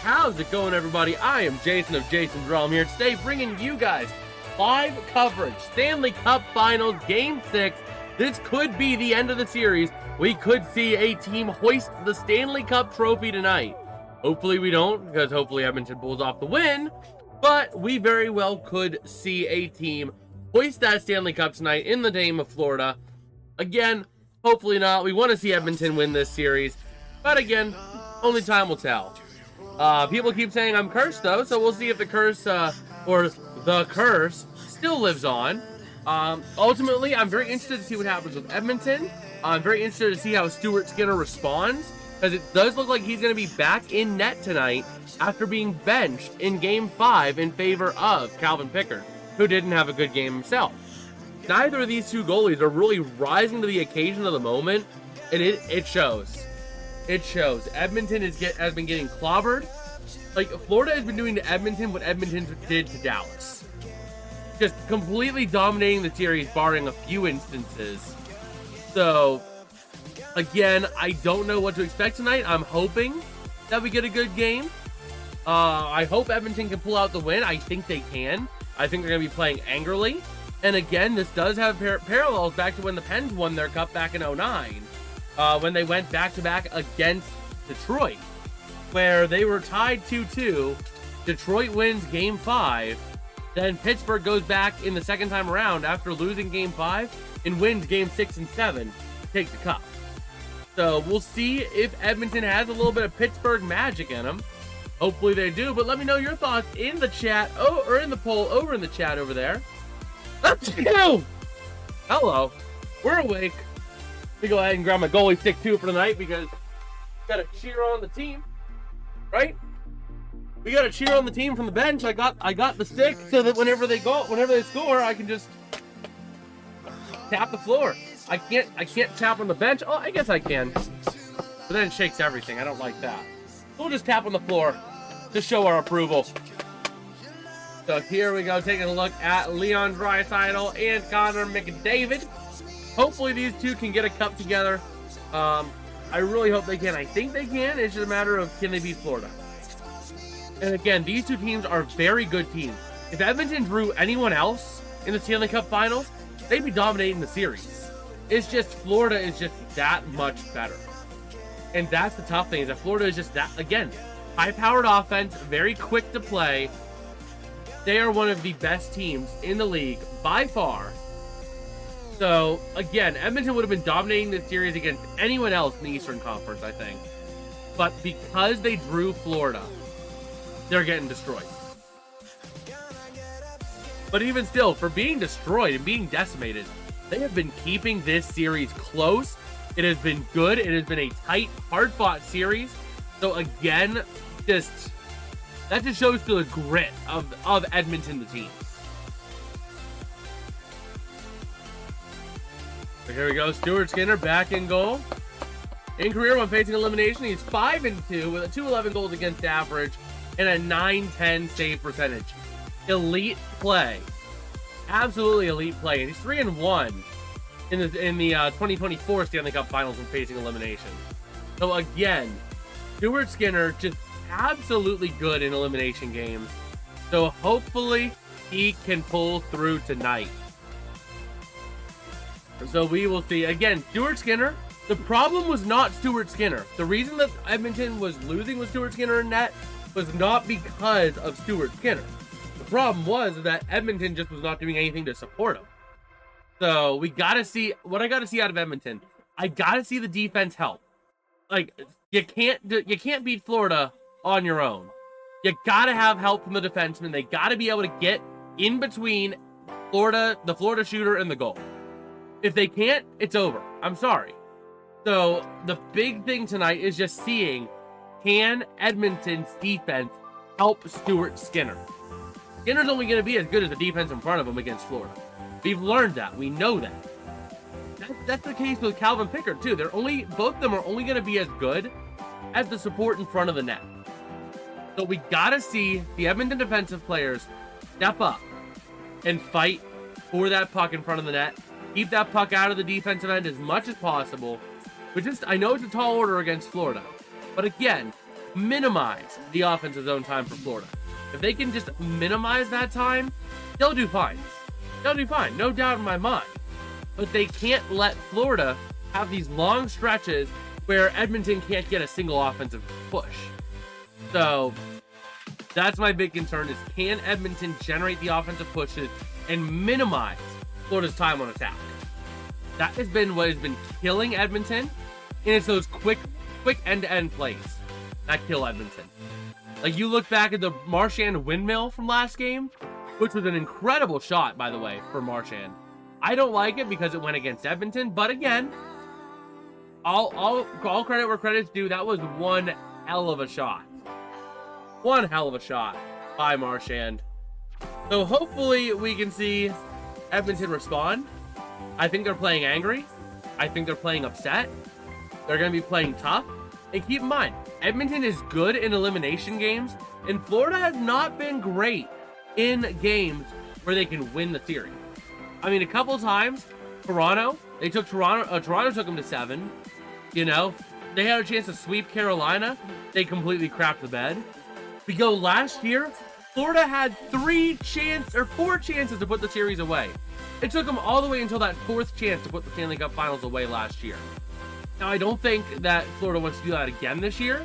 How's it going, everybody? I am Jason of JasonsRealm here today, bringing you guys live coverage. Stanley Cup Finals, Game 6. This could be the end of the series. We could see a team hoist the Stanley Cup trophy tonight. Hopefully we don't, because hopefully Edmonton pulls off the win. But we very well could see a team hoist that Stanley Cup tonight in the name of Florida. Again, hopefully not. We want to see Edmonton win this series. But again, only time will tell. People keep saying I'm cursed, though, so we'll see if the curse, still lives on. Ultimately, I'm very interested to see what happens with Edmonton. I'm very interested to see how Stuart Skinner responds, because it does look like he's going to be back in net tonight after being benched in Game 5 in favor of Calvin Pickard, who didn't have a good game himself. Neither of these two goalies are really rising to the occasion of the moment, and it shows. It shows. Edmonton has been getting clobbered. Like, Florida has been doing to Edmonton what Edmonton did to Dallas. Just completely dominating the series, barring a few instances. So, again, I don't know what to expect tonight. I'm hoping that we get a good game. I hope Edmonton can pull out the win. I think they can. I think they're going to be playing angrily. And again, this does have parallels back to when the Pens won their cup back in 2009. When they went back-to-back against Detroit, where they were tied 2-2. Detroit wins Game 5. Then Pittsburgh goes back in the second time around after losing Game 5 and wins Game 6 and 7 to take the cup. So we'll see if Edmonton has a little bit of Pittsburgh magic in them. Hopefully they do, but let me know your thoughts in the chat, or in the poll over in the chat over there. Let's go! Hello. We're awake. Let me go ahead and grab my goalie stick too for the night, because gotta cheer on the team, right? We gotta cheer on the team from the bench. I got the stick so that whenever they score, I can just tap the floor. I can't tap on the bench. Oh, I guess I can, but then it shakes everything. I don't like that. We'll just tap on the floor to show our approval. So here we go, taking a look at Leon Draisaitl and Connor McDavid. Hopefully these two can get a cup together. I really hope they can. I think they can. It's just a matter of, can they beat Florida? And again, these two teams are very good teams. If Edmonton drew anyone else in the Stanley Cup Finals, they'd be dominating the series. It's just Florida is just that much better. And that's the tough thing, is that Florida is just that, again, high-powered offense, very quick to play. They are one of the best teams in the league by far. So, again, Edmonton would have been dominating this series against anyone else in the Eastern Conference, I think. But because they drew Florida, they're getting destroyed. But even still, for being destroyed and being decimated, they have been keeping this series close. It has been good. It has been a tight, hard-fought series. So, again, that just shows the grit of Edmonton, the team. So here we go. Stuart Skinner back in goal. In career, when facing elimination, he's 5-2 with a .211 goals against average and a .910 save percentage. Elite play. Absolutely elite play. And he's 3-1 in the 2024 Stanley Cup Finals when facing elimination. So again, Stuart Skinner just absolutely good in elimination games. So hopefully he can pull through tonight. So we will see. Again, Stuart Skinner, the problem was not Stuart Skinner. The reason that Edmonton was losing with Stuart Skinner in net was not because of Stuart Skinner. The problem was that Edmonton just was not doing anything to support him. So we gotta see what I gotta see out of Edmonton. I gotta see the defense help. Like, you can't beat Florida on your own. You gotta have help from the defensemen. They gotta be able to get in between the Florida shooter, and the goal. If they can't, it's over. I'm sorry. So the big thing tonight is just seeing, can Edmonton's defense help Stuart Skinner? Skinner's only going to be as good as the defense in front of him against Florida. We've learned that. We know that. That's the case with Calvin Pickard too. Both of them are only going to be as good as the support in front of the net. So we got to see the Edmonton defensive players step up and fight for that puck in front of the net. Keep that puck out of the defensive end as much as possible. I know it's a tall order against Florida, but again, minimize the offensive zone time for Florida. If they can just minimize that time, they'll do fine. They'll do fine, no doubt in my mind. But they can't let Florida have these long stretches where Edmonton can't get a single offensive push. So that's my big concern, is can Edmonton generate the offensive pushes and minimize Florida's time on attack? That has been what has been killing Edmonton, and it's those quick end-to-end plays that kill Edmonton. Like, you look back at the Marchand windmill from last game, which was an incredible shot, by the way, for Marchand. I don't like it because it went against Edmonton, but again, all credit where credit's due. That was one hell of a shot. One hell of a shot by Marchand. So hopefully we can see Edmonton respond. I think they're playing angry. I think they're playing upset. They're going to be playing tough. And keep in mind, Edmonton is good in elimination games, and Florida has not been great in games where they can win the series. I mean, a couple times, Toronto took them to 7. You know, they had a chance to sweep Carolina. They completely crapped the bed. We go last year, Florida had 4 chances to put the series away. It took them all the way until that 4th chance to put the Stanley Cup Finals away last year. Now, I don't think that Florida wants to do that again this year,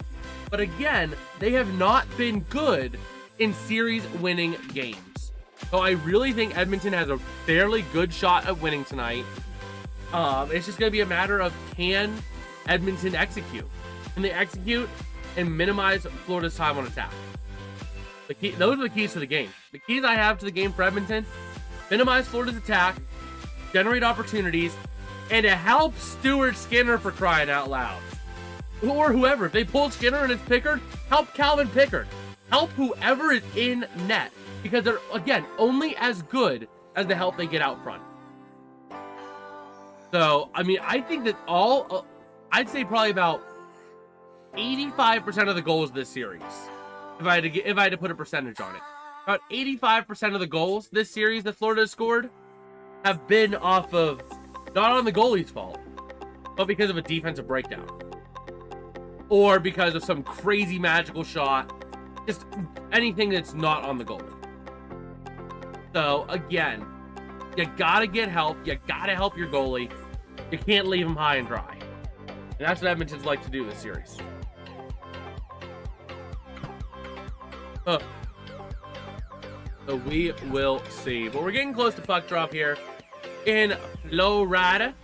but again, they have not been good in series-winning games. So I really think Edmonton has a fairly good shot at winning tonight. It's just going to be a matter of, can Edmonton execute? Can they execute and minimize Florida's time on attack? Those are the keys to the game. The keys I have to the game for Edmonton: minimize Florida's attack, generate opportunities, and to help Stuart Skinner, for crying out loud. Or whoever. If they pull Skinner and it's Pickard, help Calvin Pickard. Help whoever is in net. Because they're, again, only as good as the help they get out front. So, I mean, I think that I'd say probably about 85% of the goals this series, if I had to put a percentage on it, about 85% of the goals this series that Florida has scored have been off of, not on the goalie's fault, but because of a defensive breakdown. Or because of some crazy magical shot. Just anything that's not on the goalie. So, again, you gotta get help. You gotta help your goalie. You can't leave him high and dry. And that's what Edmonton's like to do this series. So we will see. But we're getting close to puck drop here in Florida.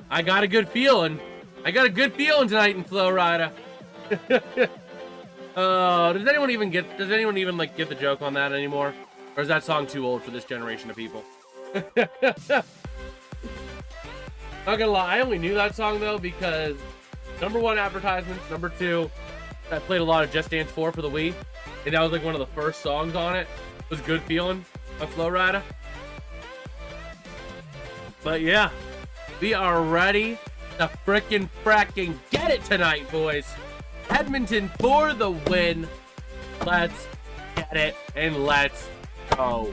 I got a good feeling. Tonight in Florida. Does anyone even like get the joke on that anymore? Or is that song too old for this generation of people? Not gonna lie, I only knew that song though because #1 advertisements, #2, I played a lot of Just Dance 4 for the Wii, and that was like one of the first songs on it. It was Good Feeling by Florida. But yeah, we are ready to fracking get it tonight, boys. Edmonton for the win. Let's get it and let's go.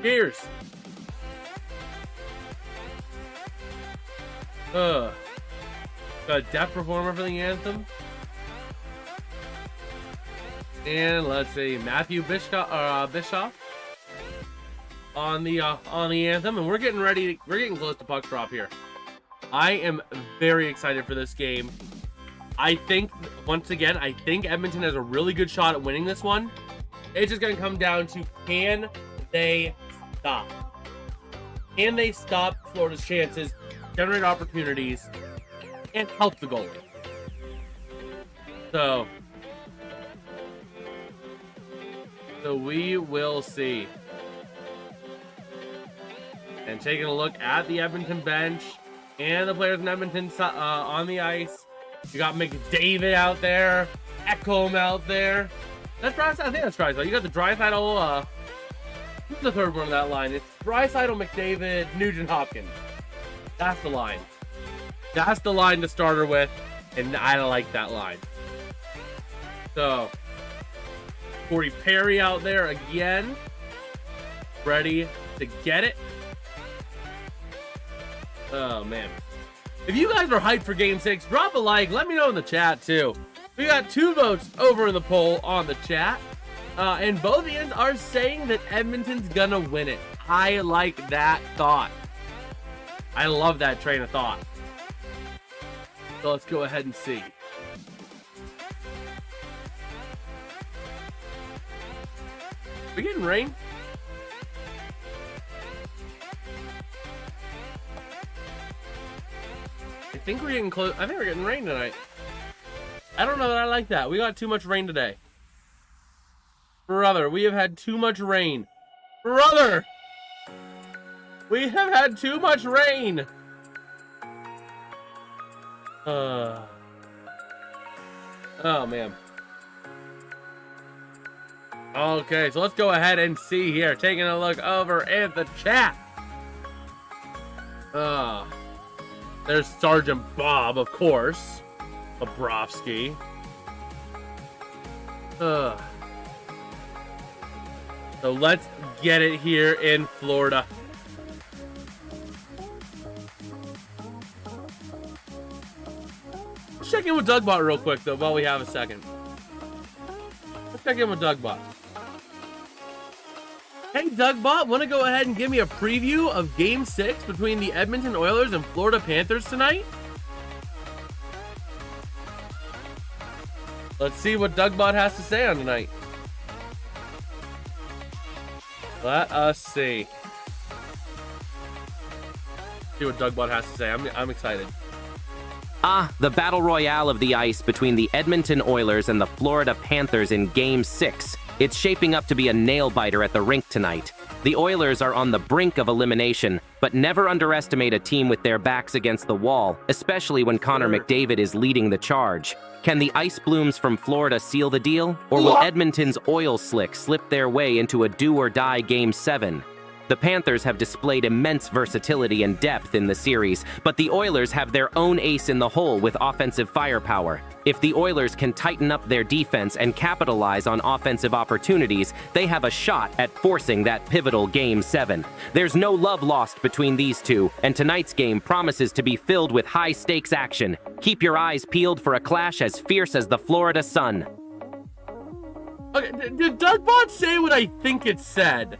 Cheers. Got a deaf performer for the anthem. And let's see, Matthew Bischoff on the anthem, and we're getting close to puck drop here. I am very excited for this game. I think, once again, Edmonton has a really good shot at winning this one. It's just going to come down to, can they stop? Can they stop Florida's chances, generate opportunities, and help the goalie? So we will see. And taking a look at the Edmonton bench and the players in Edmonton on the ice. You got McDavid out there, Ekholm out there. That's Draisaitl. I think that's Draisaitl. You got the Draisaitl. Who's the third one of that line? It's Draisaitl, McDavid, Nugent Hopkins. That's the line. That's the line to start her with, and I like that line. So, Corey Perry out there again, ready to get it. Oh man, If you guys are hyped for Game 6, drop a like. Let me know in the chat, too. We got 2 votes over in the poll on the chat. And both ends are saying that Edmonton's gonna win it. I like that thought. I love that train of thought. So let's go ahead and see. We getting rain? I think we're getting close. I think we're getting rain tonight. I don't know that I like that. We got too much rain today. Brother, we have had too much rain. Brother! We have had too much rain. Oh, man. Okay, so let's go ahead and see here. Taking a look over at the chat. There's Sergeant Bob, of course. Bobrovsky. So let's get it here in Florida. Let's check in with Dougbot real quick, though, while we have a second. Let's check in with Dougbot. Hey, Dougbot, want to go ahead and give me a preview of Game 6 between the Edmonton Oilers and Florida Panthers tonight? Let's see what Dougbot has to say on tonight. Let us see. See what Dougbot has to say. I'm excited. The battle royale of the ice between the Edmonton Oilers and the Florida Panthers in Game 6. It's shaping up to be a nail-biter at the rink tonight. The Oilers are on the brink of elimination, but never underestimate a team with their backs against the wall, especially when Connor McDavid is leading the charge. Can the Ice Blooms from Florida seal the deal, or will Edmonton's Oil Slick slip their way into a do-or-die Game 7? The Panthers have displayed immense versatility and depth in the series, but the Oilers have their own ace in the hole with offensive firepower. If the Oilers can tighten up their defense and capitalize on offensive opportunities, they have a shot at forcing that pivotal Game 7. There's no love lost between these two, and tonight's game promises to be filled with high-stakes action. Keep your eyes peeled for a clash as fierce as the Florida sun. Okay, did Dougbot say what I think it said?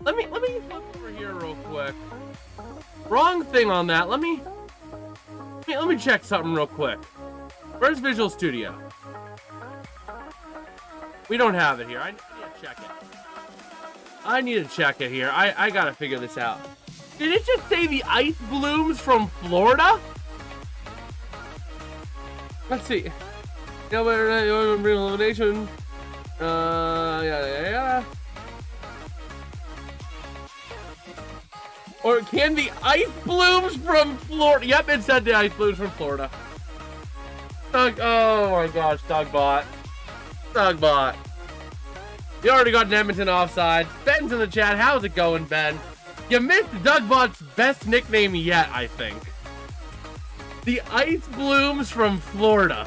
Let me look over here real quick. Wrong thing on that. Let me check something real quick. Where's Visual Studio? We don't have it here. I need to check it. I need to check it here. I gotta figure this out. Did it just say the Ice Blooms from Florida? Let's see. Yeah, elimination. Yeah. Or can the Ice Blooms from Florida? Yep, it said the Ice Blooms from Florida. Oh my gosh, Dougbot. You already got an Edmonton offside. Ben's in the chat. How's it going, Ben? You missed Dougbot's best nickname yet, I think. The Ice Blooms from Florida.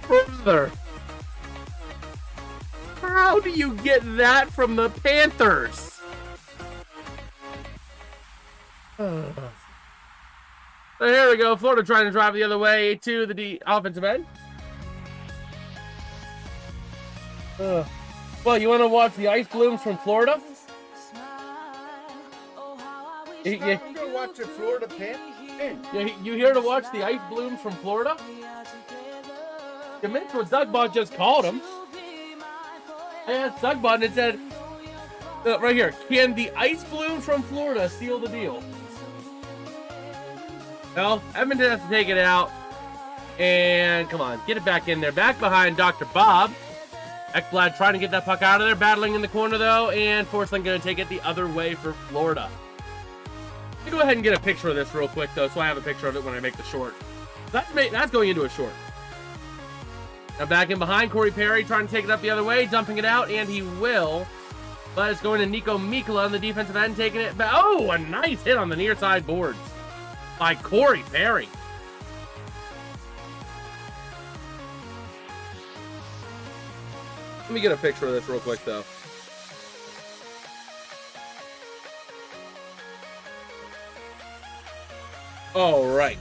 Brother. How do you get that from the Panthers? So here we go. Florida trying to drive the other way to the offensive end. Well, you want to watch the Ice Blooms from Florida? You to watch the Florida Panthers? You here to watch the Ice Blooms from Florida? You missed what Dougbot just called them. I asked Dougbot and it said, right here, can the Ice Blooms from Florida seal the deal? Well, Edmonton has to take it out. And come on, get it back in there. Back behind Dr. Bob. Ekblad trying to get that puck out of there. Battling in the corner, though. And Forsling going to take it the other way for Florida. Let me go ahead and get a picture of this real quick, though, so I have a picture of it when I make the short. That's going into a short. Now back in behind, Corey Perry trying to take it up the other way. Dumping it out, and he will. But it's going to Nico Mikkola on the defensive end, taking it back. Oh, a nice hit on the near side boards by Corey Perry. Let me get a picture of this real quick, though. All right.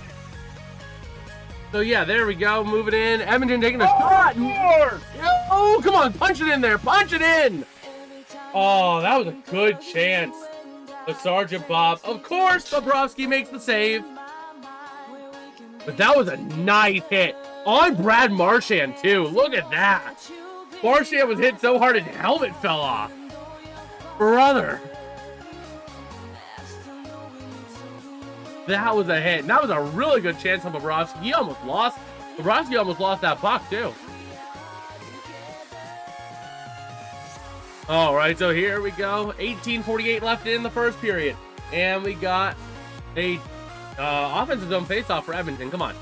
So, yeah, there we go. Moving in. Edmonton taking a shot. Oh, come on. Punch it in there. Punch it in. Oh, that was a good chance. The Sergeant Bob. Of course, Bobrovsky makes the save. But that was a nice hit. On Brad Marchand, too. Look at that. Marchand was hit so hard his helmet fell off. Brother. That was a hit. And that was a really good chance on Bobrovsky. He almost lost. Bobrovsky almost lost that puck, too. All right, so here we go. 18:48 left in the first period. And we got a offensive zone faceoff for Edmonton. Come on.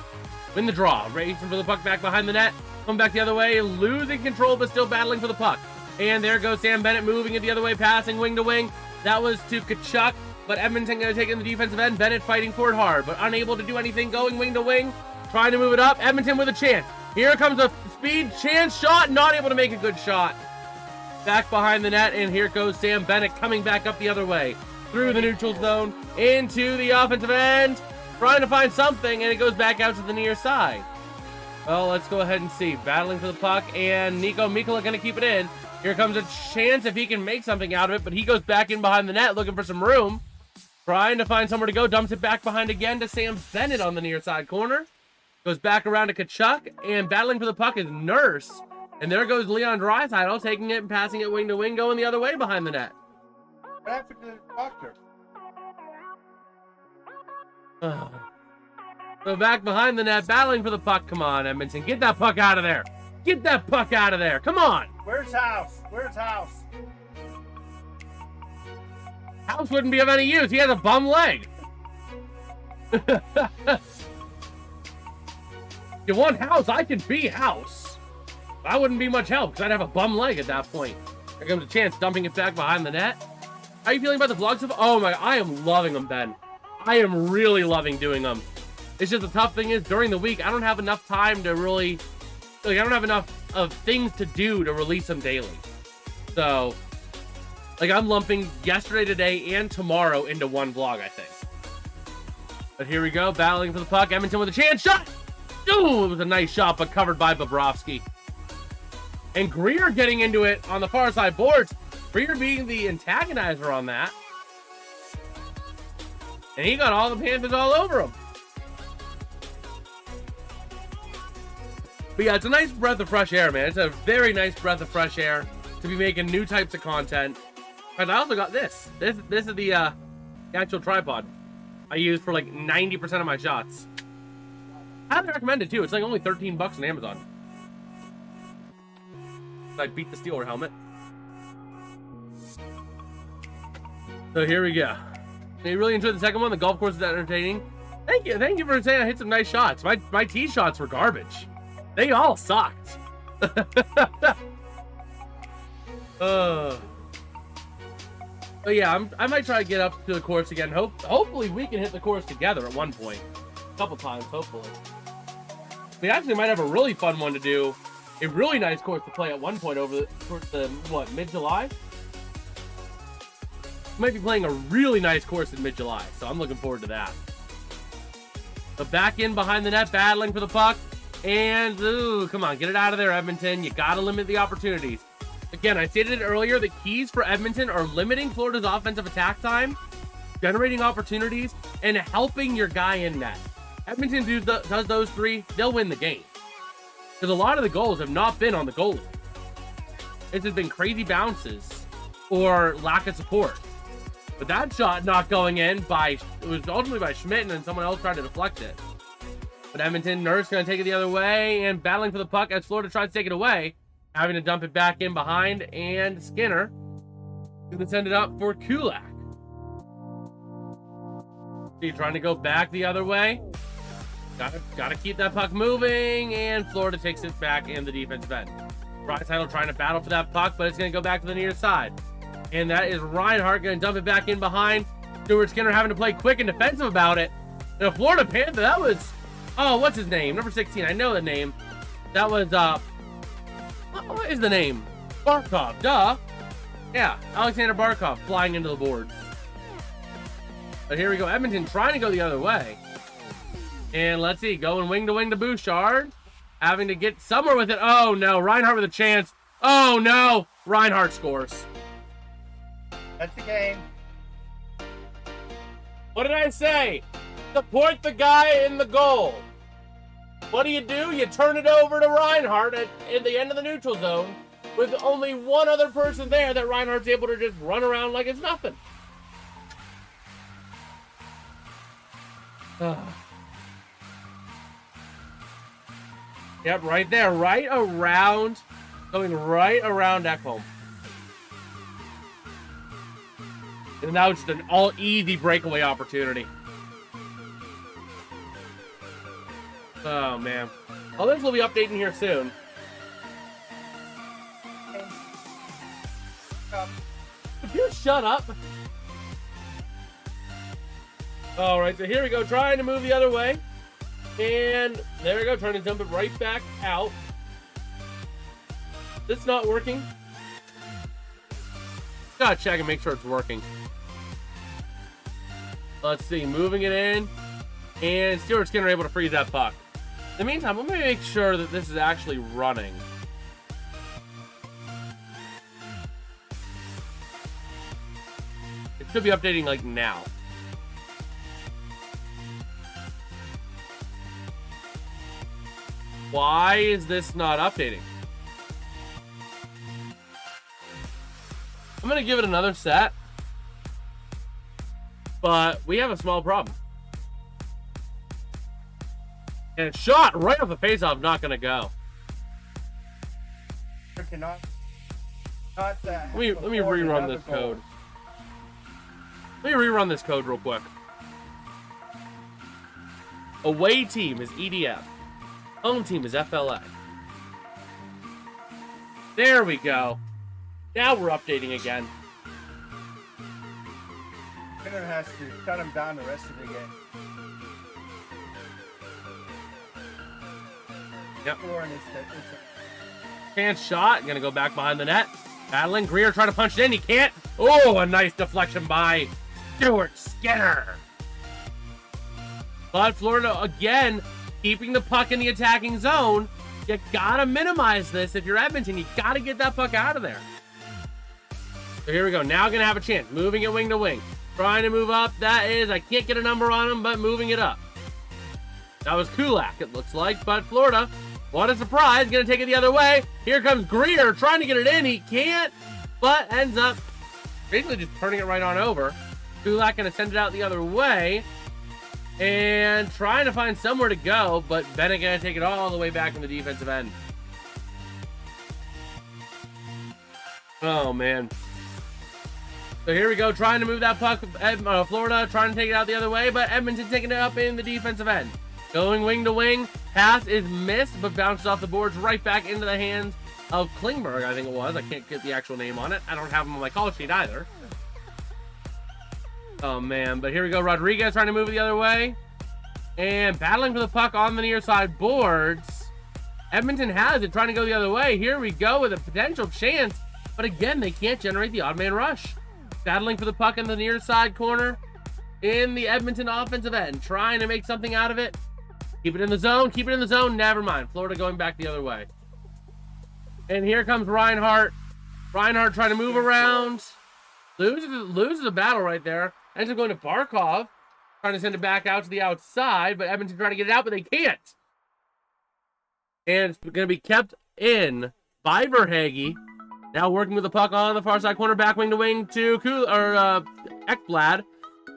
Win the draw. Racing for the puck back behind the net. Come back the other way. Losing control, but still battling for the puck. And there goes Sam Bennett moving it the other way, passing wing to wing. That was to Tkachuk, but Edmonton going to take it in the defensive end. Bennett fighting for it hard, but unable to do anything, going wing to wing. Trying to move it up. Edmonton with a chance. Here comes a speed chance shot. Not able to make a good shot. Back behind the net, and here goes Sam Bennett coming back up the other way. Through the neutral zone, into the offensive end. Trying to find something, and it goes back out to the near side. Well, let's go ahead and see. Battling for the puck, and Nico Mikkola going to keep it in. Here comes a chance if he can make something out of it, but he goes back in behind the net looking for some room. Trying to find somewhere to go. Dumps it back behind again to Sam Bennett on the near side corner. Goes back around to Tkachuk, and battling for the puck is Nurse. And there goes Leon Draisaitl, taking it and passing it wing to wing, going the other way behind the net. What happened to the doctor? So back behind the net, battling for the puck. Come on, Edmonton. Get that puck out of there. Get that puck out of there. Come on. Where's House? Where's House? House wouldn't be of any use. He has a bum leg. You want House? I can be House. That wouldn't be much help because I'd have a bum leg at that point. Here comes a chance, dumping it back behind the net. How are you feeling about the vlogs? Oh my, I am loving them, Ben. I am really loving doing them. It's just the tough thing is during the week, I don't have enough time to really, like, I don't have enough of things to do to release them daily. So, like, I'm lumping yesterday, today, and tomorrow into one vlog, I think. But here we go, battling for the puck. Edmonton with a chance shot. Ooh, it was a nice shot, but covered by Bobrovsky. And Greer getting into it on the far side boards. Greer being the antagonizer on that. And he got all the Panthers all over him. But yeah, it's a nice breath of fresh air, man. It's a very nice breath of fresh air to be making new types of content. And I also got this. This is the actual tripod I use for like 90% of my shots. I highly recommend it too. It's like only 13 bucks on Amazon. I beat the Steeler helmet. So here we go. You really enjoyed the second one. The golf course is entertaining. Thank you for saying I hit some nice shots. My tee shots were garbage. They all sucked. But yeah, I might try to get up to the course again. Hopefully we can hit the course together at one point. A couple times, hopefully. We actually might have a really fun one to do. A really nice course to play at one point towards the what, mid-July? Might be playing a really nice course in mid-July, so I'm looking forward to that. So back in behind the net, battling for the puck. And, ooh, come on, get it out of there, Edmonton. You got to limit the opportunities. Again, I stated it earlier, the keys for Edmonton are limiting Florida's offensive attack time, generating opportunities, and helping your guy in net. Edmonton does those three, they'll win the game. Because a lot of the goals have not been on the goalie. It's just been crazy bounces or lack of support. But that shot not going in it was ultimately by Schmidt, and then someone else tried to deflect it. But Edmonton, Nurse going to take it the other way, and battling for the puck as Florida tries to take it away. Having to dump it back in behind, and Skinner going to send it up for Kulak. Trying to go back the other way. Gotta keep that puck moving, and Florida takes it back in the defensive end. Draisaitl trying to battle for that puck, but it's going to go back to the near side. And that is Reinhart going to dump it back in behind. Stuart Skinner having to play quick and defensive about it. And a Florida Panther, that was... Oh, what's his name? Number 16, I know the name. That was, what is the name? Barkov, duh. Yeah, Aleksander Barkov flying into the boards. But here we go. Edmonton trying to go the other way. And let's see, going wing to wing to Bouchard. Having to get somewhere with it. Oh, no. Reinhardt with a chance. Oh, no. Reinhardt scores. That's the game. What did I say? Support the guy in the goal. What do? You turn it over to Reinhardt at the end of the neutral zone with only one other person there that Reinhardt's able to just run around like it's nothing. Yep, right there. Right around. Going right around Ekholm. And now it's an all-easy breakaway opportunity. Oh, man. Others will be updating here soon. Could you shut up? All right, so here we go. Trying to move the other way. And there we go. Trying to dump it right back out. This not working. Gotta check and make sure it's working. Let's see. Moving it in. And Stuart Skinner able to freeze that puck. In the meantime, let me make sure that this is actually running. It should be updating like now. Why is this not updating? I'm going to give it another set. But we have a small problem. And a shot right off the faceoff, not going to go. Let me rerun this code. Let me rerun this code real quick. Away team is EDF. Home team is FLA. There we go. Now we're updating again. Skinner has to cut him down the rest of the game. Yep. Chance shot. Gonna go back behind the net. Battling. Greer trying to punch it in. He can't. Oh, a nice deflection by Stuart Skinner. But Florida, again, keeping the puck in the attacking zone. You gotta minimize this. If you're Edmonton, you gotta get that puck out of there. So here we go. Now gonna have a chance. Moving it wing to wing. Trying to move up. That is, I can't get a number on him, but moving it up. That was Kulak, it looks like. But Florida, what a surprise. Gonna take it the other way. Here comes Greer trying to get it in. He can't, but ends up basically just turning it right on over. Kulak gonna send it out the other way. And trying to find somewhere to go, but Bennett gonna take it all the way back in the defensive end. Oh, man. So here we go, trying to move that puck. Florida trying to take it out the other way, but Edmonton taking it up in the defensive end. Going wing to wing. Pass is missed, but bounces off the boards right back into the hands of Klingberg, I think it was. I can't get the actual name on it. I don't have him on my call sheet either. Oh, man. But here we go. Rodriguez trying to move it the other way. And battling for the puck on the near side boards. Edmonton has it, trying to go the other way. Here we go with a potential chance. But again, they can't generate the odd man rush. Battling for the puck in the near side corner in the Edmonton offensive end. Trying to make something out of it. Keep it in the zone. Keep it in the zone. Never mind. Florida going back the other way. And here comes Reinhardt. Reinhardt trying to move around. Loses the battle right there. Ends up going to Barkov. Trying to send it back out to the outside. But Edmonton trying to get it out, but they can't. And it's going to be kept in by Verhaeghe. Now working with the puck on the far side corner, back wing to wing to Ekblad.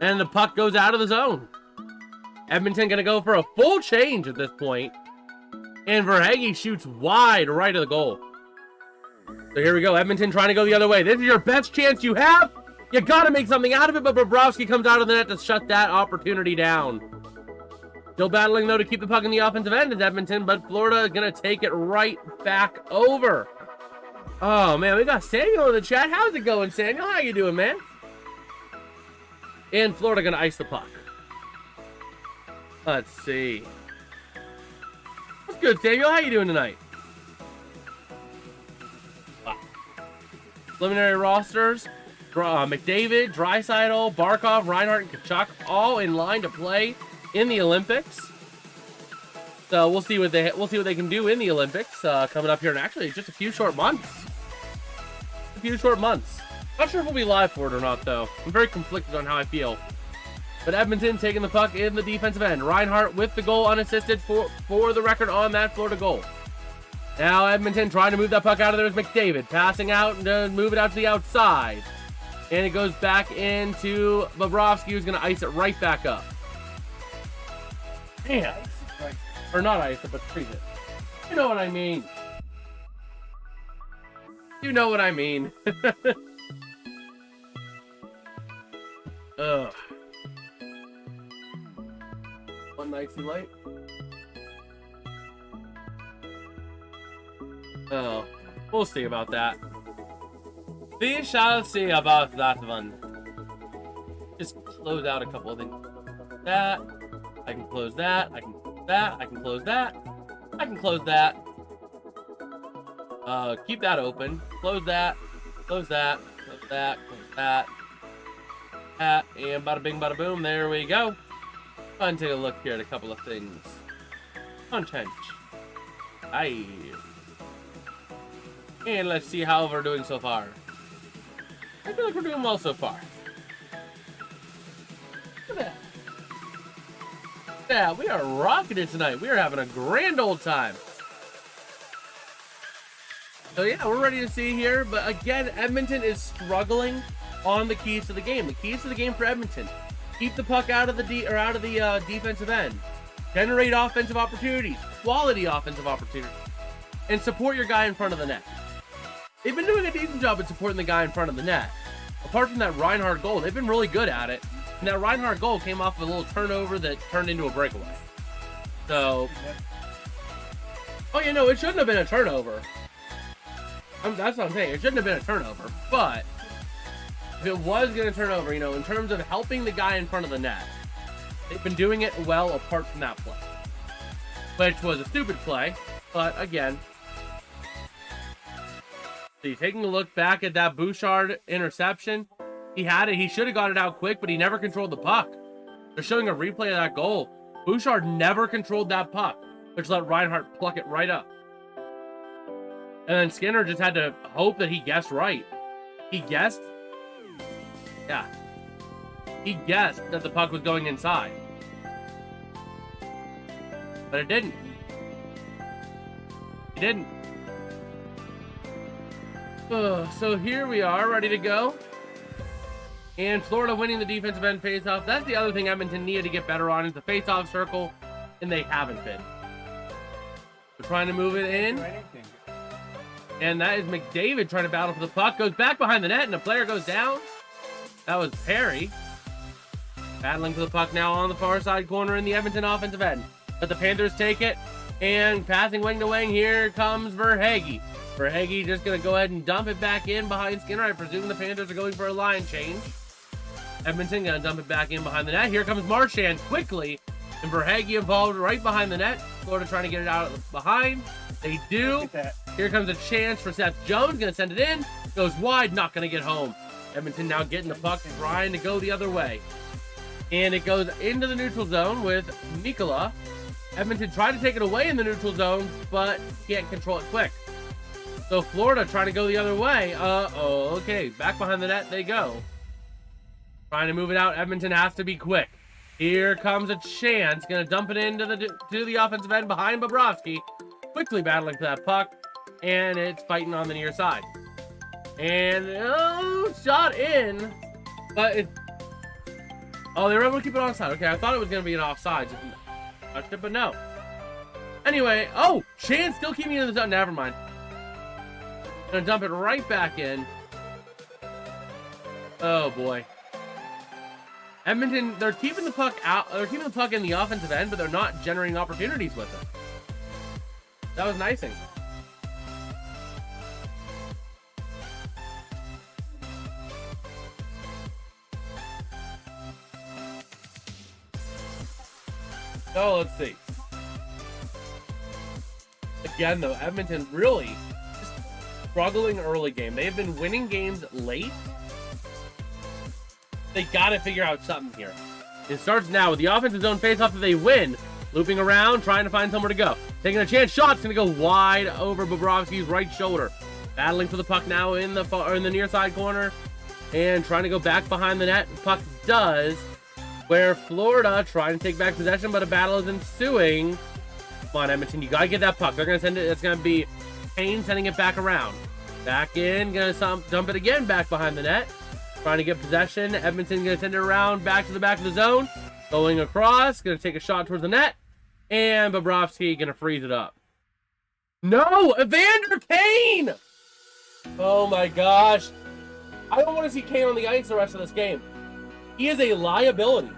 And the puck goes out of the zone. Edmonton going to go for a full change at this point. And Verhaeghe shoots wide right of the goal. So here we go. Edmonton trying to go the other way. This is your best chance you have. You got to make something out of it, but Bobrovsky comes out of the net to shut that opportunity down. Still battling, though, to keep the puck in the offensive end is Edmonton, but Florida is going to take it right back over. Oh, man, we got Samuel in the chat. How's it going, Samuel? How you doing, man? And Florida going to ice the puck. Let's see. What's good, Samuel? How you doing tonight? Preliminary rosters. McDavid, Draisaitl, Barkov, Reinhardt, and Kachuk all in line to play in the Olympics. So we'll see what they can do in the Olympics coming up here in actually just a few short months. Not sure if we'll be live for it or not, though. I'm very conflicted on how I feel. But Edmonton taking the puck in the defensive end. Reinhart with the goal unassisted for the record on that Florida goal. Now Edmonton trying to move that puck out of there is McDavid. Passing out and move it out to the outside. And it goes back into Bobrovsky, who's going to ice it right back up. Damn. Or not ice it, but freeze it. You know what I mean. You know what I mean. Ugh. One nicey light. Oh, we'll see about that. We shall see about that one. Just close out a couple of things. That. I can close that. I can close that. I can close that. I can close that. Keep that open. Close that. Close that. Close that. Close that. That. And bada bing, bada boom. There we go. Go ahead and take a look here at a couple of things. Content. Aye. And let's see how we're doing so far. I feel like we're doing well so far. Look at that. Yeah, we are rocking it tonight. We are having a grand old time. So yeah, we're ready to see here. But again, Edmonton is struggling on the keys to the game. The keys to the game for Edmonton: keep the puck out of the defensive end, generate offensive opportunities, quality offensive opportunities, and support your guy in front of the net. They've been doing a decent job at supporting the guy in front of the net. Apart from that Reinhart goal, they've been really good at it. And that Reinhart goal came off of a little turnover that turned into a breakaway. So, oh yeah, no, it shouldn't have been a turnover. That's what I'm saying. It shouldn't have been a turnover. But if it was going to turn over, you know, in terms of helping the guy in front of the net, they've been doing it well apart from that play, which was a stupid play. But again, see, taking a look back at that Bouchard interception, he had it. He should have got it out quick, but he never controlled the puck. They're showing a replay of that goal. Bouchard never controlled that puck, which let Reinhart pluck it right up. And then Skinner just had to hope that he guessed right. He guessed? Yeah. He guessed that the puck was going inside. But it didn't. He didn't. So here we are, ready to go. And Florida winning the defensive end faceoff. That's the other thing Edmonton needed to get better on, is the faceoff circle, and they haven't been. They're trying to move it in. And that is McDavid trying to battle for the puck. Goes back behind the net, and the player goes down. That was Perry. Battling for the puck now on the far side corner in the Edmonton offensive end. But the Panthers take it, and passing wing to wing, here comes Verhaeghe. Verhaeghe just going to go ahead and dump it back in behind Skinner. I presume the Panthers are going for a line change. Edmonton going to dump it back in behind the net. Here comes Marchand quickly, and Verhaeghe involved right behind the net. Florida trying to get it out behind. They do. Here comes a chance for Seth Jones. Going to send it in. Goes wide, not going to get home. Edmonton now getting the puck, trying to go the other way. And it goes into the neutral zone with Mikkola. Edmonton tried to take it away in the neutral zone, but can't control it quick. So Florida trying to go the other way. Okay. Back behind the net they go. Trying to move it out. Edmonton has to be quick. Here comes a chance. Going to dump it into the offensive end behind Bobrovsky. Quickly battling for that puck. And it's fighting on the near side. And, shot in. But it... Oh, they were able to keep it onside. Okay, I thought it was going to be an offside. But no. Anyway, chance still keeping it in the zone. Never mind. Gonna dump it right back in. Oh boy. Edmonton, they're keeping the puck out. They're keeping the puck in the offensive end, but they're not generating opportunities with it. That was nicing. So let's see. Again, though, Edmonton really struggling early game. They've been winning games late. They got to figure out something here. It starts now with the offensive zone faceoff that they win. Looping around, trying to find somewhere to go. Taking a chance. Shot's going to go wide over Bobrovsky's right shoulder. Battling for the puck now in the near side corner. And trying to go back behind the net. Puck does. Where Florida trying to take back possession, but a battle is ensuing. Come on, Edmonton. You got to get that puck. They're going to send it. It's going to be Kane sending it back around. Back in. Going to dump it again back behind the net. Trying to get possession. Edmonton going to send it around back to the back of the zone. Going across. Going to take a shot towards the net. And Bobrovsky going to freeze it up. No! Evander Kane! Oh my gosh. I don't want to see Kane on the ice the rest of this game. He is a liability.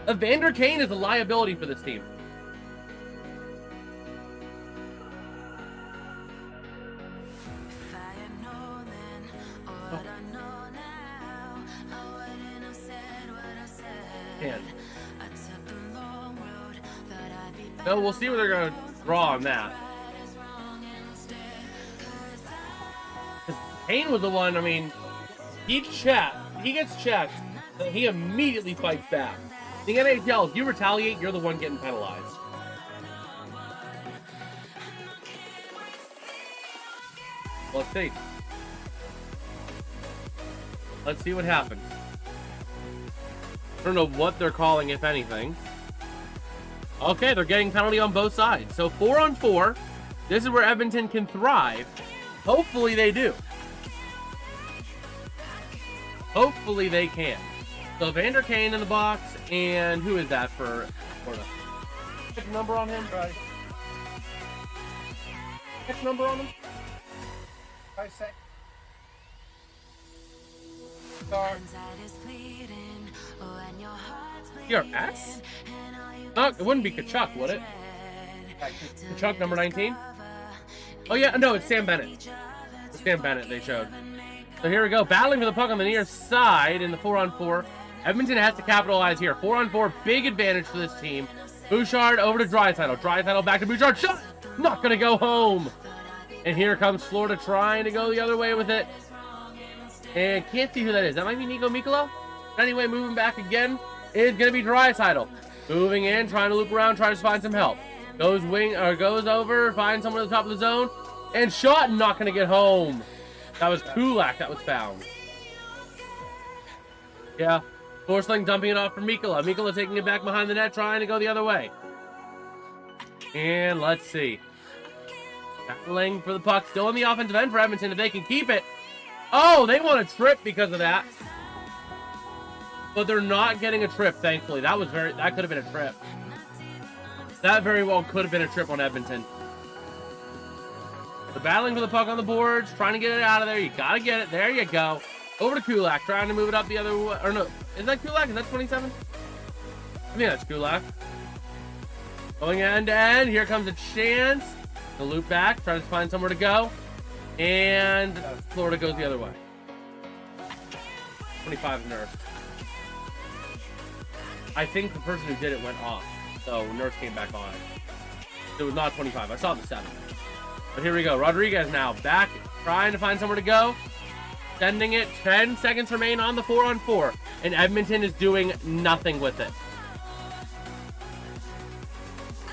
Evander Kane is a liability for this team. Man. No, we'll see what they're going to draw on that. Kane was the one, I mean, he gets checked, and he immediately fights back. The NHL, if you retaliate, you're the one getting penalized. Let's see. Let's see what happens. I don't know what they're calling, if anything. Okay, they're getting penalty on both sides. So 4-on-4. This is where Edmonton can thrive. Hopefully they do. Hopefully they can. So Evander Kane in the box, and who is that for Florida? Pick number on him? Right. Pick number on him? I say. Your S? Oh, it wouldn't be Kachuk, would it? Kachuk, number 19? Oh, yeah, no, it's Sam Bennett. It's Sam Bennett they showed. So here we go, battling for the puck on the near side in the 4-on-4. Edmonton has to capitalize here. 4-on-4, big advantage for this team. Bouchard over to Draisaitl. Draisaitl back to Bouchard. Shot! Not going to go home. And here comes Florida trying to go the other way with it. And can't see who that is. That might be Nico Mikolo. Anyway, moving back again is going to be Draisaitl. Moving in, trying to loop around, trying to find some help. Goes over, finds someone at the top of the zone. And shot, not going to get home. That was Kulak that was found. Yeah. Forsling dumping it off for Mikkola. Mikkola taking it back behind the net, trying to go the other way. And let's see. Battling for the puck. Still on the offensive end for Edmonton if they can keep it. Oh, they want a trip because of that. But they're not getting a trip, thankfully. That could have been a trip. That very well could have been a trip on Edmonton. The battling for the puck on the boards, trying to get it out of there. You gotta get it. There you go. Over to Kulak, trying to move it up the other way. Or no, is that Kulak? Is that 27? I think that's Kulak. Going end to end. Here comes a chance. The loop back, trying to find somewhere to go. And Florida goes the other way. 25 Nurse. I think the person who did it went off. So Nurse came back on. It was not 25. I saw the 7. But here we go. Rodriguez now back, trying to find somewhere to go. Sending it. 10 seconds remain on the 4-on-4. And Edmonton is doing nothing with it.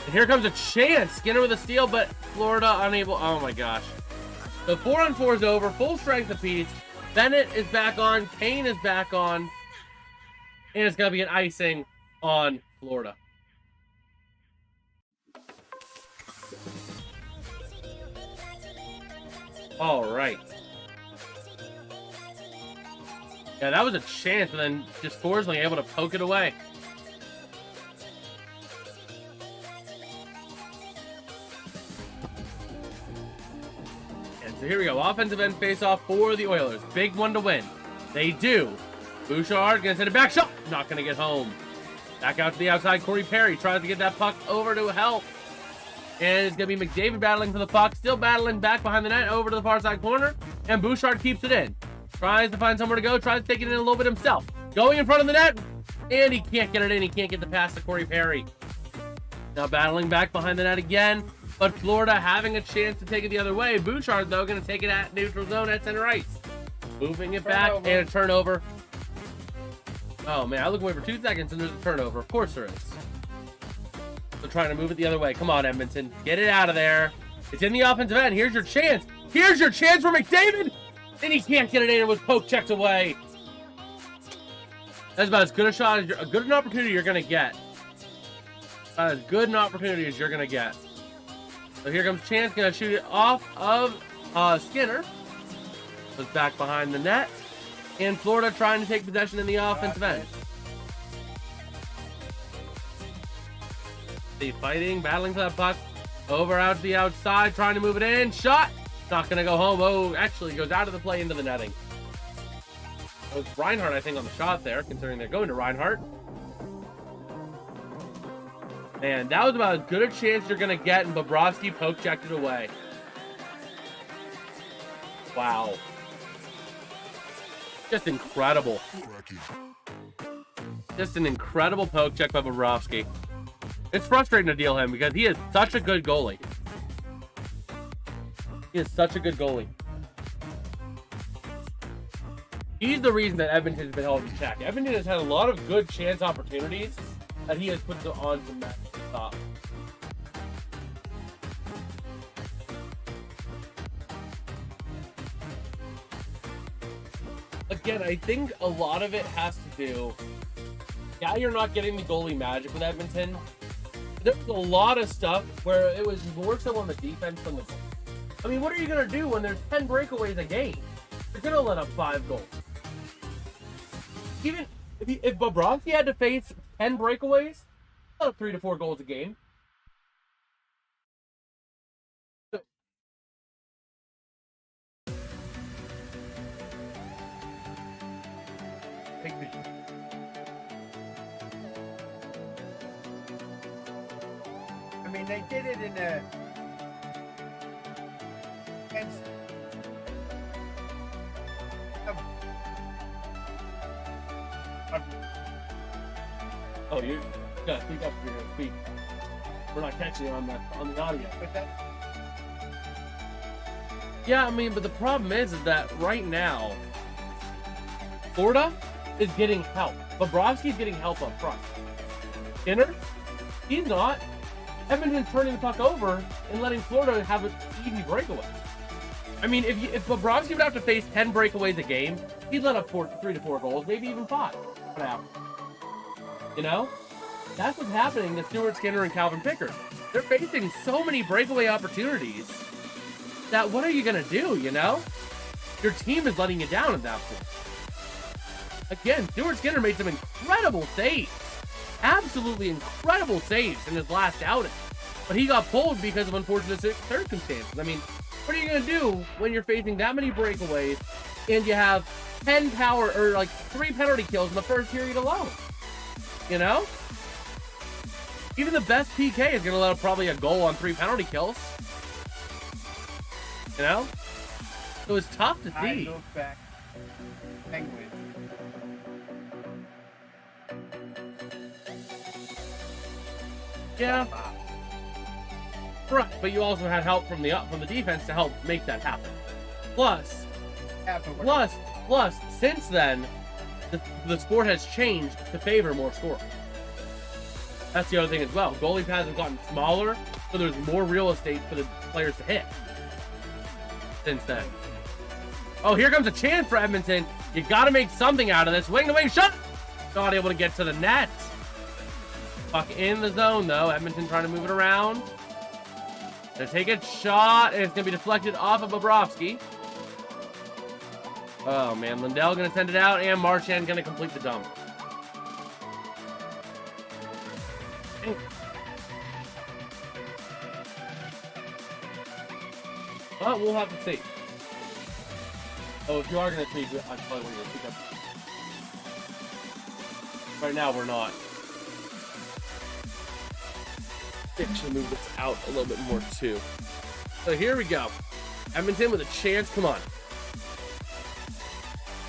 And here comes a chance. Skinner with a steal, but Florida unable. Oh my gosh. The 4-on-4 is over. Full strength apiece. Bennett is back on. Kane is back on. And it's going to be an icing on Florida. All right. Yeah, that was a chance, and then just Forsling able to poke it away. And so here we go. Offensive end face-off for the Oilers. Big one to win. They do. Bouchard going to send it back. Shot. Not going to get home. Back out to the outside. Corey Perry tries to get that puck over to help. And it's going to be McDavid battling for the puck. Still battling back behind the net over to the far side corner. And Bouchard keeps it in. Tries to find somewhere to go. Tries to take it in a little bit himself. Going in front of the net. And he can't get it in. He can't get the pass to Corey Perry. Now battling back behind the net again. But Florida having a chance to take it the other way. Bouchard, though, going to take it at neutral zone at center ice. Moving it back. And a turnover. Oh, man. I look away for 2 seconds and there's a turnover. Of course there is. They're trying to move it the other way. Come on, Edmonton. Get it out of there. It's in the offensive end. Here's your chance. Here's your chance for McDavid. And he can't get it in. It was poke checked away. That's about as good a shot as a good an opportunity you're going to get. About as good an opportunity as you're going to get. So here comes Chance. Going to shoot it off of Skinner. Goes back behind the net. And Florida trying to take possession in the offensive end. See, fighting, battling for that puck. Over out to the outside, trying to move it in. Shot. Not going to go home. Oh, actually goes out of the play into the netting. It was Reinhardt, I think, on the shot there, considering they're going to Reinhardt. And that was about as good a chance you're going to get, and Bobrovsky poke checked it away. Wow. Just incredible. Just an incredible poke check by Bobrovsky. It's frustrating to deal him because he is such a good goalie. He is such a good goalie. He's the reason that Edmonton has been held in check. Edmonton has had a lot of good chance opportunities that he has put on to match the top. Again, I think a lot of it has to do... Yeah, you're not getting the goalie magic with Edmonton. There's a lot of stuff where it was more so on the defense than the goal. I mean, what are you going to do when there's 10 breakaways a game? You're going to let up 5 goals. Even if Bobrovsky had to face 10 breakaways, about 3 to 4 goals a game. I mean, they did it in a... Oh, you gotta speak up if you're gonna speak. We're not catching you on the audio. But that... Yeah, I mean, but the problem is that right now, Florida is getting help. Bobrovsky's getting help up front. Skinner, he's not. Edmonton's turning the puck over and letting Florida have an easy breakaway. I mean, if Bobrovsky would have to face 10 breakaways a game, he'd let up 3 to 4 goals, maybe even 5. You know? That's what's happening to Stuart Skinner and Calvin Pickard. They're facing so many breakaway opportunities that what are you going to do, you know? Your team is letting you down at that point. Again, Stuart Skinner made some incredible saves. Absolutely incredible saves in his last outing. But he got pulled because of unfortunate circumstances. I mean, what are you going to do when you're facing that many breakaways and you have 10 power or like 3 penalty kills in the first period alone? You know? Even the best PK is going to let up probably a goal on 3 penalty kills. You know? So it's tough to see. I look back. Penguins. Yeah. Right, but you also had help from the defense to help make that happen. Plus, since then, the sport has changed to favor more scoring. That's the other thing as well. Goalie pads have gotten smaller, so there's more real estate for the players to hit. Since then. Oh, here comes a chance for Edmonton. You got to make something out of this. Wing-to-wing shot. Not able to get to the net. Puck in the zone, though. Edmonton trying to move it around. Gonna take a shot, and it's gonna be deflected off of Bobrovsky. Oh man, Lindell gonna send it out, and Marchand gonna complete the dump. But we'll have to see. Oh, if you are gonna speak, I probably want you to speak up. Right now, we're not. Should move this out a little bit more too. So here we go. Edmonton with a chance. Come on.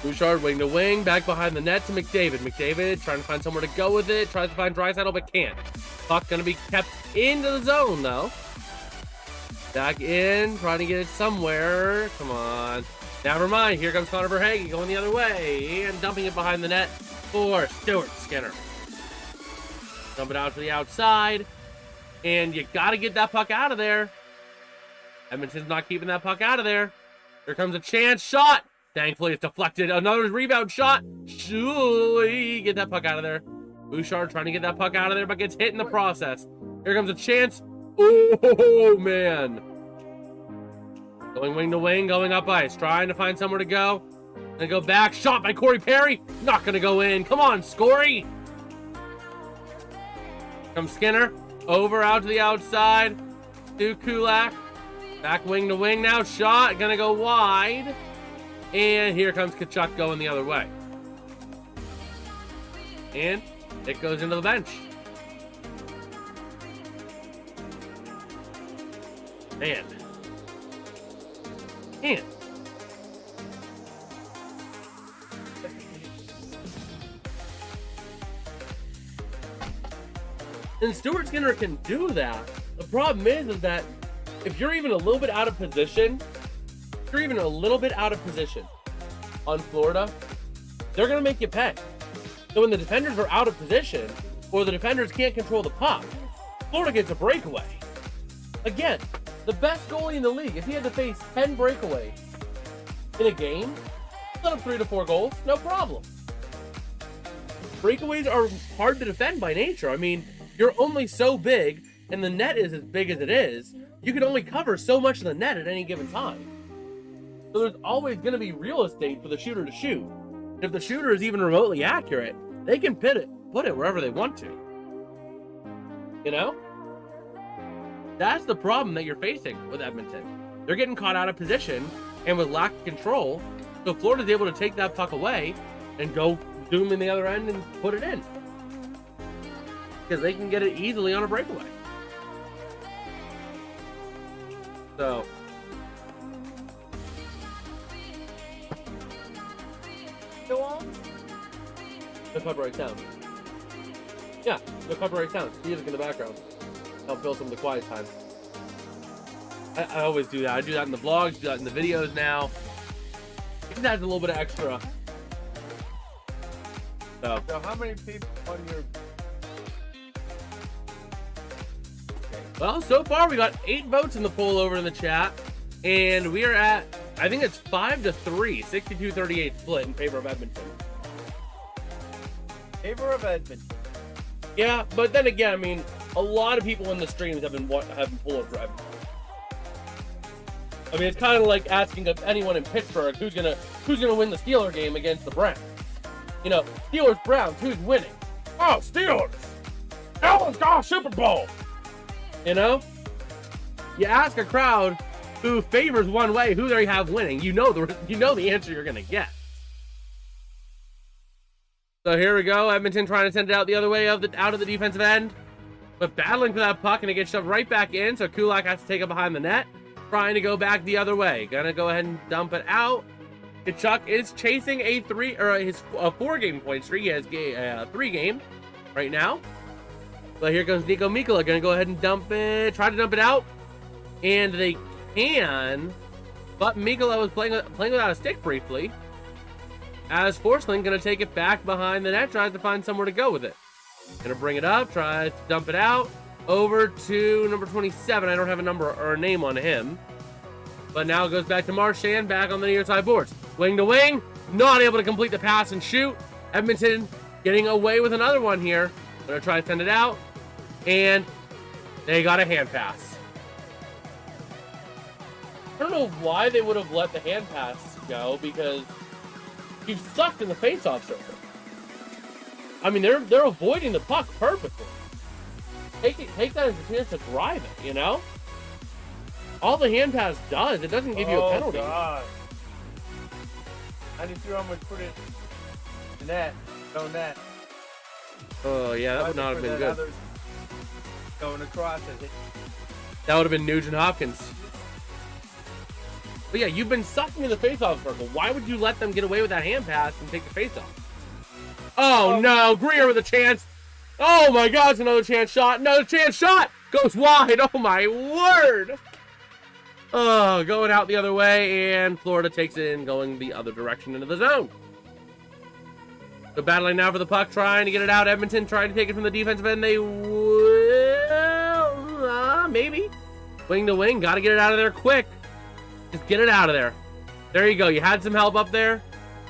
Bouchard wing to wing. Back behind the net to McDavid. McDavid trying to find somewhere to go with it. Tries to find Draisaitl but can't. Puck going to be kept into the zone though. Back in. Trying to get it somewhere. Come on. Never mind. Here comes Connor Verhaeghe going the other way. And dumping it behind the net for Stuart Skinner. Dump it out to the outside. And you got to get that puck out of there. Edmonton's not keeping that puck out of there. Here comes a chance shot. Thankfully, it's deflected. Another rebound shot. Get that puck out of there. Bouchard trying to get that puck out of there, but gets hit in the process. Here comes a chance. Oh, man. Going wing to wing, going up ice. Trying to find somewhere to go. Gonna go back. Shot by Corey Perry. Not gonna go in. Come on, Scory. Comes Skinner. Over out to the outside. To Kulak. Back wing to wing now. Shot. Gonna go wide. And here comes Tkachuk going the other way. And it goes into the bench. Man. And Stuart Skinner can do that. The problem is that if you're even a little bit out of position, on Florida, they're going to make you pay. So when the defenders are out of position, or the defenders can't control the puck, Florida gets a breakaway. Again, the best goalie in the league, if he had to face 10 breakaways in a game, let him 3 to 4 goals, no problem. Breakaways are hard to defend by nature. I mean, you're only so big, and the net is as big as it is, you can only cover so much of the net at any given time. So there's always going to be real estate for the shooter to shoot. And if the shooter is even remotely accurate, they can put it wherever they want to. You know? That's the problem that you're facing with Edmonton. They're getting caught out of position and with lack of control. So Florida's able to take that puck away and go zoom in the other end and put it in. Because they can get it easily on a breakaway. So Go on. the copyright sound. Yeah, the copyright sound. Music in the background. Help fill some of the quiet time. I always do that. I do that in the vlogs, do that in the videos now. It just adds a little bit of extra. So how many people on your... Well, so far we got 8 votes in the poll over in the chat, and we are at, I think it's 5-3, 62-38 split in favor of Edmonton. Favor of Edmonton. Yeah, but then again, I mean, a lot of people in the streams have been pulling for Edmonton. I mean, it's kind of like asking of anyone in Pittsburgh who's gonna win the Steelers game against the Browns. You know, Steelers Browns, who's winning? Oh, Steelers! Ellen's got a Super Bowl. You know, you ask a crowd who favors one way, who they have winning. You know the answer you're gonna get. So here we go. Edmonton trying to send it out the other way out of the defensive end, but battling for that puck, and it gets shoved right back in. So Kulak has to take it behind the net, trying to go back the other way. Gonna go ahead and dump it out. Tkachuk is chasing a 4-game point streak. He has a 3-game right now. But here comes Nico Mikkola, gonna go ahead and try to dump it out, and they can. But Mikkola was playing without a stick briefly. As Forsling gonna take it back behind the net, tries to find somewhere to go with it. Gonna bring it up, try to dump it out over to number 27. I don't have a number or a name on him, but now it goes back to Marchand, back on the near side boards, wing to wing, not able to complete the pass and shoot. Edmonton getting away with another one here. Gonna try to send it out, and they got a hand pass. I don't know why they would have let the hand pass go, because you sucked in the faceoff circle. I mean, they're avoiding the puck perfectly. Take that as a chance to drive it, you know? All the hand pass does, it doesn't give you a penalty. Oh, God. 93 would put it in net. No net. Oh, yeah, that would not have been good. Going across it. That would have been Nugent Hopkins. But yeah, you've been sucking in the faceoff circle. Why would you let them get away with that hand pass and take the faceoff? Oh, no, Greer with a chance. Oh my God, it's another chance shot. Another chance shot. Goes wide. Oh my word. Oh, going out the other way, and Florida takes it in, going the other direction into the zone. So battling now for the puck, trying to get it out. Edmonton trying to take it from the defensive end. They will. maybe. Wing to wing. Got to get it out of there quick. Just get it out of there. There you go. You had some help up there.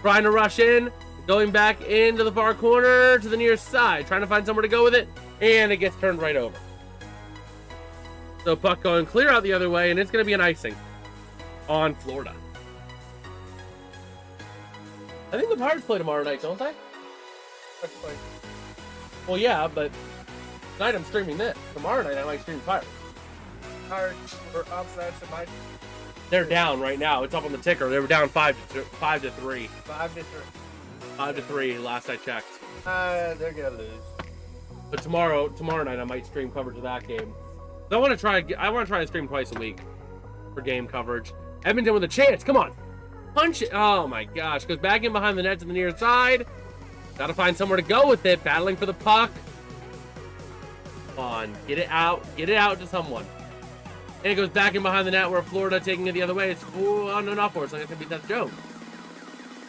Trying to rush in. Going back into the far corner to the near side. Trying to find somewhere to go with it. And it gets turned right over. So puck going clear out the other way. And it's going to be an icing on Florida. I think the Pirates play tomorrow night, don't they? Well, yeah, but tonight I'm streaming this. Tomorrow night I might stream Pirates. Pirates were offside tonight. They're down right now. It's up on the ticker. They were down 5-3. 5-3. 5-3 last I checked. They're gonna lose. But tomorrow night I might stream coverage of that game. So I want to try to stream twice a week for game coverage. Edmonton with a chance. Come on. Punch it. Oh my gosh. Goes back in behind the net to the near side. Got to find somewhere to go with it. Battling for the puck. Come on. Get it out. Get it out to someone. And it goes back in behind the net where Florida taking it the other way. It's not for it. So I guess it's going to be Seth Jones.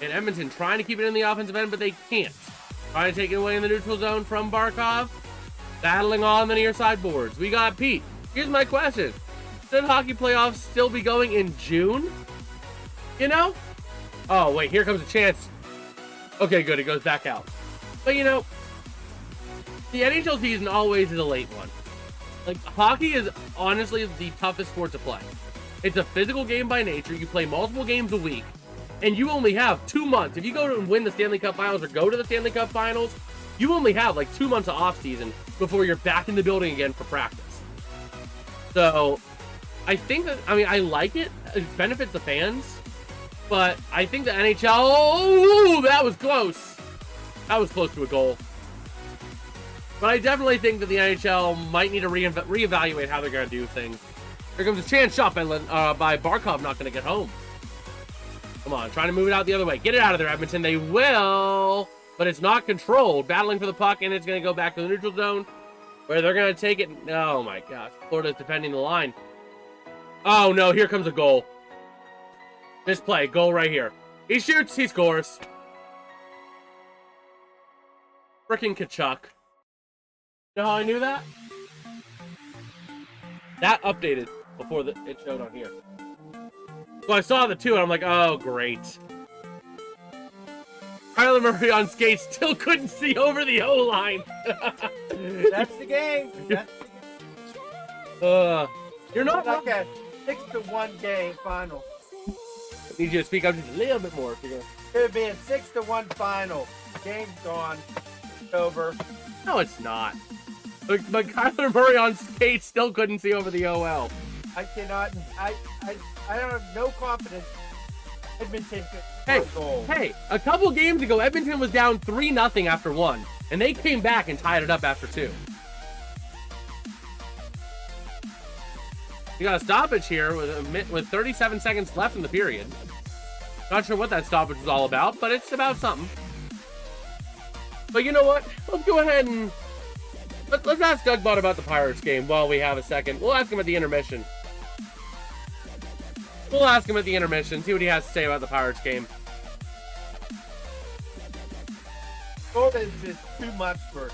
And Edmonton trying to keep it in the offensive end, but they can't. Trying to take it away in the neutral zone from Barkov. Battling on the near side boards. We got Pete. Here's my question. Should hockey playoffs still be going in June? You know? Oh, wait. Here comes a chance. Okay, good. It goes back out. But, you know, the NHL season always is a late one. Like, hockey is honestly the toughest sport to play. It's a physical game by nature. You play multiple games a week. And you only have 2 months. If you go and win the Stanley Cup Finals or go to the Stanley Cup Finals, you only have like 2 months of off season before you're back in the building again for practice. So, I think that, I mean, I like it. It benefits the fans. But I think the NHL, oh, that was close. That was close to a goal. But I definitely think that the NHL might need to reevaluate how they're going to do things. Here comes a chance shot by Barkov, not going to get home. Come on, trying to move it out the other way. Get it out of there, Edmonton. They will, but it's not controlled. Battling for the puck, and it's going to go back to the neutral zone, where they're going to take it. Oh, my gosh. Florida's defending the line. Oh, no, here comes a goal. This play, goal right here. He shoots, he scores. Frickin' Kachuk. You know how I knew that? That updated before it showed on here. So I saw the two, and I'm like, oh, great. Kyler Murray on skates still couldn't see over the O-line. That's the game. That's the game. You're not like a 6-1 game final. I need you to speak up just a little bit more. If you're gonna... It would be a 6-1 final. Game's gone. It's over. No, it's not. But Kyler Murray on skates still couldn't see over the OL. I cannot. I don't have no confidence. Edmonton could Hey, score a goal. hey! A couple games ago, Edmonton was down 3-0 after 1, and they came back and tied it up after 2. You got a stoppage here with 37 seconds left in the period. Not sure what that stoppage was all about, but it's about something. But you know what? Let's go ahead and let's ask Doug Bott about the Pirates game while we have a second. We'll ask him at the intermission. We'll ask him at the intermission, see what he has to say about the Pirates game. Florida is just too much for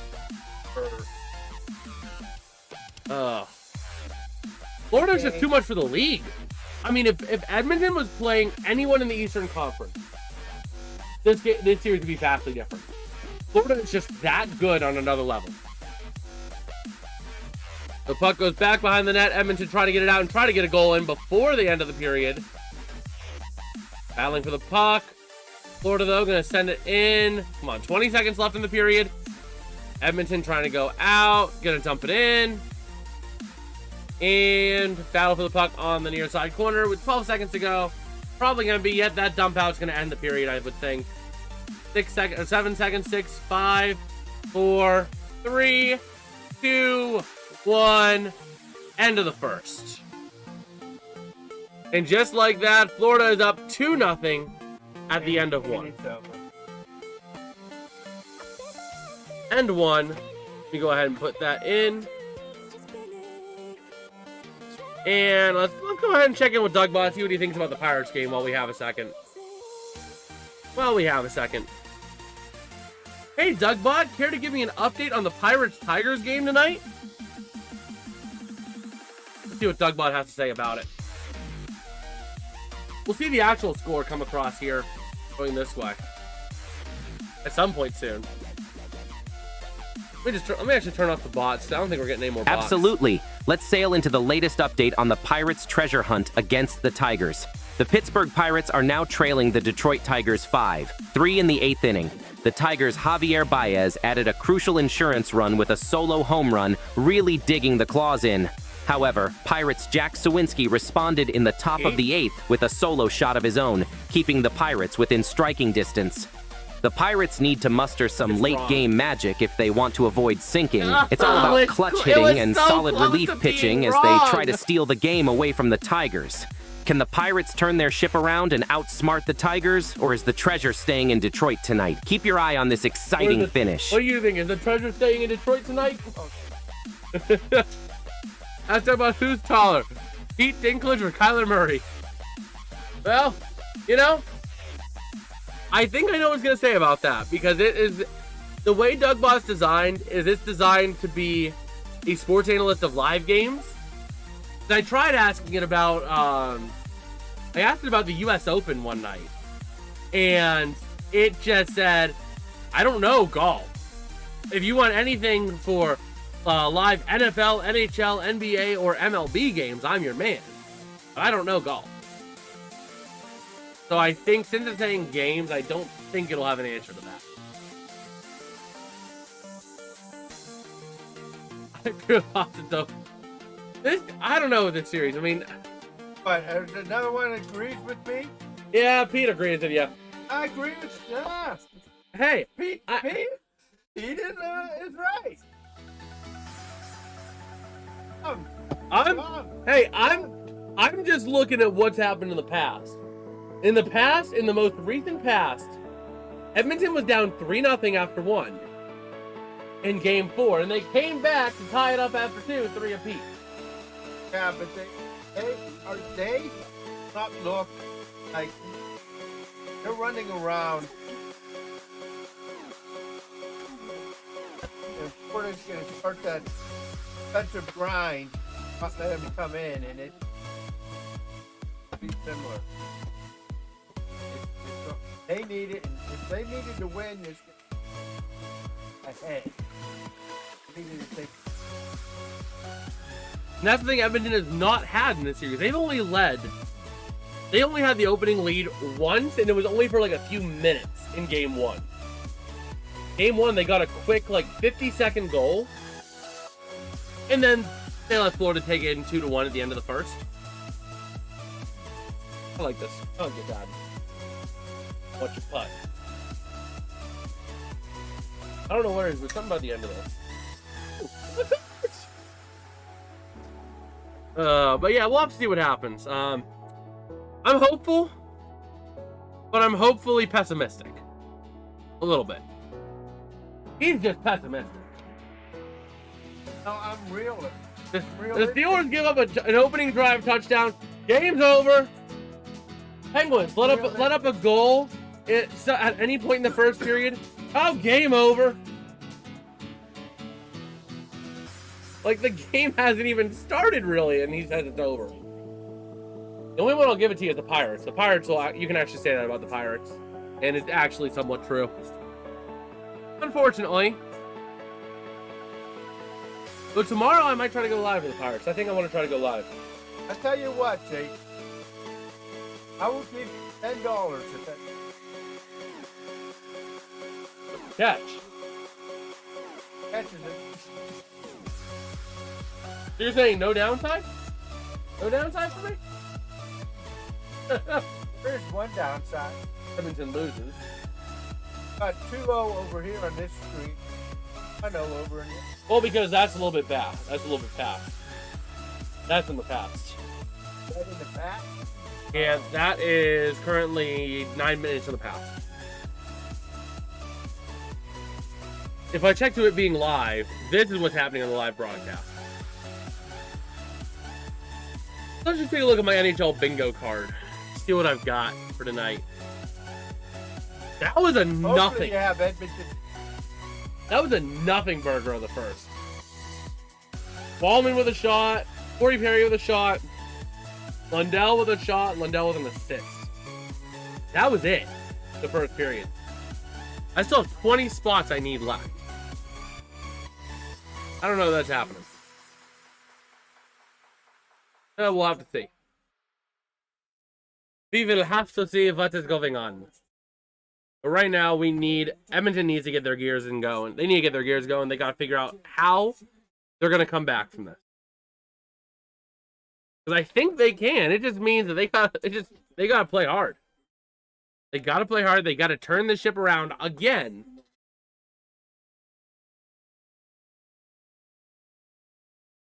Florida's just too much for the league. I mean, if Edmonton was playing anyone in the Eastern Conference, this series would be vastly different. Florida is just that good on another level. The puck goes back behind the net. Edmonton trying to get it out and try to get a goal in before the end of the period. Battling for the puck. Florida, though, going to send it in. Come on, 20 seconds left in the period. Edmonton trying to go out. Going to dump it in. And battle for the puck on the near side corner with 12 seconds to go. Probably going to be yet that dump out's going to end the period, I would think. 7 seconds. 6, 5, 4, 3, 2, 1. End of the first. And just like that, Florida is up 2-0 at the end of 1. End 1. Let me go ahead and put that in. And let's go ahead and check in with Doug Bott, see what he thinks about the Pirates game while we have a second. Hey, Doug Bott, care to give me an update on the Pirates-Tigers game tonight? see what Dougbot has to say about it. We'll see the actual score come across here, going this way at some point soon. Let me actually turn off the bots. I don't think we're getting any more bots. Absolutely. Let's sail into the latest update on the Pirates' treasure hunt against the Tigers. The Pittsburgh Pirates are now trailing the Detroit Tigers 5-3 in the 8th inning. The Tigers' Javier Baez added a crucial insurance run with a solo home run, really digging the claws in. However, Pirates' Jack Sawinski responded in the top of the 8th with a solo shot of his own, keeping the Pirates within striking distance. The Pirates need to muster some late-game magic if they want to avoid sinking. It's all about clutch hitting and solid relief pitching as they try to steal the game away from the Tigers. Can the Pirates turn their ship around and outsmart the Tigers, or is the treasure staying in Detroit tonight? Keep your eye on this exciting finish. What do you think? Is the treasure staying in Detroit tonight? Let's talk about who's taller, Pete Dinklage or Kyler Murray. Well, you know, I think I know what he's going to say about that, because it is the way Dougbot's designed is it's designed to be a sports analyst of live games. I tried asking it about, I asked it about the U.S. Open one night, and it just said, I don't know golf. If you want anything for live NFL, NHL, NBA, or MLB games, I'm your man. But I don't know golf. So I think since it's saying games, I don't think it'll have an answer to that. I feel awesome though. This, I don't know with this series. I mean, but another one agrees with me. Yeah, Pete agrees with you. I agree with you. Yeah. Hey, Pete is right. I'm just looking at what's happened in the past. In the most recent past, Edmonton was down 3-0 after 1 in Game 4, and they came back to tie it up after 2, 3 apiece. Yeah, but they not look like they're running around. And Florida's going to start that defensive grind, not let them come in, and it be similar. They need it, and if they needed to win this ahead, they needed to take. And that's the thing Edmonton has not had in this series. They only had the opening lead once, and it was only for like a few minutes in Game 1. Game 1, they got a quick, like, 50-second goal. And then they let Florida take it in 2-1 at the end of the first. I like this. I like your dad. Watch your putt. I don't know where it is, but something about the end of this. But yeah, we'll have to see what happens. I'm hopeful, but I'm hopefully pessimistic. A little bit. He's just pessimistic. No, I'm realist. The Steelers give up an opening drive touchdown. Game's over. Penguins let up a goal at any point in the first period. Oh, game over. Like, the game hasn't even started, really, and he says it's over. The only one I'll give it to you is the Pirates. The Pirates, you can actually say that about the Pirates. And it's actually somewhat true. Unfortunately. But tomorrow I might try to go live for the Pirates. I think I want to try to go live. I tell you what, Jake. I will give you $10 if that catches it. So you're saying no downside? No downside for me? There's one downside. Edmonton loses. Got 2-0 over here on this street. 1-0 over in here. Well, because that's a little bit bad. That's a little bit past. That's in the past. Is that in the past? And that is currently 9 minutes in the past. If I check to it being live, this is what's happening on the live broadcast. Let's just take a look at my NHL bingo card. See what I've got for tonight. That was a Hopefully nothing. you have Edmonton. That was a nothing burger on the first. Ballman with a shot. Corey Perry with a shot. Lundell with a shot. Lundell with an assist. That was it. The first period. I still have 20 spots I need left. I don't know if that's happening. We'll have to see. We will have to see what is going on. But right now, Edmonton needs to get their gears going. They need to get their gears going. They got to figure out how they're going to come back from this. Because I think they can. It just means that they got to play hard. They got to play hard. They got to turn the ship around again.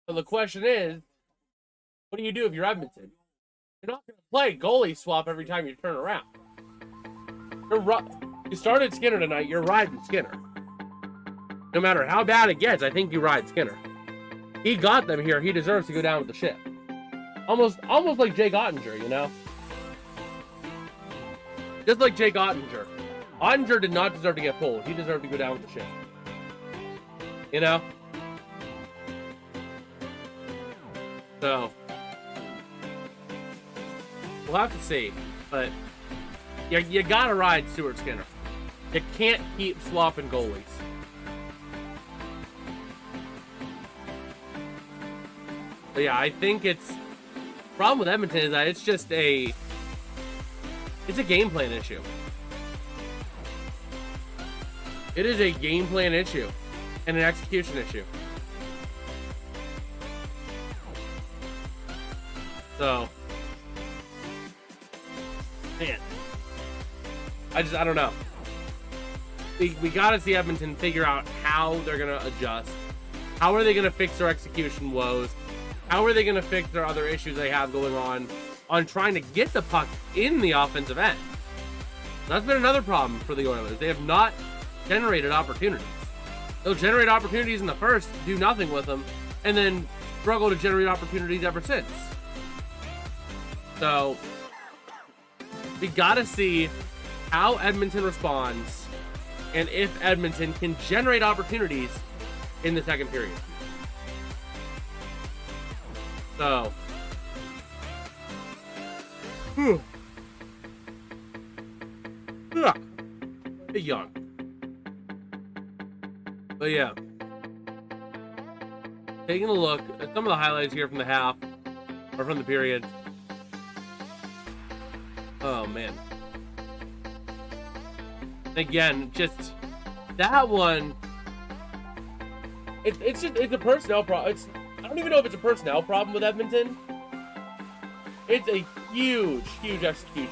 So the question is, what do you do if you're Edmonton? You're not going to play goalie swap every time you turn around. You started Skinner tonight. You're riding Skinner. No matter how bad it gets, I think you ride Skinner. He got them here. He deserves to go down with the ship. Almost like Jake Ottinger, you know? Just like Jake Ottinger. Ottinger did not deserve to get pulled. He deserved to go down with the ship. You know? So, we'll have to see. But you gotta ride Stuart Skinner. You can't keep swapping goalies. But yeah, I think it's problem with Edmonton is that it's a game plan issue. It is a game plan issue and an execution issue. So, man, I don't know. We got to see Edmonton figure out how they're going to adjust. How are they going to fix their execution woes? How are they going to fix their other issues they have going on trying to get the puck in the offensive end? That's been another problem for the Oilers. They have not generated opportunities. They'll generate opportunities in the first, do nothing with them, and then struggle to generate opportunities ever since. So, we got to see how Edmonton responds and if Edmonton can generate opportunities in the second period. So, big yawn. But yeah, taking a look at some of the highlights here from the half or from the period. Oh man. Again, just that one. It's a personnel problem. I don't even know if it's a personnel problem with Edmonton. It's a huge execution.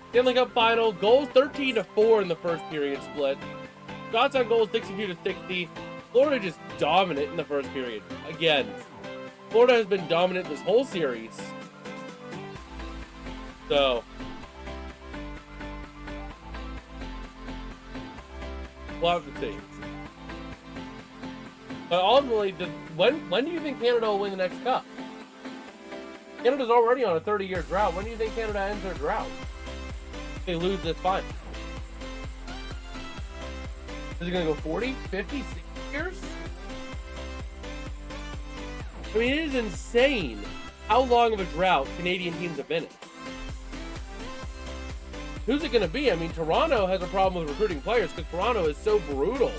Stanley Cup Final, goals 13-4 in the first period split. Shots on goal 62-60. Florida just dominant in the first period. Again, Florida has been dominant this whole series. So, we'll have to see. But ultimately, when do you think Canada will win the next cup? Canada's already on a 30-year drought. When do you think Canada ends their drought? If they lose this final. Is it going to go 40, 50, 60 years? I mean, it is insane how long of a drought Canadian teams have been in. Who's it going to be? I mean, Toronto has a problem with recruiting players because Toronto is so brutal.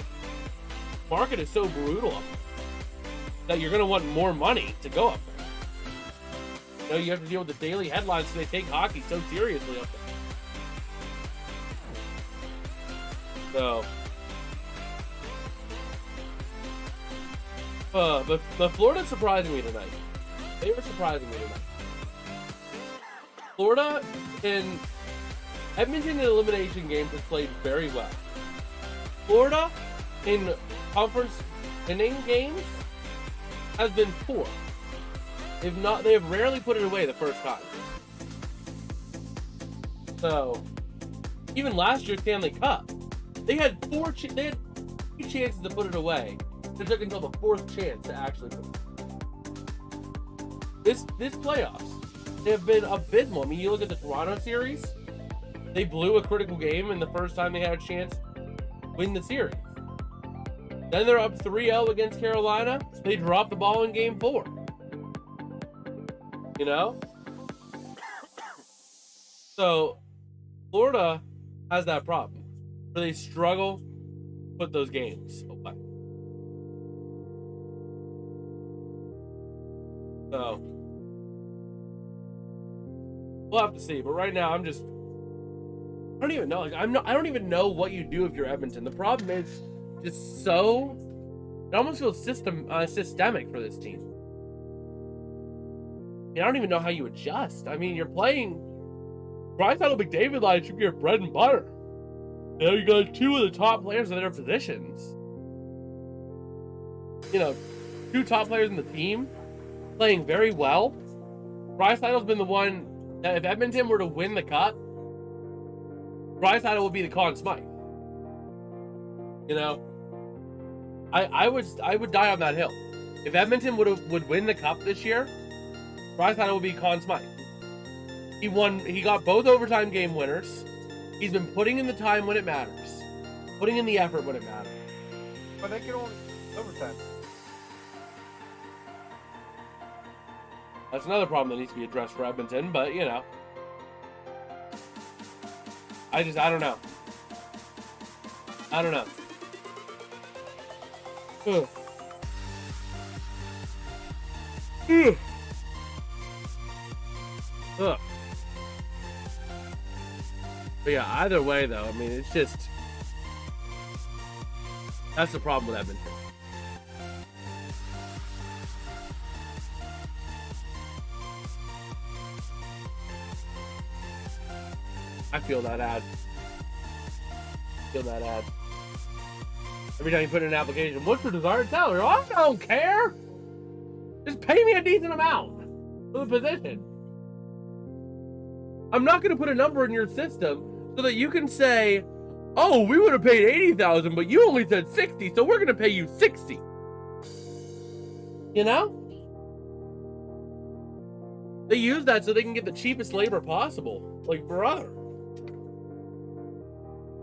The market is so brutal up there that you're going to want more money to go up there. You know, you have to deal with the daily headlines so they take hockey so seriously up there. So, but Florida's surprising me tonight. They were surprising me tonight. Florida in Edmonton in elimination games has played very well. Florida in conference inning games has been poor. They have rarely put it away the first time. So, even last year's Stanley Cup, they had three chances to put it away. It took until the fourth chance to actually put it away. This playoffs, they have been abysmal. I mean, you look at the Toronto series, they blew a critical game in the first time they had a chance to win the series. Then they're up 3-0 against Carolina. They dropped the ball in game 4. You know? So, Florida has that problem where they struggle to put those games away. So, we'll have to see. But right now, I don't even know. Like, I don't even know what you do if you're Edmonton. The problem is just so, it almost feels systemic for this team. I don't even know how you adjust. I mean, you're playing Draisaitl McDavid line should be your bread and butter. You know, you got two of the top players in their positions. You know, two top players in the team playing very well. Draisaitl's been the one that if Edmonton were to win the cup, Draisaitl would be the Conn Smythe. You know, I would die on that hill. If Edmonton would win the cup this year, Draisaitl would be Conn Smythe. He got both overtime game winners. He's been putting in the time when it matters. Putting in the effort when it matters. But they can only overtime. That's another problem that needs to be addressed for Edmonton, but you know. I don't know. I don't know. Ugh. Ugh. Ugh. But yeah, either way though, I mean, it's just, that's the problem with Edmonton. I feel that ad. Every time you put in an application, what's your desired salary? I don't care. Just pay me a decent amount for the position. I'm not going to put a number in your system so that you can say, oh, we would have paid $80,000, but you only said 60, so we're going to pay you 60. You know? They use that so they can get the cheapest labor possible. Like, brother.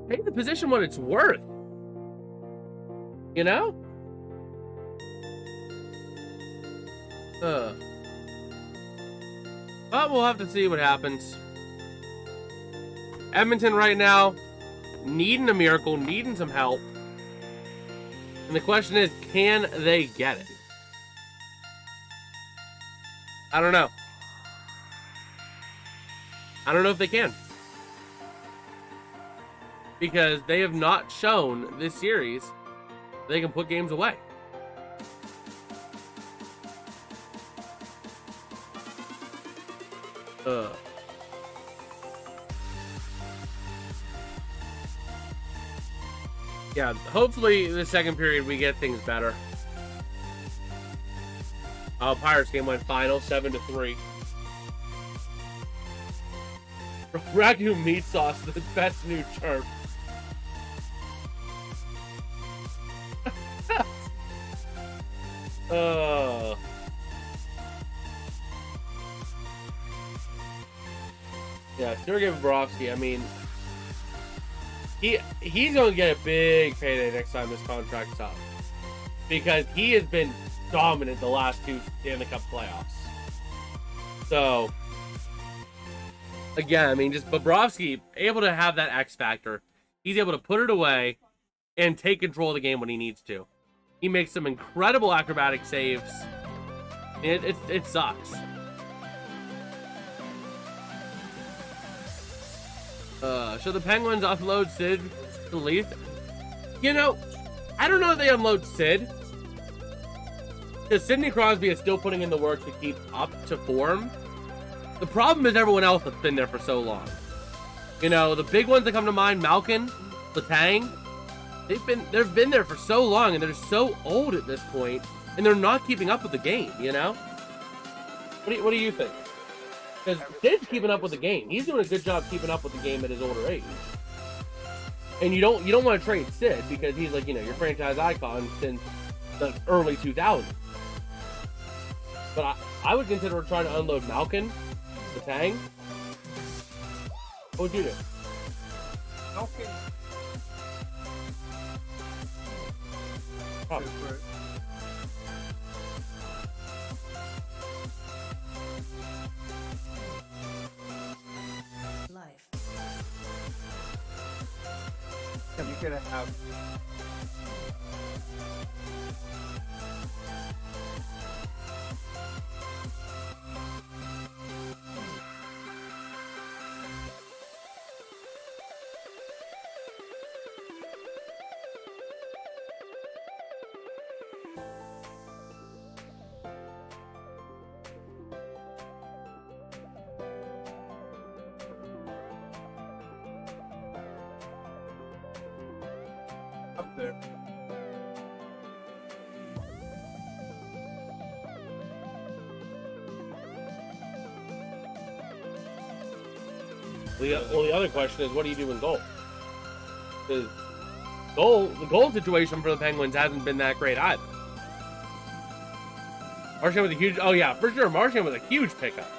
Pay the position what it's worth. You know? But we'll have to see what happens. Edmonton right now, needing a miracle, needing some help. And the question is, can they get it? I don't know. I don't know if they can. Because they have not shown this series they can put games away. Yeah, hopefully the second period we get things better. Pirates game went final 7-3. Ragu meat sauce, the best new chirp. Yeah, Sergei Bobrovsky, I mean, he's going to get a big payday next time this contract's up. Because he has been dominant the last two Stanley Cup playoffs. So, again, I mean, just Bobrovsky able to have that X factor. He's able to put it away and take control of the game when he needs to. He makes some incredible acrobatic saves. It sucks. Should the Penguins offload Sid to Leaf? You know, I don't know if they unload Sid. Because Sidney Crosby is still putting in the work to keep up to form. The problem is everyone else that's been there for so long. You know, the big ones that come to mind, Malkin, Letang, they've been there for so long, and they're so old at this point, and they're not keeping up with the game, you know? What do you think? Because Sid's keeping up with the game. He's doing a good job keeping up with the game at his older age. And you don't want to trade Sid because he's like, you know, your franchise icon since the early 2000s. But I would consider trying to unload Malkin, Letang. What would you do? Malkin. Life. You're gonna have up there. Well, the other question is, what do you do in goal? Because the goal situation for the Penguins hasn't been that great either. Marchand was a huge, oh yeah, for sure, Marchand was a huge pickup.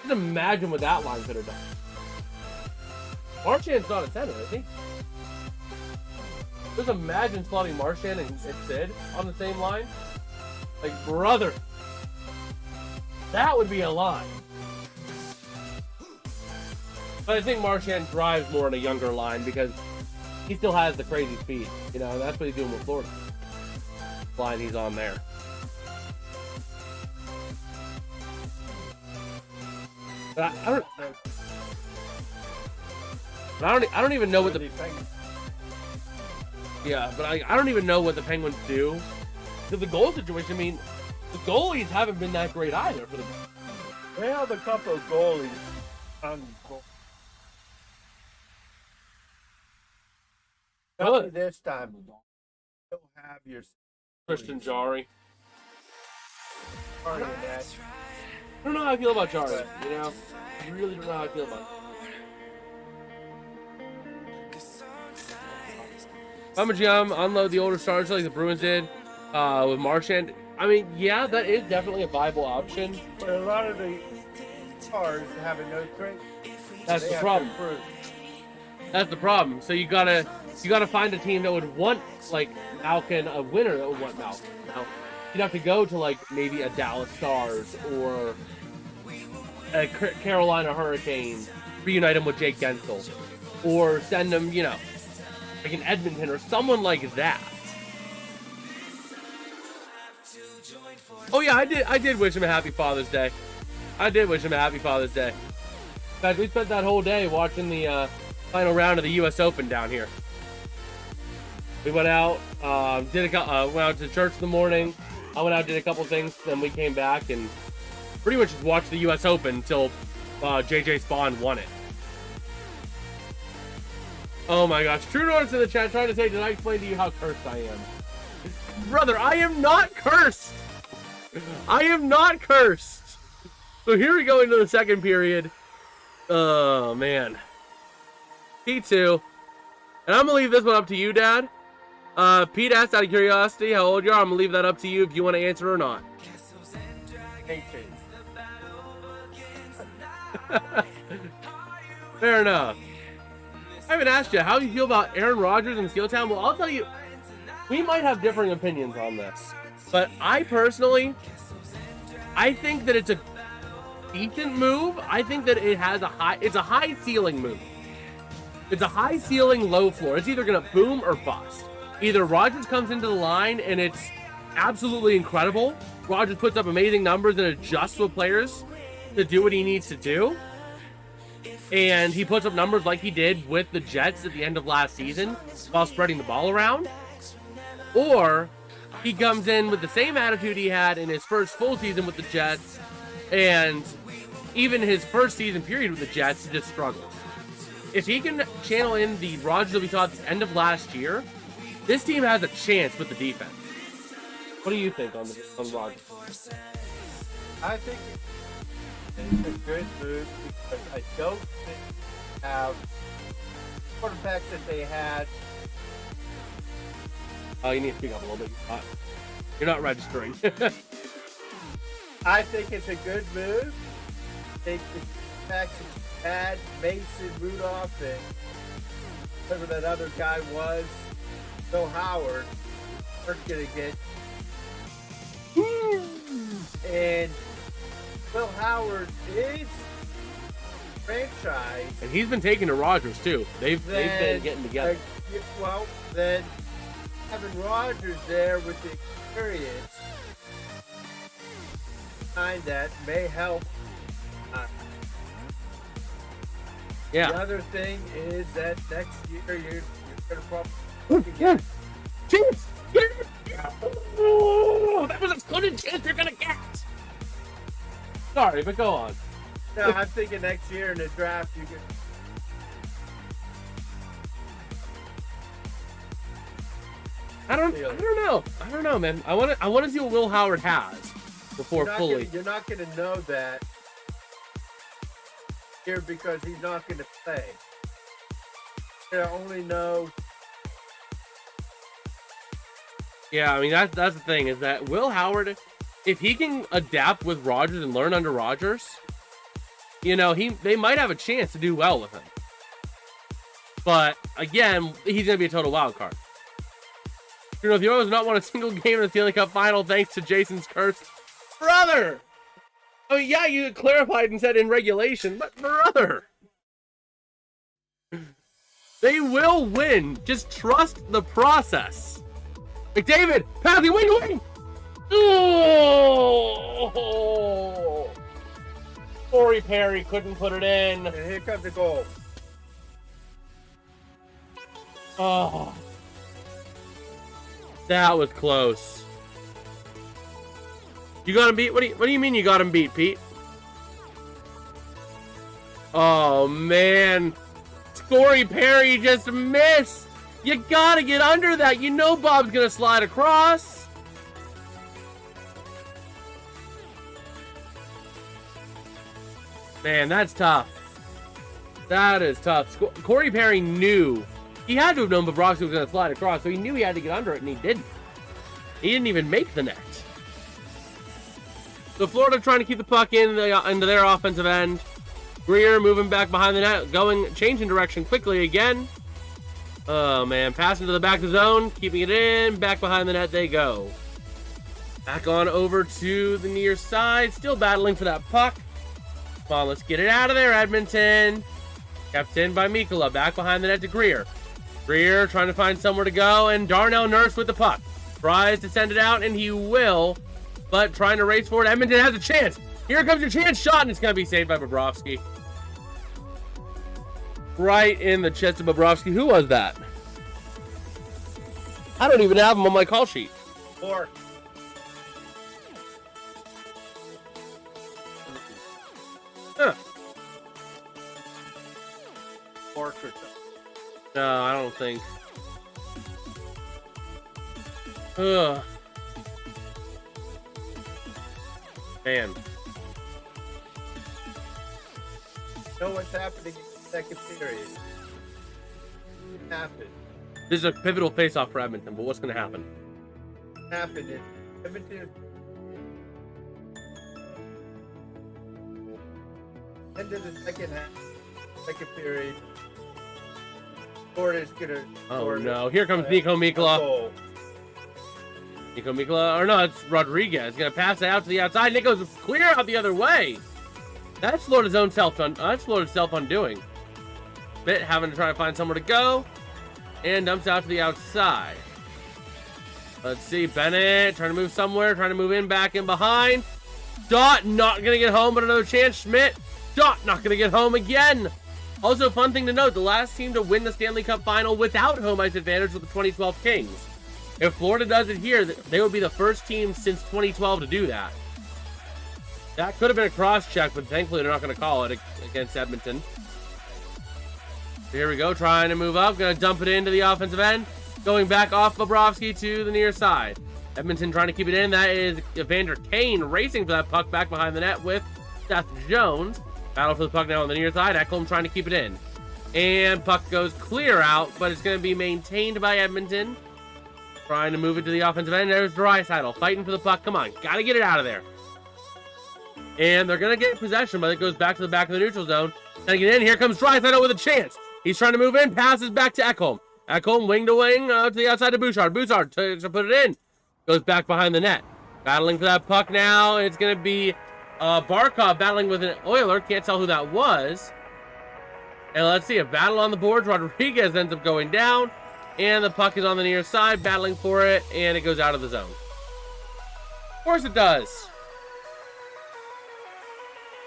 Just imagine what that line could have done. Marchand's not a center, is he? Just imagine slotting Marchand and Sid on the same line. Like, brother, that would be a line. But I think Marchand drives more in a younger line because he still has the crazy speed. You know, that's what he's doing with Florida. Line he's on there. But I don't even know what the I don't even know what the Penguins do. Because the goal situation, I mean, the goalies haven't been that great either for the. They have a couple of goalies on goal. Good. This time, you'll have your Christian Jari. part of that. I don't know how I feel about Jari. You know, I really don't know how I feel about it. I'm a GM, unload the older stars like the Bruins did with Marchand. I mean, yeah, that is definitely a viable option. But a lot of the stars having no strength. That's the problem. That's the problem. So you gotta find a team that would want like Malkin, a winner that would want Malkin. Now, you'd have to go to like maybe a Dallas Stars or a Carolina Hurricanes, reunite them with Jake Gensel, or send them, you know, like an Edmonton or someone like that. Oh yeah, I did wish him a happy Father's Day. I did wish him a happy Father's Day. In fact, we spent that whole day watching the final round of the U.S. Open down here. We went out, went out to church in the morning. I went out, did a couple things, then we came back and pretty much just watched the U.S. Open until JJ Spawn won it. Oh my gosh, True North's in the chat trying to say, did I explain to you how cursed I am? Brother, I am not cursed! I am not cursed! So here we go into the second period. Oh man. P2. And I'm gonna leave this one up to you, Dad. Pete asked out of curiosity how old you are. I'm gonna leave that up to you if you want to answer or not. 18. Fair enough. I haven't asked you how you feel about Aaron Rodgers and Steel Town. Well, I'll tell you, we might have differing opinions on this, but I personally, I think that it's a decent move. I think that it's a high ceiling move. It's a high ceiling, low floor. It's either gonna boom or bust. Either Rodgers comes into the line and it's absolutely incredible. Rodgers puts up amazing numbers and adjusts with players to do what he needs to do. And he puts up numbers like he did with the Jets at the end of last season while spreading the ball around. Or he comes in with the same attitude he had in his first full season with the Jets, and even his first season period with the Jets, he just struggles. If he can channel in the Rodgers that we saw at the end of last year, this team has a chance with the defense. What do you think on Rodgers? I think it's a good move because I don't think they have quarterbacks that they had. Oh, you need to speak up a little bit. You're not registering. I think it's a good move. Take the quarterbacks that you had, Mason, Rudolph, and whoever that other guy was, Bill Howard, we're going to get And Will Howard is franchise. And he's been taking to Rogers, too. They've been getting together. Well, then having Rogers there with the experience behind that may help. Yeah. The other thing is that next year you're going to probably get Chance! Oh, that was as good a chance you're going to get! Sorry, but go on. No, I'm thinking next year in the draft you get. I don't know, man. I want to see what Will Howard has before You're not going to know that here because he's not going to play. You only know. Yeah, I mean that's the thing is that Will Howard, if he can adapt with Rogers and learn under Rogers, they might have a chance to do well with him. But again, he's gonna be a total wild card. The Oilers not won a single game in the Stanley Cup Final thanks to Jason's curse, brother. I mean, yeah, you clarified and said in regulation, but brother, they will win. Just trust the process. McDavid, penalty, wing. Oh! Corey Perry couldn't put it in. And here comes the goal. Oh. That was close. You got him beat? What do you mean you got him beat, Pete? Oh, man. Corey Perry just missed. You gotta get under that. You know Bob's gonna slide across. Man, that's tough. That is tough. Corey Perry knew. He had to have known Bobrovsky was gonna slide across, so he knew he had to get under it, and he didn't. He didn't even make the net. So Florida trying to keep the puck into their offensive end. Greer moving back behind the net, changing direction quickly again. Oh, man. Passing to the back of the zone. Keeping it in. Back behind the net they go. Back on over to the near side. Still battling for that puck. Come on, let's get it out of there, Edmonton. Kept in by Mikkola. Back behind the net to Greer. Greer trying to find somewhere to go. And Darnell Nurse with the puck. Tries to send it out, and he will. But trying to race forward. Edmonton has a chance. Here comes your chance shot, and it's going to be saved by Bobrovsky. Right in the chest of Bobrovsky. Who was that? I don't even have him on my call sheet. Bork. Huh. Bork or something. No, I don't think. Ugh. Man. You know what's happening in the second period? What happened? This is a pivotal face-off for Edmonton, but what's going to happen? What happened is Edmonton end of the second period. Florida's gonna. Oh no! Here comes Nico Mikkola. Nico Mikkola, or no, it's Rodriguez. Gonna pass it out to the outside. Nico's clear out the other way. That's Florida's own self-undoing. Bit having to try to find somewhere to go, and dumps out to the outside. Let's see, Bennett trying to move somewhere, trying to move in, back in behind. Dot not gonna get home, but another chance. Schmidt. Dot not gonna get home again. Also, fun thing to note: the last team to win the Stanley Cup Final without home ice advantage was the 2012 Kings. If Florida does it here, they would be the first team since 2012 to do that. That could have been a cross-check, but thankfully they're not going to call it against Edmonton. Here we go, trying to move up, going to dump it into the offensive end. Going back off Bobrovsky to the near side. Edmonton trying to keep it in. That is Evander Kane racing for that puck back behind the net with Seth Jones. Battle for the puck now on the near side. Ekholm trying to keep it in. And puck goes clear out, but it's going to be maintained by Edmonton. Trying to move it to the offensive end. There's Draisaitl fighting for the puck. Come on, got to get it out of there. And they're going to get possession, but it goes back to the back of the neutral zone. Trying to get in. Here comes Draisaitl with a chance. He's trying to move in. Passes back to Ekholm. Ekholm wing to wing to the outside of Bouchard. Bouchard to put it in. Goes back behind the net. Battling for that puck now. It's going to be Barkov battling with an Oiler. Can't tell who that was. And let's see, a battle on the boards. Rodriguez ends up going down. And the puck is on the near side, battling for it. And it goes out of the zone. Of course it does.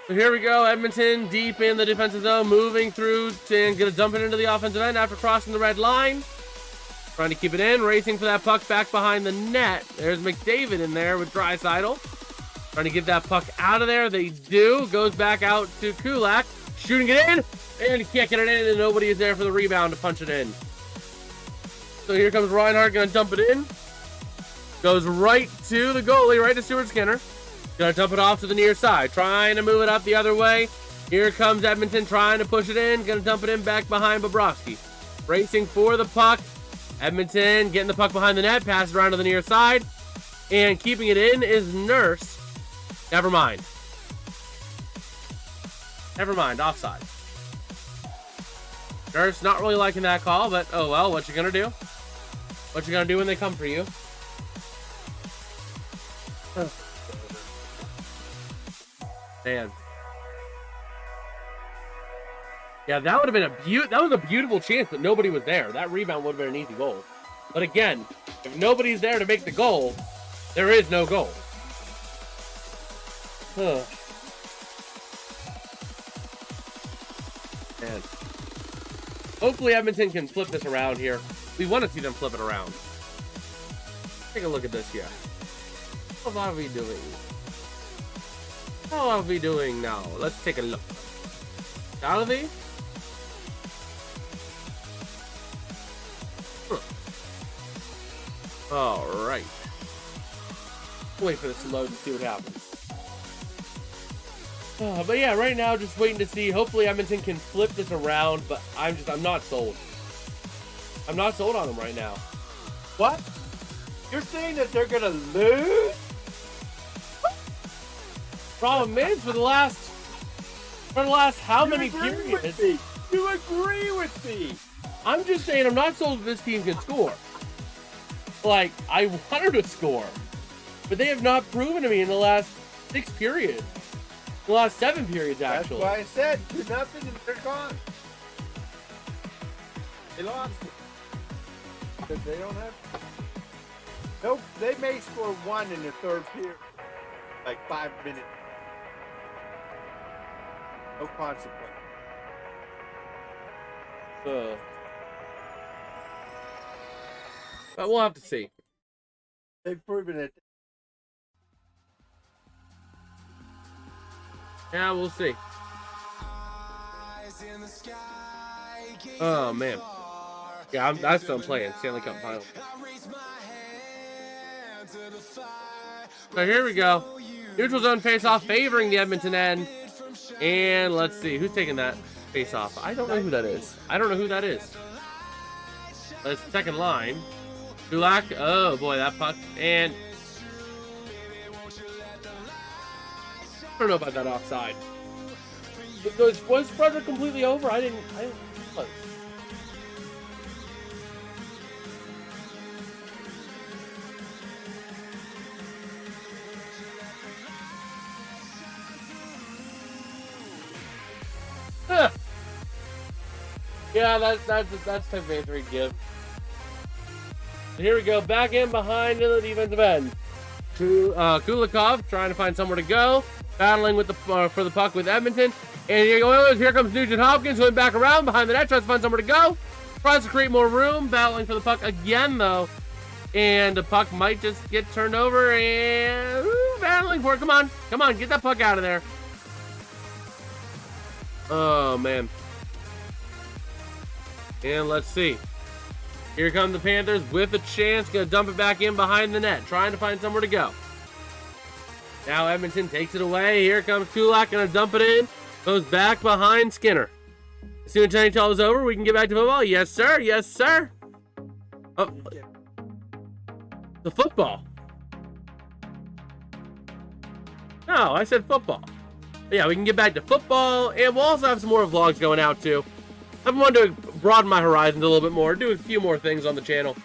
So here we go. Edmonton deep in the defensive zone. Moving through and going to dump it into the offensive end after crossing the red line. Trying to keep it in, racing for that puck back behind the net. There's McDavid in there with Draisaitl. Trying to get that puck out of there. They do. Goes back out to Kulak. Shooting it in. And he can't get it in, and nobody is there for the rebound to punch it in. So here comes Reinhardt, going to dump it in. Goes right to the goalie, right to Stuart Skinner. Going to dump it off to the near side. Trying to move it up the other way. Here comes Edmonton trying to push it in. Going to dump it in back behind Bobrovsky. Racing for the puck. Edmonton getting the puck behind the net, passes around to the near side, and keeping it in is Nurse. Never mind. Never mind, offside. Nurse not really liking that call, but oh well, what you gonna do? What you gonna do when they come for you? Man. Yeah, that would have been that was a beautiful chance, but nobody was there. That rebound would have been an easy goal. But again, if nobody's there to make the goal, there is no goal. Huh. Man. Hopefully Edmonton can flip this around here. We want to see them flip it around. Take a look at this here. What are we doing? How are we doing now? Let's take a look. Salvi? Alright. Wait for this to load and see what happens. But yeah, right now just waiting to see. Hopefully Edmonton can flip this around, but I'm not sold. I'm not sold on them right now. What? You're saying that they're gonna lose? Problem is, for the last how many periods? You agree with me. I'm just saying I'm not sold that this team can score. Like, I want her to score. But they have not proven to me in the last 6 periods. The last 7 periods, actually. That's why I said 2-0 and they're gone. They lost it. Because they don't have... Nope, they may score 1 in the 3rd period. Like 5 minutes. No consequence. But we'll have to see. They've proven it. Yeah, we'll see. Oh, man. Yeah, that's what I'm playing. Stanley Cup Finals. So here we go. Neutral zone face-off favoring the Edmonton end. And let's see. Who's taking that face-off? I don't know who that is. That's second line. Kulak. Oh, boy, that puck. And I don't know about that offside. Was Frederick completely over? I didn't look. Huh. Yeah, that's type of answer he'd give. And here we go, back in behind in the defensive end. Kulikov trying to find somewhere to go, battling with the for the puck with Edmonton. And here comes Nugent Hopkins going back around behind the net, tries to find somewhere to go. Tries to create more room, battling for the puck again though. And the puck might just get turned over and battling for it. Come on, get that puck out of there. Oh man. And let's see. Here come the Panthers with a chance. Gonna dump it back in behind the net. Trying to find somewhere to go. Now Edmonton takes it away. Here comes Kulak. Gonna dump it in. Goes back behind Skinner. As soon as NHL is over, we can get back to football. Yes, sir. Yes, sir. Oh. The football. No, I said football. But yeah, we can get back to football. And we'll also have some more vlogs going out, too. I've wanted to broaden my horizons a little bit more, do a few more things on the channel.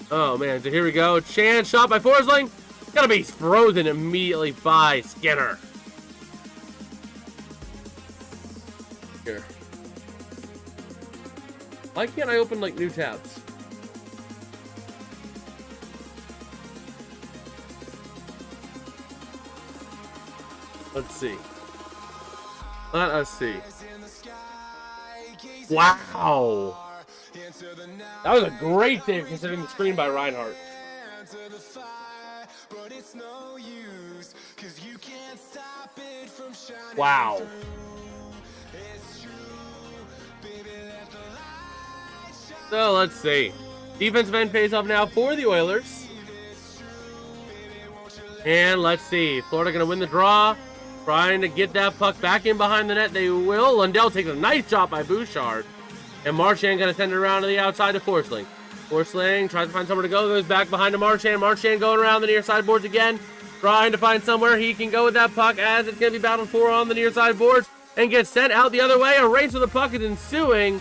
Oh man, so here we go. Chance shot by Forsling. Gotta be frozen immediately by Skinner. Here. Why can't I open like new tabs? Let's see. Let us see. Wow. That was a great save considering the screen by Reinhardt. Wow. So let's see. Defensive end face off now for the Oilers. And let's see. Florida going to win the draw. Trying to get that puck back in behind the net. They will. Lundell takes a nice shot by Bouchard. And Marchand going to send it around to the outside to Forsling. Forsling tries to find somewhere to go. Goes back behind to Marchand. Marchand going around the near side boards again. Trying to find somewhere he can go with that puck as it's going to be battled for on the near side boards. And gets sent out the other way. A race with the puck is ensuing.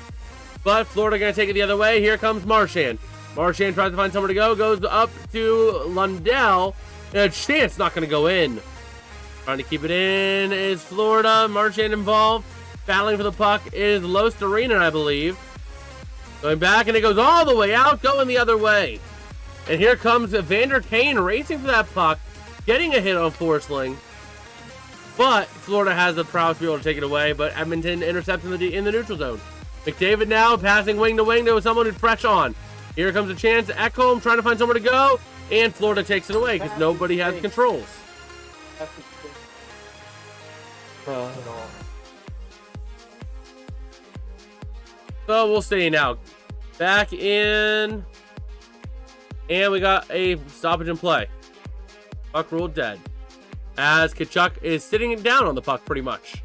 But Florida going to take it the other way. Here comes Marchand. Marchand tries to find somewhere to go. Goes up to Lundell. And a chance not going to go in. Trying to keep it in is Florida. Marchand involved. Battling for the puck is Lostarina, I believe. Going back, and it goes all the way out, going the other way. And here comes Evander Kane racing for that puck, getting a hit on Forsling. But Florida has the prowess to be able to take it away, but Edmonton intercepts in the neutral zone. McDavid now passing wing to wing to someone who's fresh on. Here comes a chance. Ekholm trying to find somewhere to go, and Florida takes it away because nobody has controls. So we'll see now. Back in. And we got a stoppage in play. Puck ruled dead. As Tkachuk is sitting down on the puck pretty much.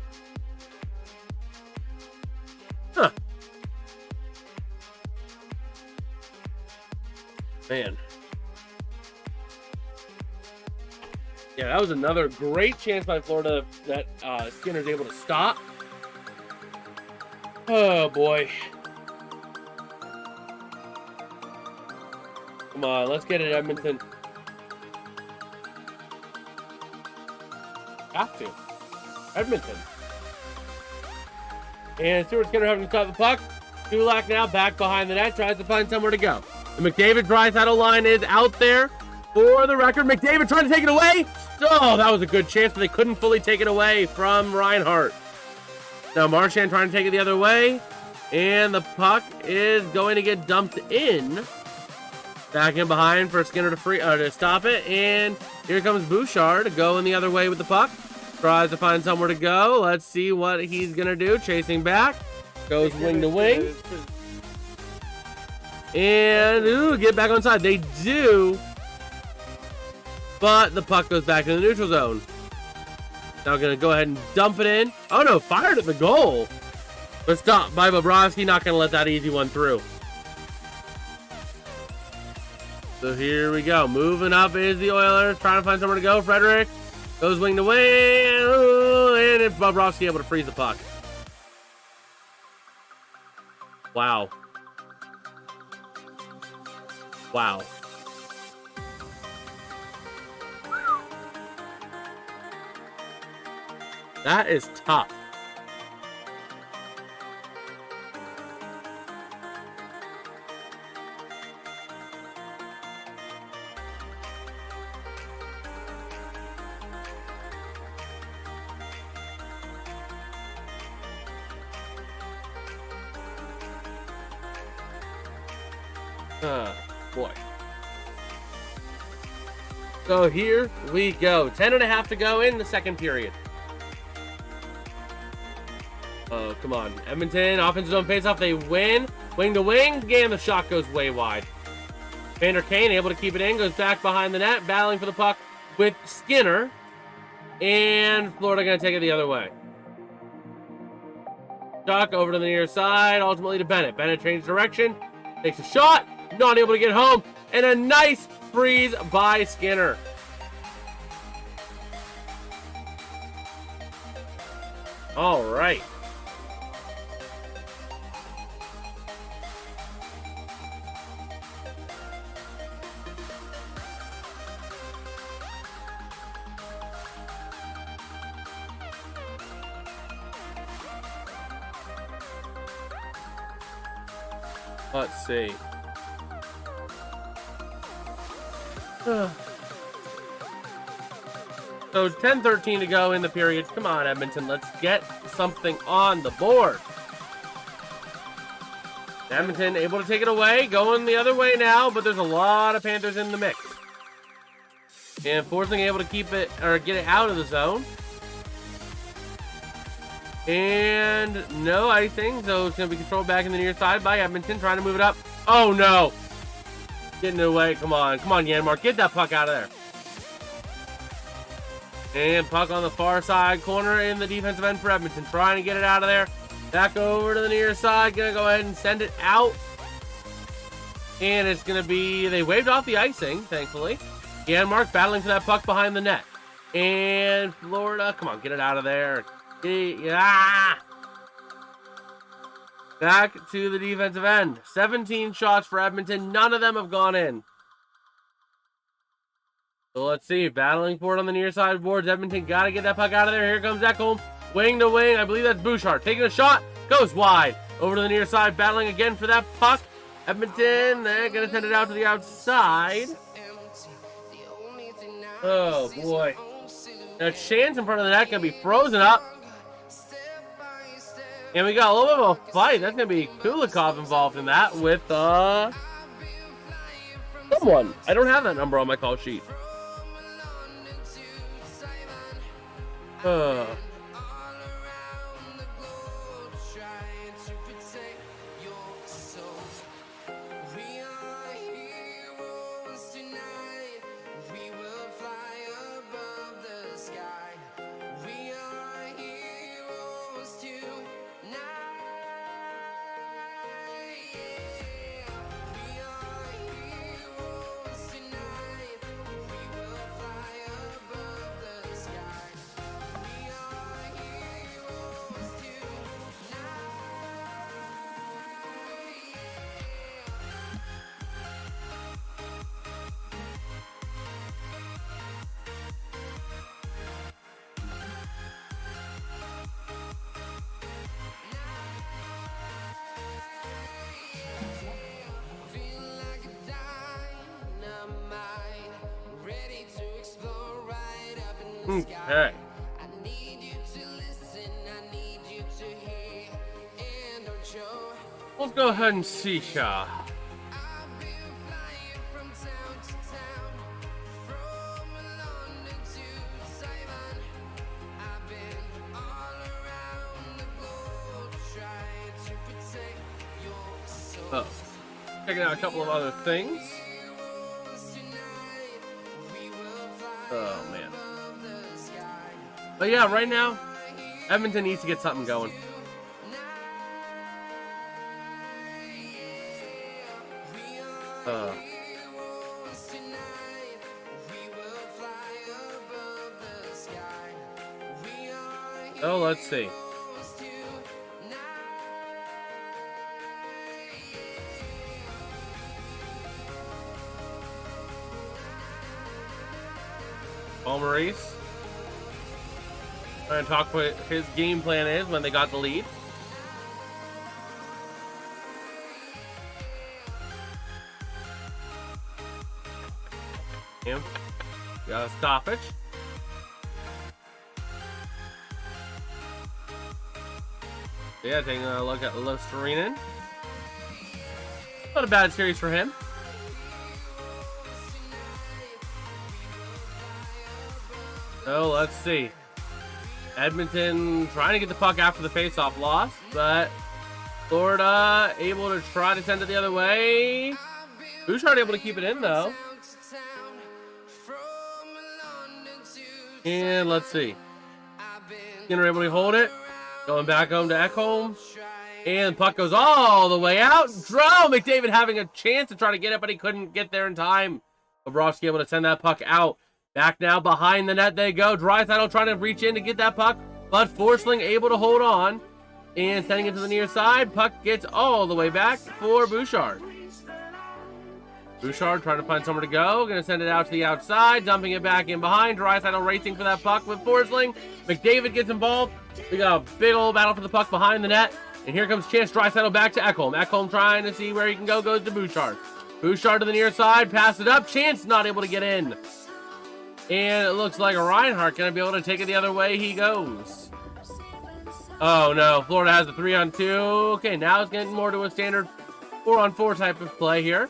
Huh. Man. Yeah, that was another great chance by Florida that Skinner's able to stop. Oh, boy. Come on, let's get it, Edmonton. Have to. Edmonton. And Stuart Skinner having to stop the puck. Kulak now back behind the net, tries to find somewhere to go. The McDavid Draisaitl line is out there. For the record, McDavid trying to take it away. Oh, that was a good chance, but they couldn't fully take it away from Reinhardt. Now Marchand trying to take it the other way. And the puck is going to get dumped in. Back in behind for Skinner to stop it. And here comes Bouchard going the other way with the puck. Tries to find somewhere to go. Let's see what he's going to do. Chasing back. Goes wing to wing. And, ooh, get back on side. They do. But the puck goes back to the neutral zone. Now going to go ahead and dump it in. Oh, no, fired at the goal. But stopped by Bobrovsky. Not going to let that easy one through. So here we go. Moving up is the Oilers. Trying to find somewhere to go. Frederick goes wing to wing. And it's Bobrovsky able to freeze the puck. Wow. Wow. That is tough. Boy. So here we go. 10.5 to go in the second period. Oh, come on. Edmonton, offensive zone faceoff. They win. Wing to wing. Again, the shot goes way wide. Vander Kane able to keep it in. Goes back behind the net. Battling for the puck with Skinner. And Florida going to take it the other way. Chuck over to the near side. Ultimately to Bennett. Bennett changes direction. Takes a shot. Not able to get home. And a nice freeze by Skinner. All right. Let's see. So 10-13 to go in the period. Come on, Edmonton. Let's get something on the board. Edmonton able to take it away. Going the other way now, but there's a lot of Panthers in the mix. And Forsling able to keep it, or get it out of the zone. And no icing, so it's going to be controlled back in the near side by Edmonton, trying to move it up. Oh, no. Getting it away. Come on. Come on, Janmark. Get that puck out of there. And puck on the far side corner in the defensive end for Edmonton. Trying to get it out of there. Back over to the near side. Going to go ahead and send it out. And it's going to be... They waved off the icing, thankfully. Janmark battling for that puck behind the net. And Florida. Come on, get it out of there. Yeah. Back to the defensive end. 17 shots for Edmonton. None of them have gone in. So let's see. Battling for it on the near side boards. Edmonton got to get that puck out of there. Here comes Ekholm. Wing to wing. I believe that's Bouchard. Taking a shot. Goes wide. Over to the near side. Battling again for that puck. Edmonton. They're going to send it out to the outside. Oh, boy. Now, chance in front of the net going to be frozen up. And we got a little bit of a fight. That's going to be Kulikov involved in that with someone. I don't have that number on my call sheet. Okay. Let's go ahead and see, Shaw. Oh, checking out a couple of other things. Oh, man. But yeah, right now, Edmonton needs to get something going. So let's see. Paul Maurice. Trying to talk what his game plan is when they got the lead. Him. Got a stoppage. Yeah, taking a look at Lusterinen. Not a bad series for him. So let's see. Edmonton trying to get the puck after the faceoff loss, but Florida able to try to send it the other way. Bouchard able to keep it in though. And let's see. Skinner able to hold it. Going back home to Ekholm. And puck goes all the way out. McDavid having a chance to try to get it, but he couldn't get there in time. Bobrovsky able to send that puck out. Back now behind the net they go. Draisaitl trying to reach in to get that puck, but Forsling able to hold on. And sending it to the near side. Puck gets all the way back for Bouchard. Bouchard trying to find somewhere to go. Going to send it out to the outside. Dumping it back in behind. Draisaitl racing for that puck with Forsling. McDavid gets involved. We got a big old battle for the puck behind the net. And here comes Chance Draisaitl back to Ekholm. Ekholm trying to see where he can go. Goes to Bouchard. Bouchard to the near side. Pass it up. Chance not able to get in. And it looks like Reinhart going to be able to take it the other way. He goes. Oh, no. Florida has the 3-on-2. Okay, now it's getting more to a standard 4-on-4 type of play here.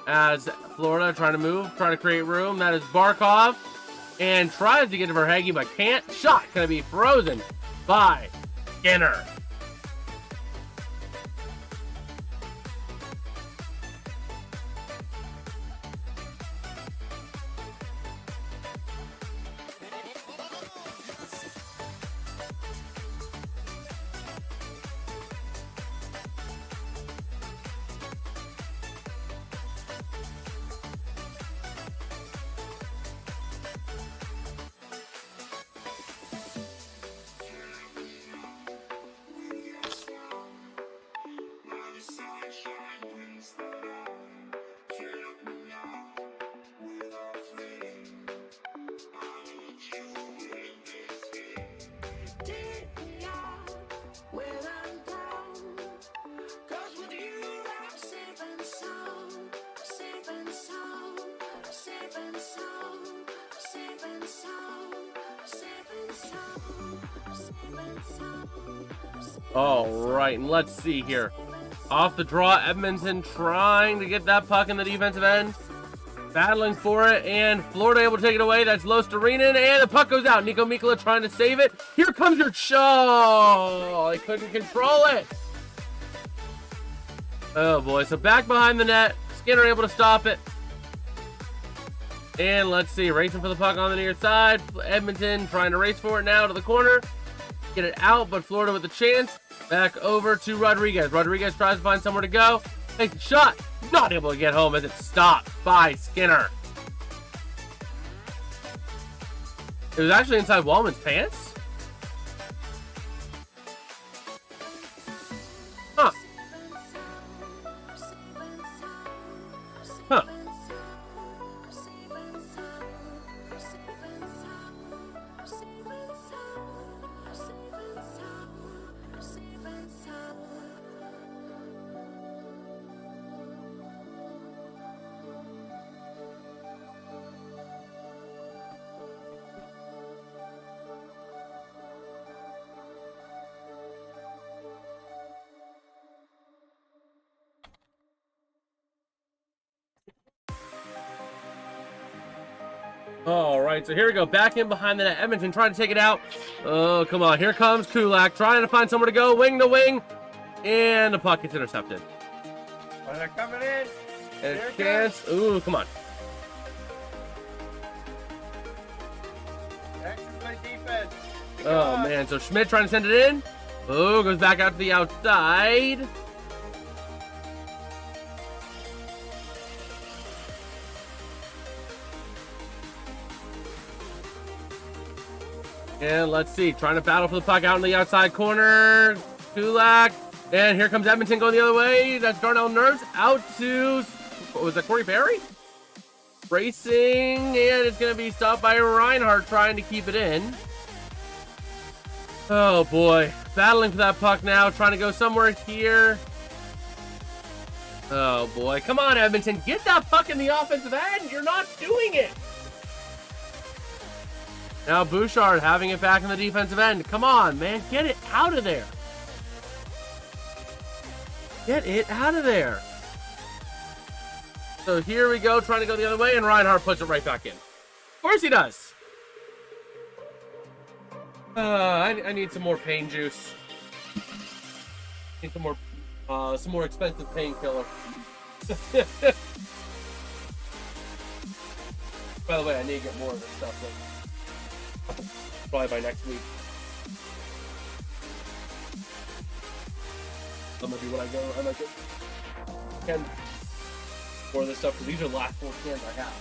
As Florida trying to move, trying to create room. That is Barkov. And tries to get to Verhaeghe, but can't. Shot going to be frozen by Skinner. All right, and let's see here. Off the draw, Edmonton trying to get that puck in the defensive end. Battling for it, and Florida able to take it away. That's Lostarinen, and the puck goes out. Nico Mikkola trying to save it. Here comes your show. They couldn't control it. Oh, boy. So back behind the net. Skinner able to stop it. And let's see. Racing for the puck on the near side. Edmonton trying to race for it now to the corner. Get it out, but Florida with the chance. Back over to Rodriguez. Rodriguez tries to find somewhere to go. Takes the shot. Not able to get home as it's stopped by Skinner. It was actually inside Wallman's pants. Huh. Huh. All right, so here we go. Back in behind the net. Edmonton trying to take it out. Oh, come on. Here comes Kulak trying to find somewhere to go. Wing to wing. And the puck gets intercepted. Are they coming in? And a chance. Ooh, come on. Excellent play defense. Oh, man. So Schmidt trying to send it in. Oh, goes back out to the outside. And let's see, trying to battle for the puck out in the outside corner. Kulak. And here comes Edmonton going the other way. That's Darnell Nurse out to, what was that, Corey Perry? Racing, and it's going to be stopped by Reinhart trying to keep it in. Oh, boy. Battling for that puck now, trying to go somewhere here. Oh, boy. Come on, Edmonton. Get that puck in the offensive end. You're not doing it. Now Bouchard having it back in the defensive end. Come on, man. Get it out of there. Get it out of there. So here we go, trying to go the other way, and Reinhart puts it right back in. Of course he does. I need some more pain juice. Need some more expensive painkiller. By the way, I need to get more of this stuff. Probably by next week. I'm gonna do what I go. I might get 10 more of this stuff because these are the last 4 cans I have.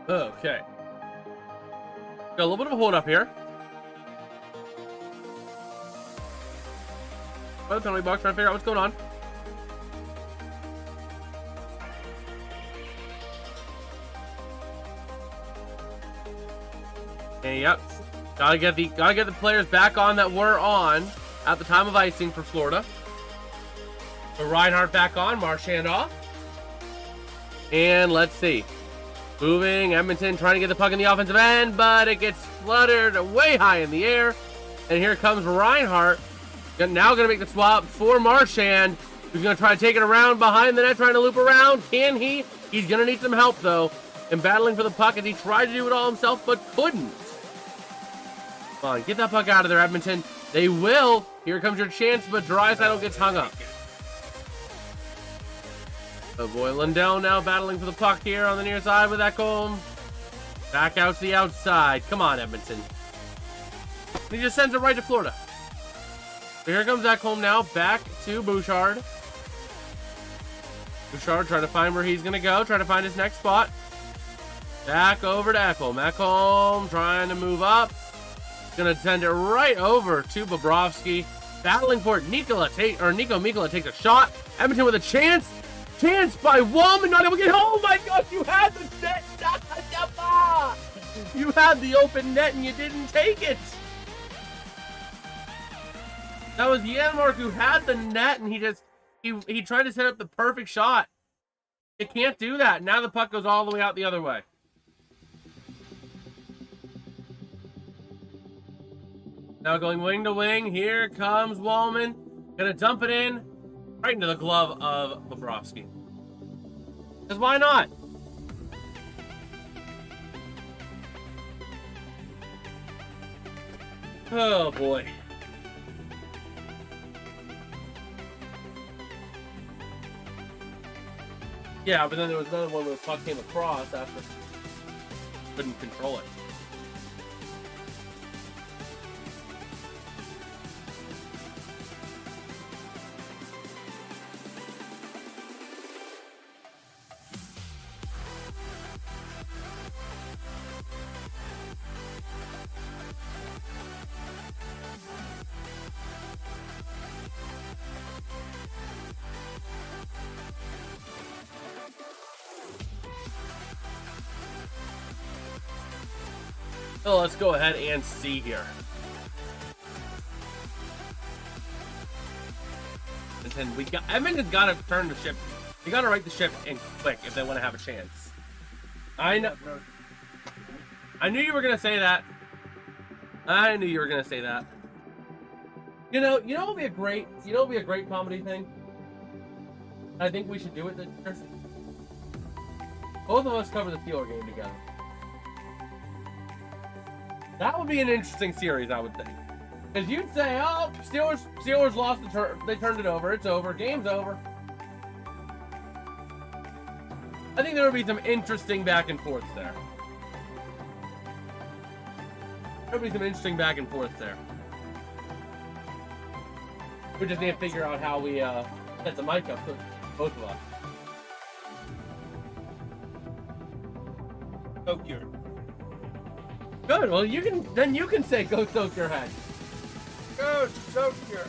Okay. Got a little bit of a hold up here. By the penalty box, trying to figure out what's going on. And yep, gotta get the players back on that were on at the time of icing for Florida. So Reinhart back on, Marchand off, and let's see. Moving, Edmonton trying to get the puck in the offensive end, but it gets fluttered way high in the air. And here comes Reinhart. Now going to make the swap for Marchand. He's going to try to take it around behind the net, trying to loop around. Can he? He's going to need some help, though, in battling for the puck, as he tried to do it all himself, but couldn't. Come on, get that puck out of there, Edmonton. They will. Here comes your chance, but Draisaitl gets hung up. So boy, Lundell now battling for the puck here on the near side with Ekholm. Back out to the outside. Come on, Edmonton. He just sends it right to Florida. So here comes Ekholm now, back to Bouchard. Bouchard trying to find where he's going to go, trying to find his next spot. Back over to Ekholm. Ekholm trying to move up. Going to send it right over to Bobrovsky. Battling for it. Nico Mikkola takes a shot. Edmonton with a chance. Chance by Wallman, not able to get. Oh my gosh, you had the net. You had the open net and you didn't take it. That was Janmark who had the net, and he tried to set up the perfect shot. You can't do that. Now the puck goes all the way out the other way. Now going wing to wing. Here comes Wallman. Gonna dump it in right into the glove of Bobrovsky. Because why not? Oh boy. Yeah, but then there was another one where the puck came across after couldn't control it. So let's go ahead and see here. Edmonton's got to turn the ship. They got to right the ship and quick if they want to have a chance. I know. I knew you were gonna say that. I knew you were gonna say that. You know what would be a great comedy thing. I think we should do it. Both of us cover the Steelers game together. That would be an interesting series, I would think. Because you'd say, oh, Steelers lost the turn. They turned it over. It's over. Game's over. I think there would be some interesting back and forth there. There would be some interesting back and forth there. We just need to figure out how we set the mic up for both of us. Soak your. Good. Well, you can say go soak your head. Go soak your.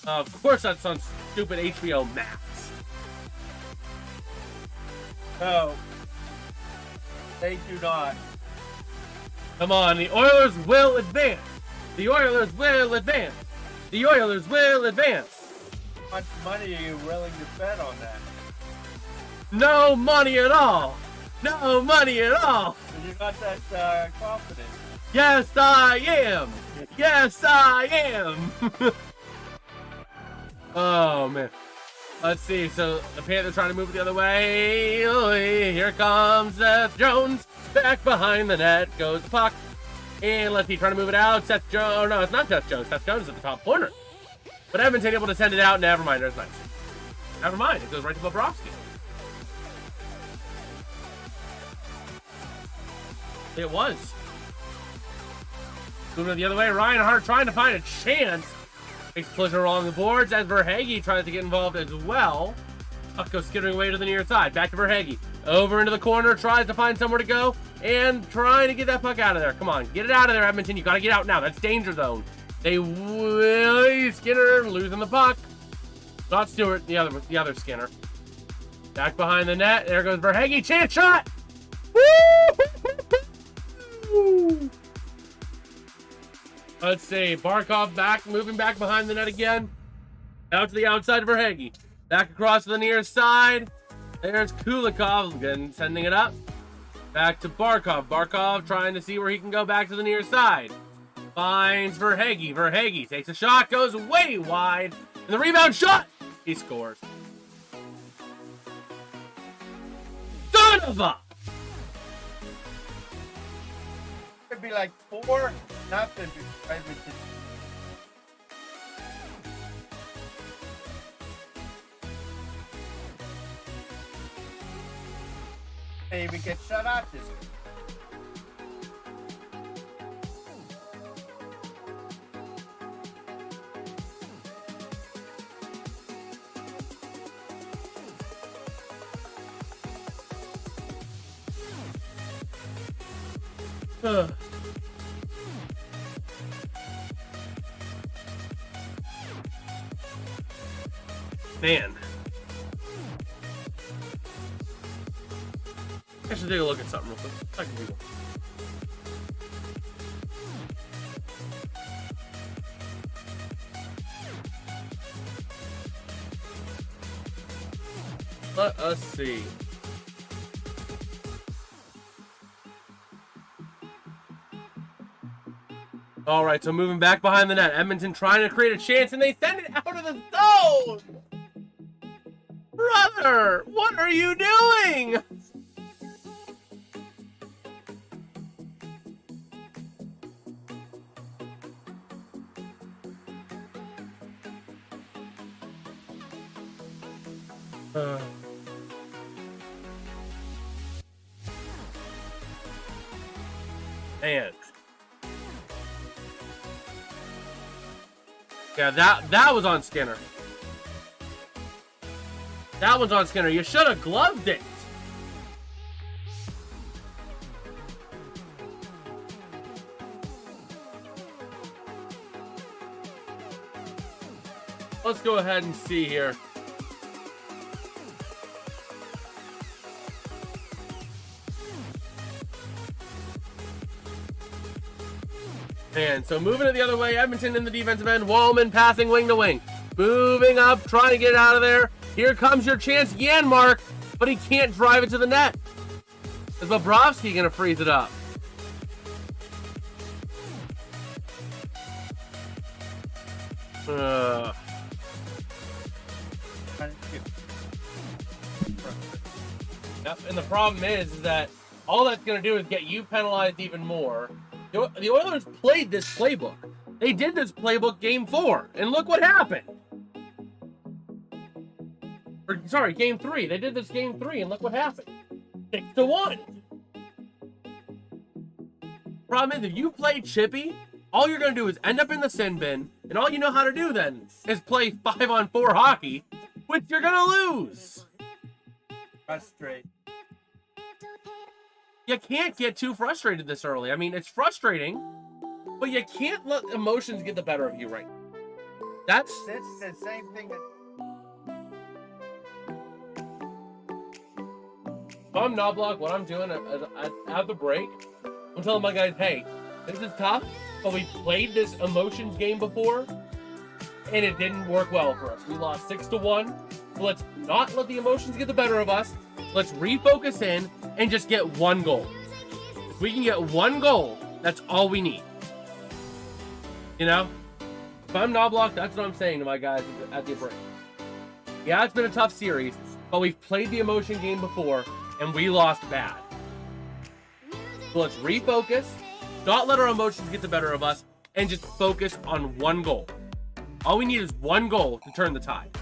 Of course, that's on stupid HBO Max. No, they do not. Come on, the Oilers will advance. The Oilers will advance. The Oilers will advance. How much money are you willing to bet on that? No money at all. No money at all. You're not that confident. Yes, I am. Yes, I am. Oh, man. Let's see. So the Panthers trying to move it the other way. Here comes Seth Jones. Back behind the net goes the puck. And let's see. Trying to move it out. Seth Jones. Oh, no, it's not Seth Jones. Seth Jones is at the top corner. But Edmonton able to send it out. Never mind. There's nice. Never mind. It goes right to Bobrovsky. It was. Moving it the other way. Reinhart trying to find a chance. Makes collision along the boards as Verhaeghe tries to get involved as well. Puck goes skittering away to the near side. Back to Verhaeghe. Over into the corner, tries to find somewhere to go, and trying to get that puck out of there. Come on, get it out of there, Edmonton. You got to get out now. That's danger zone. They will. Skinner losing the puck. Not Stewart, the other Skinner. Back behind the net. There goes Verhaeghe. Chance shot. Woo! Let's see. Barkov moving back behind the net again. Out to the outside of Verhaeghe. Back across to the near side. There's Kulikov again, sending it up. Back to Barkov. Barkov trying to see where he can go back to the near side. Finds Verhaeghe. Verhaeghe takes a shot, goes way wide. And the rebound shot. He scores. Son of a! Could be like 4-0. Maybe get shut out this week. Man. I should take a look at something real quick. Second people. Let us see. All right, so moving back behind the net. Edmonton trying to create a chance, and they send it out of the zone! Brother, what are you doing? Man. Yeah, that was on Skinner. That one's on Skinner. You should have gloved it. Let's go ahead and see here. Man, so moving it the other way, Edmonton in the defensive end, Wallman passing wing to wing. Moving up, trying to get it out of there. Here comes your chance, Janmark, but he can't drive it to the net. Is Bobrovsky going to freeze it up? Yep, and the problem is that all that's going to do is get you penalized even more. The Oilers played this playbook. They did this playbook game 4, and look what happened. Or, sorry, game 3. They did this game 3, and look what happened. 6-1. Problem is, if you play chippy, all you're going to do is end up in the sin bin, and all you know how to do then is play 5-on-4 hockey, which you're going to lose. Frustrate. You can't get too frustrated this early. I mean, it's frustrating, but you can't let emotions get the better of you right now. That's the same thing that... If I'm Knobloch, what I'm doing at the break, I'm telling my guys, hey, this is tough, but we played this emotions game before, and it didn't work well for us. We lost 6-1. So let's not let the emotions get the better of us. Let's refocus in and just get one goal. If we can get one goal, that's all we need. You know? If I'm Knobloch, that's what I'm saying to my guys at the break. Yeah, it's been a tough series, but we've played the emotion game before, and we lost bad. So let's refocus, not let our emotions get the better of us, and just focus on one goal. All we need is one goal to turn the tide.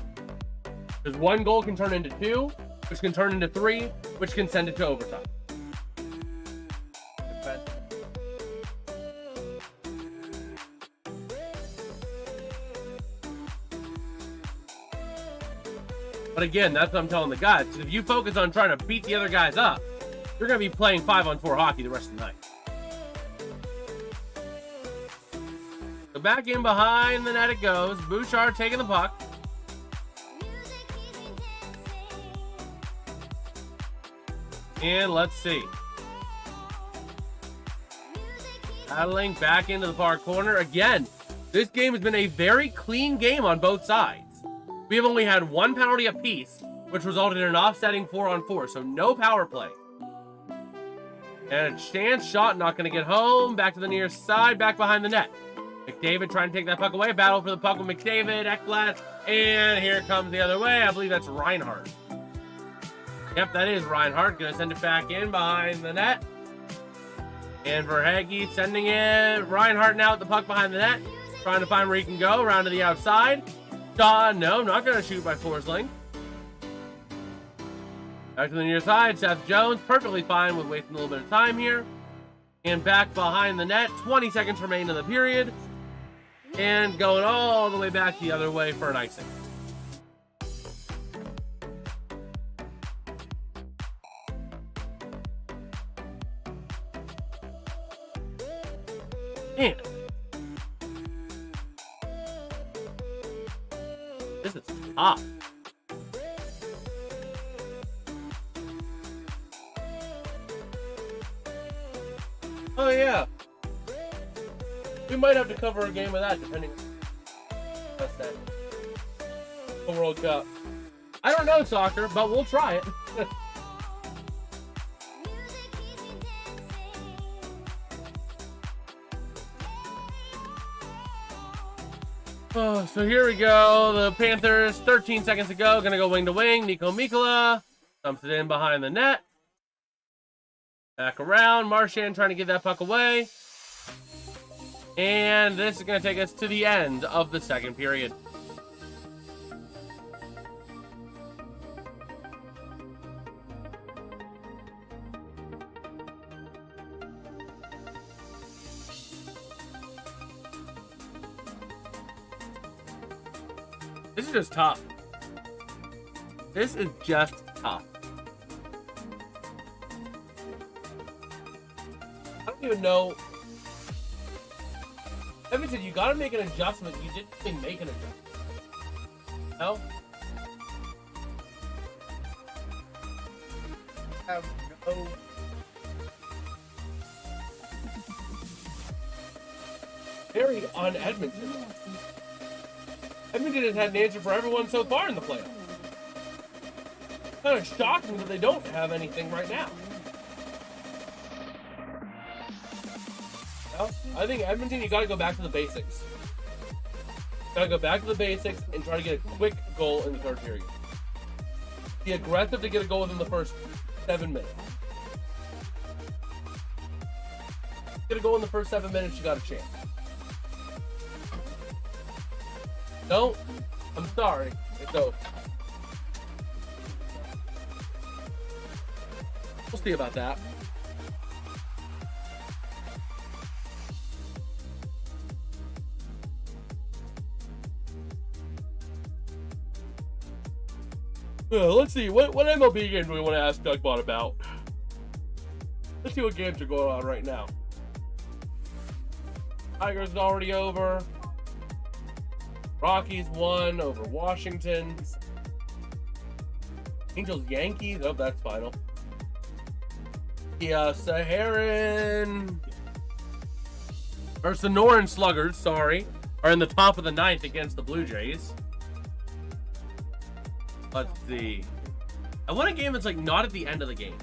Because one goal can turn into 2, which can turn into 3, which can send it to overtime. But again, that's what I'm telling the guys. If you focus on trying to beat the other guys up, you're going to be playing 5-on-4 hockey the rest of the night. So back in behind the net it goes. Bouchard taking the puck. And let's see. Battling back into the far corner. Again, this game has been a very clean game on both sides. We have only had one penalty apiece, which resulted in an offsetting 4-on-4, so no power play. And a chance shot, not going to get home. Back to the near side, back behind the net. McDavid trying to take that puck away. Battle for the puck with McDavid, Ekblad, and here it comes the other way. I believe that's Reinhart. Yep, that is Reinhart. Going to send it back in behind the net. And Verhaeghe sending it. Reinhart now at the puck behind the net. Trying to find where he can go. Around to the outside. No, not going to shoot by Forsling. Back to the near side. Seth Jones perfectly fine with wasting a little bit of time here. And back behind the net. 20 seconds remain in the period. And going all the way back the other way for an icing. Man. This is tough. Oh yeah. We might have to cover a game of that depending on that. The World Cup. I don't know soccer, but we'll try it. Oh, so here we go. The Panthers, 13 seconds to go. Gonna go wing to wing. Nico Mikkola dumps it in behind the net. Back around. Marchand trying to get that puck away. And this is going to take us to the end of the second period. This is just tough. This is just tough. I don't even know. Edmonton, you gotta make an adjustment. You didn't even make an adjustment. No? Have no. Very on Edmonton. Edmonton has had an answer for everyone so far in the playoffs. Kind of shocking that they don't have anything right now. I think Edmonton, you got to go back to the basics. Got to go back to the basics and try to get a quick goal in the third period. Be aggressive to get a goal within the first 7 minutes. Get a goal in the first 7 minutes, you got a chance. No, I'm sorry. It's over. We'll see about that. Let's see, what MLB game do we want to ask Dougbot about? Let's see what games are going on right now. Tigers is already over. Rockies won over Washington. Angels Yankees, oh, that's final. The Saharan or Sonoran Sluggers, sorry, are in the top of the ninth against the Blue Jays. Let's see. I want a game that's like not at the end of the game.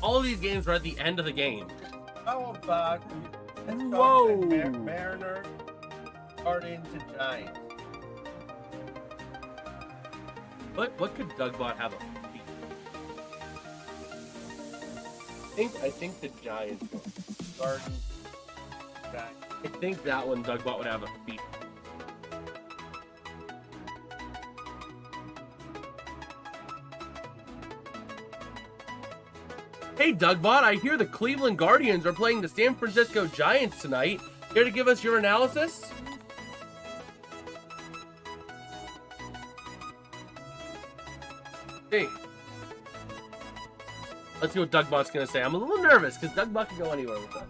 All of these games are at the end of the game. How about Whoa. Mariners, Guardians, and Giants? What could Dougbot have a beat? I think the Giants one. Guardians, Giants. I think that one Dougbot would have a beat. Hey Dougbot, I hear the Cleveland Guardians are playing the San Francisco Giants tonight. Here to give us your analysis? Hey. Let's see what Dougbot's going to say. I'm a little nervous because Dougbot can go anywhere with us.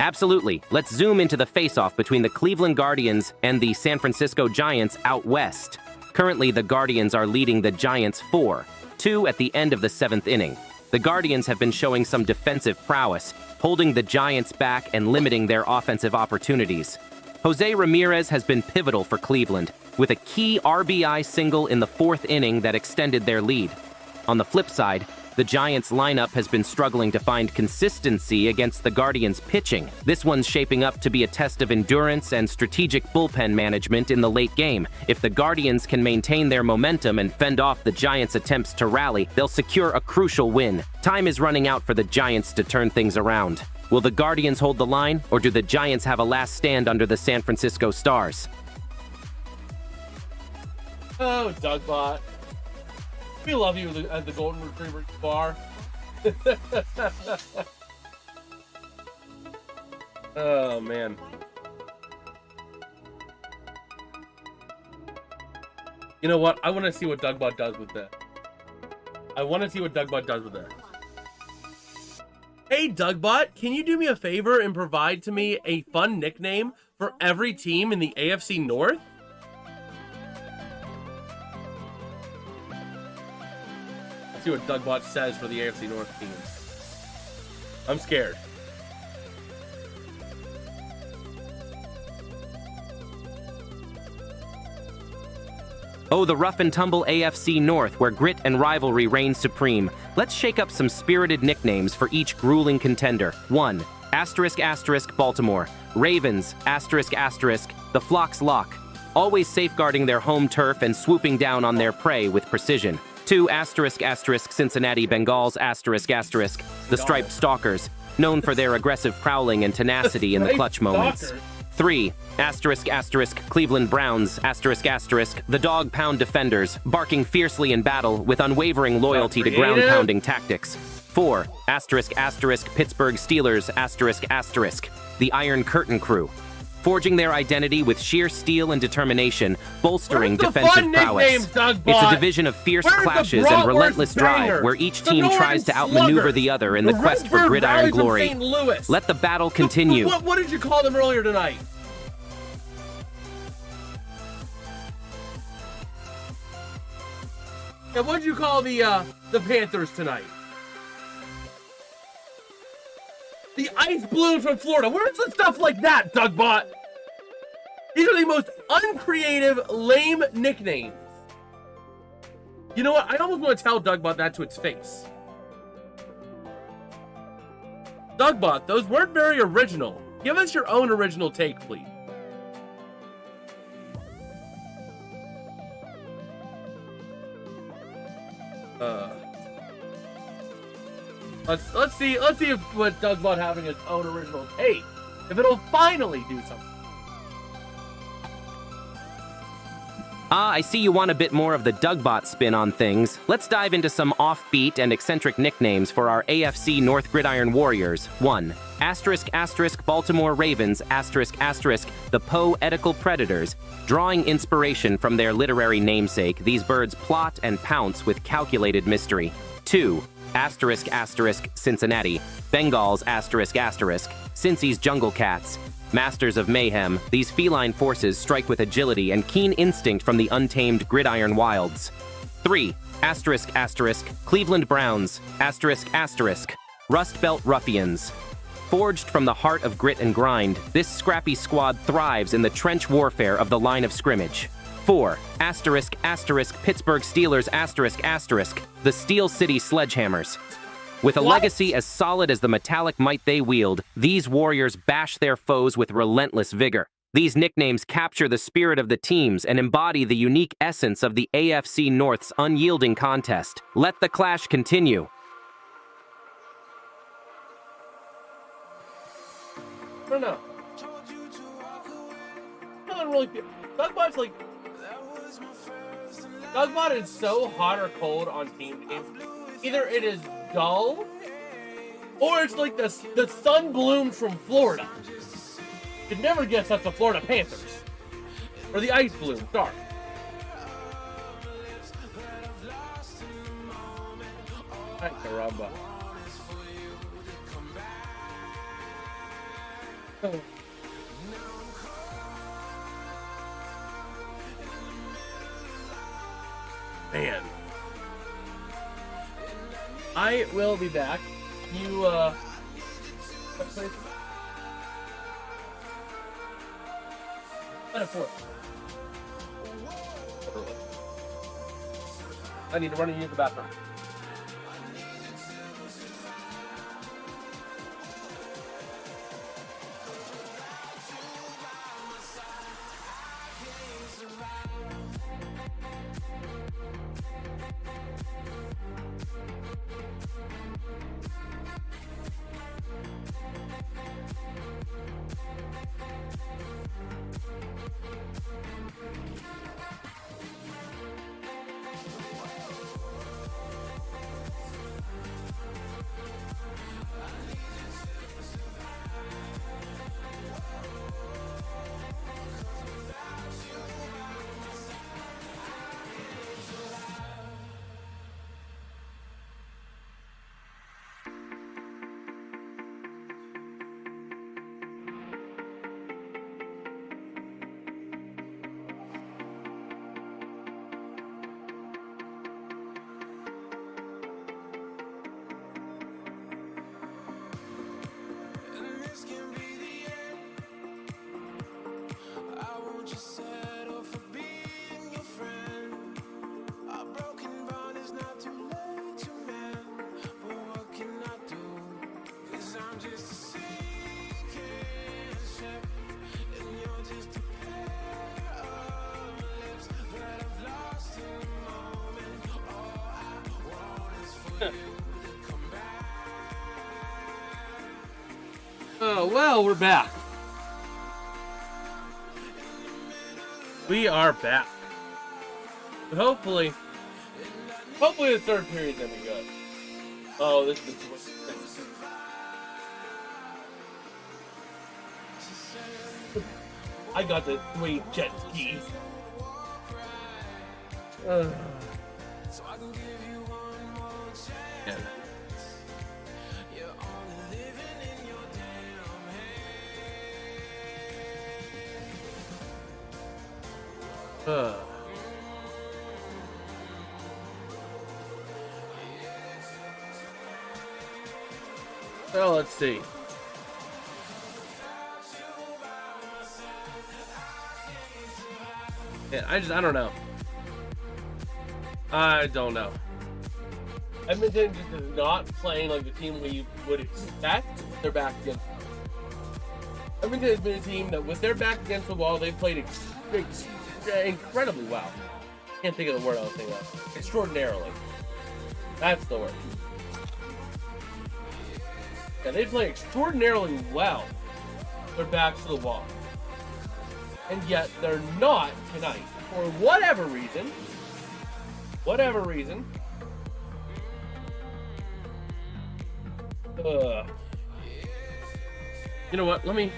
Absolutely. Let's zoom into the face-off between the Cleveland Guardians and the San Francisco Giants out west. Currently, the Guardians are leading the Giants 4-2 at the end of the 7th inning. The Guardians have been showing some defensive prowess, holding the Giants back and limiting their offensive opportunities. Jose Ramirez has been pivotal for Cleveland, with a key RBI single in the 4th inning that extended their lead. On the flip side, the Giants' lineup has been struggling to find consistency against the Guardians' pitching. This one's shaping up to be a test of endurance and strategic bullpen management in the late game. If the Guardians can maintain their momentum and fend off the Giants' attempts to rally, they'll secure a crucial win. Time is running out for the Giants to turn things around. Will the Guardians hold the line, or do the Giants have a last stand under the San Francisco Stars? Oh, Dougbot. We love you at the Golden Retriever bar. Oh, man. You know what? I want to see what Dougbot does with that. Hey, Dougbot, can you do me a favor and provide to me a fun nickname for every team in the AFC North? Let's see what Dougbot says for the AFC North teams. I'm scared. Oh, the rough and tumble AFC North, where grit and rivalry reign supreme. Let's shake up some spirited nicknames for each grueling contender. 1. *** Baltimore. Ravens, ***, the Flock's Lock, always safeguarding their home turf and swooping down on their prey with precision. 2. ***, Cincinnati Bengals, ***, the Striped Stalkers, known for their aggressive prowling and tenacity in the clutch moments. 3. ***, Cleveland Browns, ***, the Dog Pound Defenders, barking fiercely in battle with unwavering loyalty to ground-pounding tactics. 4. ***, Pittsburgh Steelers, ***, the Iron Curtain Crew, forging their identity with sheer steel and determination, bolstering defensive prowess. It's a division of fierce clashes and relentless drive where each team tries to outmaneuver the other in the quest for gridiron glory. Let the battle continue. What did you call them earlier tonight? And what did you call the Panthers tonight? The Ice Balloons from Florida. Where's the stuff like that, Dougbot? These are the most uncreative, lame nicknames. You know what? I almost want to tell Dougbot that to its face. Dougbot, those weren't very original. Give us your own original take, please. Let's see if what Dougbot having his own original take, if it'll finally do something. I see you want a bit more of the Dougbot spin on things. Let's dive into some offbeat and eccentric nicknames for our AFC North Gridiron Warriors. 1. ***, Baltimore Ravens, ***, the Poetical Predators. Drawing inspiration from their literary namesake, these birds plot and pounce with calculated mystery. 2. ***, Cincinnati Bengals, ***, Cincy's Jungle Cats. Masters of mayhem, these feline forces strike with agility and keen instinct from the untamed gridiron wilds. 3. ***, Cleveland Browns, ***, Rust Belt Ruffians. Forged from the heart of grit and grind, this scrappy squad thrives in the trench warfare of the line of scrimmage. 4. ***, Pittsburgh Steelers, the Steel City Sledgehammers. With a legacy as solid as the metallic might they wield, these warriors bash their foes with relentless vigor. These nicknames capture the spirit of the teams and embody the unique essence of the AFC North's unyielding contest. Let the clash continue. I don't know. I don't really feel... Dougbot's like... Dougbot is so hot or cold on team games. Either it is dull, or it's like the sun blooms from Florida. You'd never guess that's the Florida Panthers. Or the Ice Balloon, sorry. Ay, caramba. Man. I will be back. You, what place? At a 4. I need to run and use the bathroom. Oh, well, we're back. We are back. But hopefully the third period's gonna be good. Oh, this is I got the 3 jet skis. Yeah. Well, let's see. Yeah, I don't know. I don't know. Edmonton just is not playing like the team we would expect. They're back against. Edmonton has been a team that, with their back against the wall, they've played incredibly well. Can't think of the word I was thinking of. Extraordinarily. That's the word. Yeah, they play extraordinarily well. Their backs to the wall. And yet, they're not tonight. For whatever reason. You know what? Let me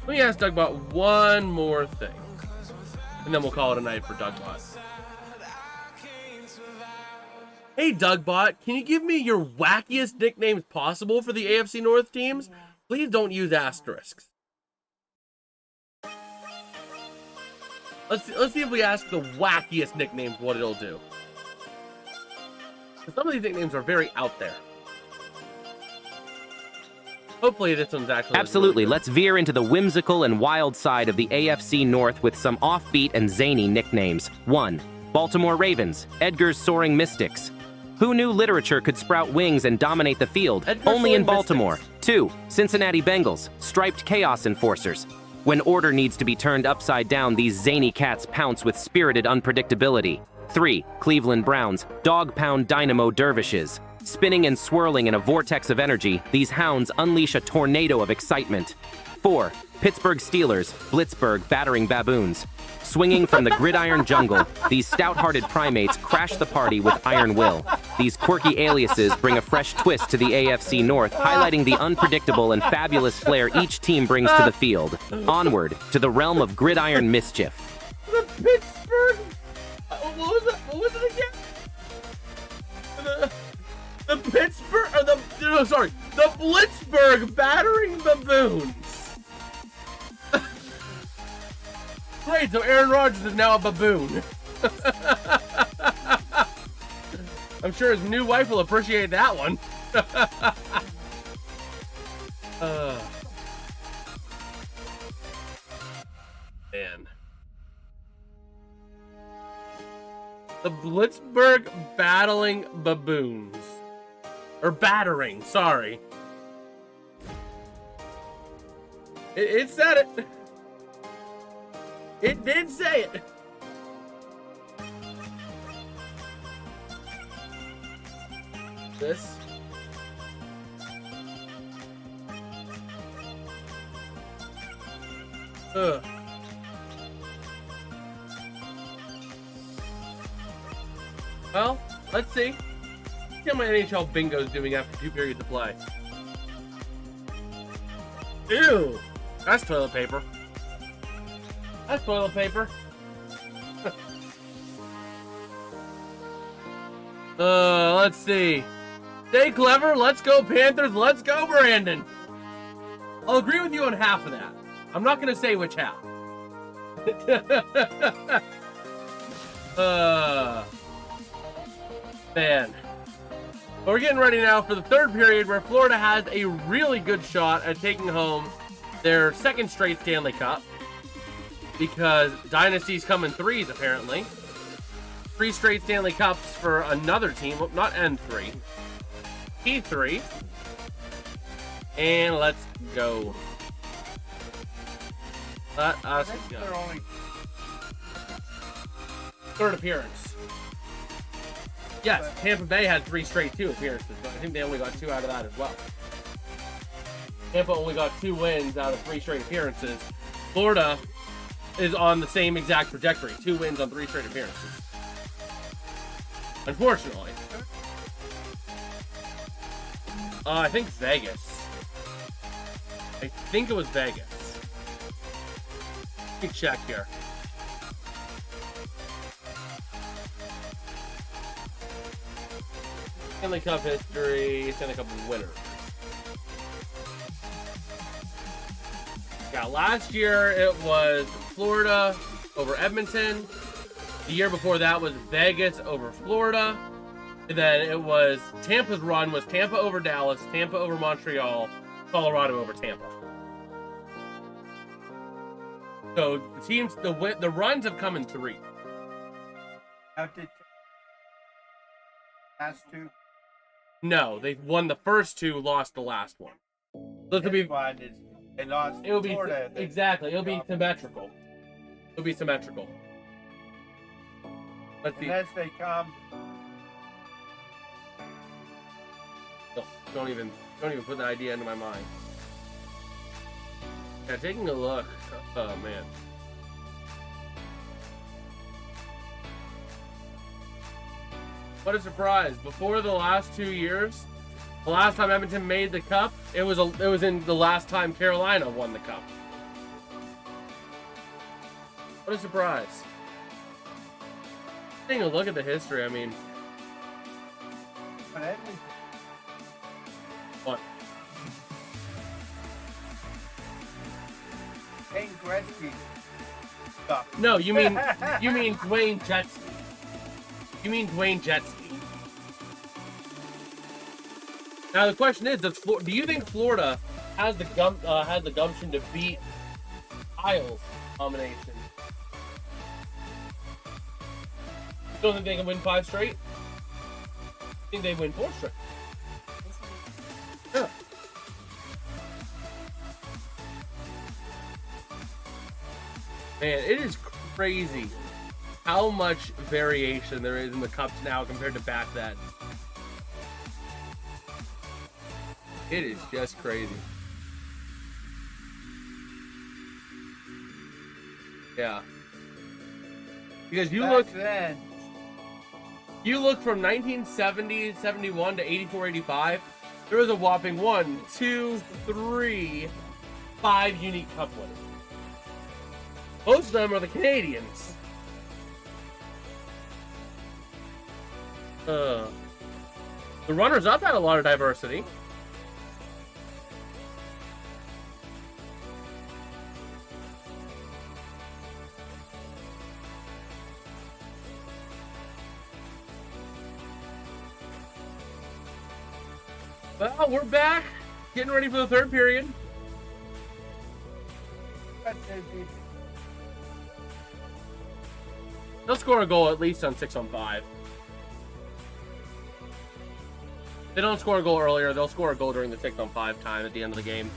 ask Dougbot one more thing. And then we'll call it a night for Dougbot. Hey Dougbot, can you give me your wackiest nicknames possible for the AFC North teams? Please don't use asterisks. Let's see if we ask the wackiest nicknames what it'll do. Some of these nicknames are very out there. Hopefully this one's actually... Absolutely. Let's veer into the whimsical and wild side of the AFC North with some offbeat and zany nicknames. 1. Baltimore Ravens, Edgar's Soaring Mystics. Who knew literature could sprout wings and dominate the field? Only in Baltimore. Mystics. 2. Cincinnati Bengals, Striped Chaos Enforcers. When order needs to be turned upside down, these zany cats pounce with spirited unpredictability. 3. Cleveland Browns, Dog Pound Dynamo Dervishes. Spinning and swirling in a vortex of energy, these hounds unleash a tornado of excitement. 4. Pittsburgh Steelers, Blitzburg Battering Baboons. Swinging from the gridiron jungle, these stout-hearted primates crash the party with iron will. These quirky aliases bring a fresh twist to the AFC North, highlighting the unpredictable and fabulous flair each team brings to the field. Onward to the realm of gridiron mischief. The Pittsburgh... What was it again? The no, sorry. The Blitzburg battering baboons. Great, so Aaron Rodgers is now a baboon. I'm sure his new wife will appreciate that one. Man. The Blitzburg battling baboons. Or battering, sorry. It said it. It did say it. This. Ugh. Well, let's see. See how my NHL bingo's doing after 2 periods of play. Ew! That's toilet paper. That's toilet paper. Let's see. Stay clever. Let's go Panthers. Let's go Brandon. I'll agree with you on half of that. I'm not going to say which half. Man. But we're getting ready now for the 3rd period where Florida has a really good shot at taking home their 2nd straight Stanley Cup. Because Dynasty's come in 3s, apparently. 3 straight Stanley Cups for another team. Well, not N3. P3. And let's go. Let us go. 3rd appearance. Yes, Tampa Bay had 3 straight 2 appearances, but I think they only got 2 out of that as well. Tampa only got 2 wins out of 3 straight appearances. Florida is on the same exact trajectory. 2 wins on 3 straight appearances. Unfortunately. I think Vegas. I think it was Vegas. Let me check here. Stanley Cup history, Stanley Cup winners. Yeah, last year it was Florida over Edmonton. The year before that was Vegas over Florida. And then it was Tampa's run was Tampa over Dallas, Tampa over Montreal, Colorado over Tampa. So the teams, the runs have come in 3. How did last 2? No, they won the first 2, lost the last one. So this will be. They lost. It will be Florida, exactly. It'll be symmetrical. It'll be symmetrical. Let's see. Unless they come. Oh, don't even put that idea into my mind. Yeah, taking a look. Oh man. What a surprise! Before the last 2 years, the last time Edmonton made the cup, it was in the last time Carolina won the cup. What a surprise! Taking a look at the history, I mean, But Edmonton, what? Wayne Gretzky stuff. No, you mean Dwayne Jetski. You mean Dwayne Jetski. Now the question is, do you think Florida has the gumption to beat Isles nomination? Don't think they can win 5 straight? I think they win 4 straight. Yeah. Man, it is crazy how much variation there is in the cups now compared to back then. It is just crazy. Yeah. Because you look then. You look from 1970, 71 to 84, 85, there was a whopping 1, 2, 3, 5 unique cup winners. Most of them are the Canadians. The runners-up had a lot of diversity. Well, we're back. Getting ready for the third period. They'll score a goal at least on 6-on-5. If they don't score a goal earlier, they'll score a goal during the 6-on-5 time at the end of the game.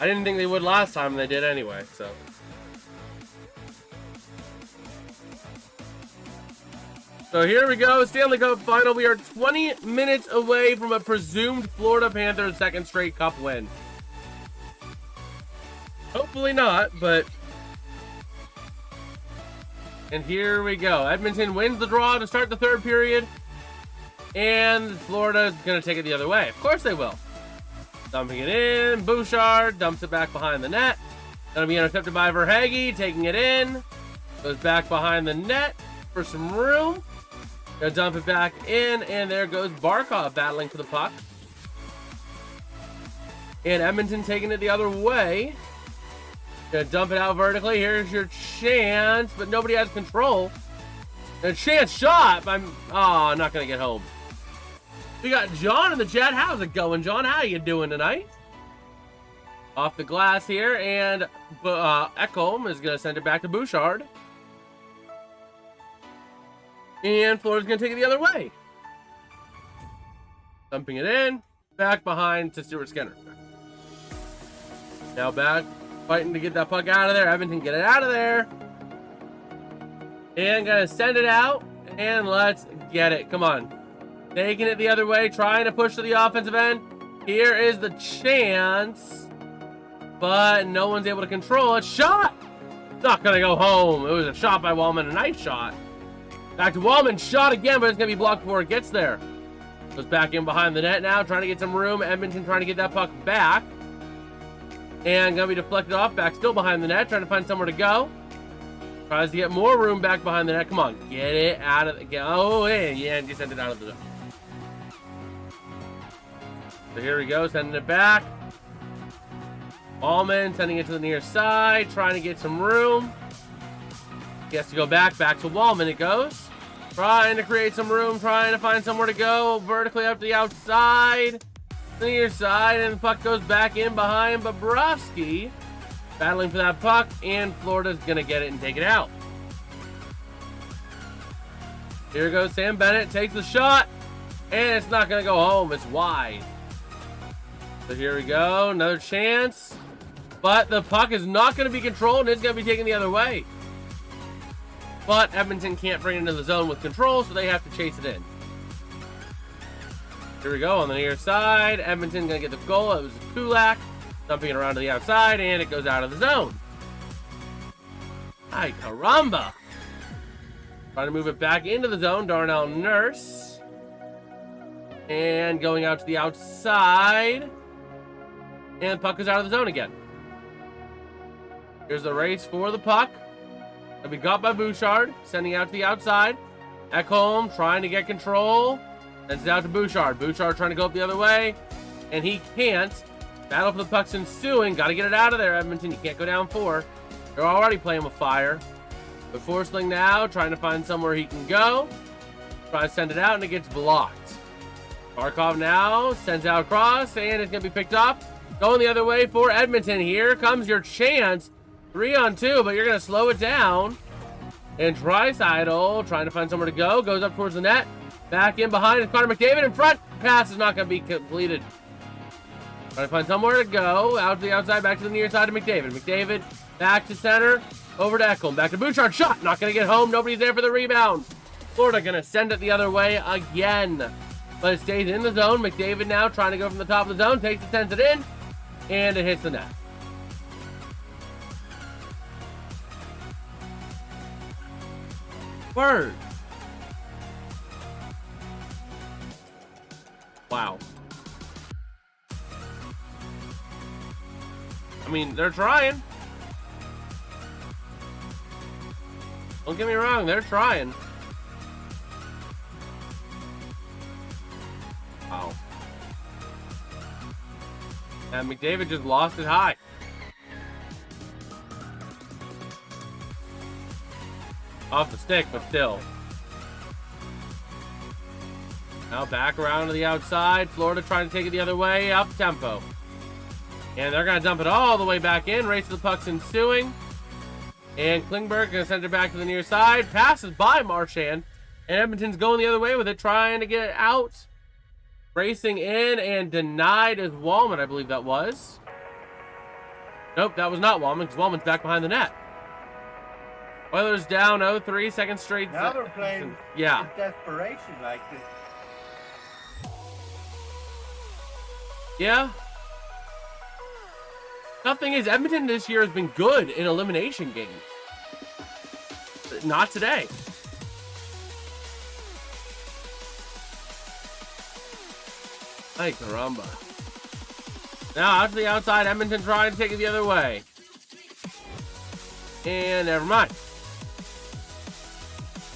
I didn't think they would last time, and they did anyway, so. So here we go, Stanley Cup Final. We are 20 minutes away from a presumed Florida Panthers second straight cup win. Hopefully not, but... And here we go. Edmonton wins the draw to start the third period. And Florida is going to take it the other way. Of course they will. Dumping it in. Bouchard dumps it back behind the net. Going to be intercepted by Verhaeghe. Taking it in. Goes back behind the net for some room. Going to dump it back in. And there goes Barkov battling for the puck. And Edmonton taking it the other way. Gonna dump it out vertically. Here's your chance, but nobody has control. And a chance shot. I'm not gonna get home. We got John in the chat. How's it going, John? How you doing tonight? Off the glass here, and Ekholm is gonna send it back to Bouchard. And Florida's gonna take it the other way. Dumping it in. Back behind to Stuart Skinner. Now back. Fighting to get that puck out of there. Edmonton, get it out of there. And gonna send it out. And let's get it. Come on. Taking it the other way. Trying to push to the offensive end. Here is the chance. But no one's able to control it. Shot! Not gonna go home. It was a shot by Wallman. A nice shot. Back to Wallman. Shot again, but it's gonna be blocked before it gets there. Goes back in behind the net now. Trying to get some room. Edmonton trying to get that puck back. And gonna be deflected off, back still behind the net, trying to find somewhere to go. Tries to get more room back behind the net. Come on, get it out of the... Oh, hey, yeah, and you sent it out of the zone. So here we go, sending it back. Allman sending it to the near side, trying to get some room. He has to go back to Wallman it goes. Trying to create some room, trying to find somewhere to go. Vertically up to the outside. The near side, and the puck goes back in behind Bobrovsky. Battling for that puck, and Florida's going to get it and take it out. Here goes Sam Bennett, takes the shot, and it's not going to go home. It's wide. So here we go, another chance. But the puck is not going to be controlled, and it's going to be taken the other way. But Edmonton can't bring it into the zone with control, so they have to chase it in. Here we go on the near side. Edmonton gonna get the goal. It was Kulak dumping it around to the outside, and it goes out of the zone. Ay caramba! Trying to move it back into the zone. Darnell Nurse. And going out to the outside. And the puck is out of the zone again. Here's the race for the puck. It'll be got by Bouchard. Sending out to the outside. Ekholm trying to get control. Sends it out to Bouchard. Bouchard trying to go up the other way. And he can't. Battle for the puck's ensuing. Got to get it out of there, Edmonton. You can't go down 4. They're already playing with fire. But Forsling now trying to find somewhere he can go. Try to send it out, and it gets blocked. Barkov now sends out across, and it's going to be picked up. Going the other way for Edmonton. Here comes your chance. 3-on-2, but you're going to slow it down. And Draisaitl trying to find somewhere to go. Goes up towards the net. Back in behind is Connor McDavid in front. Pass is not going to be completed. Trying to find somewhere to go. Out to the outside, back to the near side of McDavid. McDavid back to center. Over to Ekholm. Back to Bouchard. Shot. Not going to get home. Nobody's there for the rebound. Florida going to send it the other way again. But it stays in the zone. McDavid now trying to go from the top of the zone. Takes it, sends it in. And it hits the net. Word. Wow. I mean, they're trying. Don't get me wrong, they're trying. Wow. And McDavid just lost it high. Off the stick, but still. Now back around to the outside. Florida trying to take it the other way, up tempo. And they're going to dump it all the way back in. Race to the puck's ensuing. And Klingberg going to send it back to the near side. Passes by Marchand. And Edmonton's going the other way with it, trying to get it out. Racing in and denied as Walman, I believe that was. Nope, that was not Walman, because Walman's back behind the net. Oilers down 0-3, second straight. Now they're playing yeah. with desperation like this. Yeah. Nothing is, Edmonton this year has been good in elimination games. Not today. Ay, caramba. Now out to the outside, Edmonton trying to take it the other way. And never mind.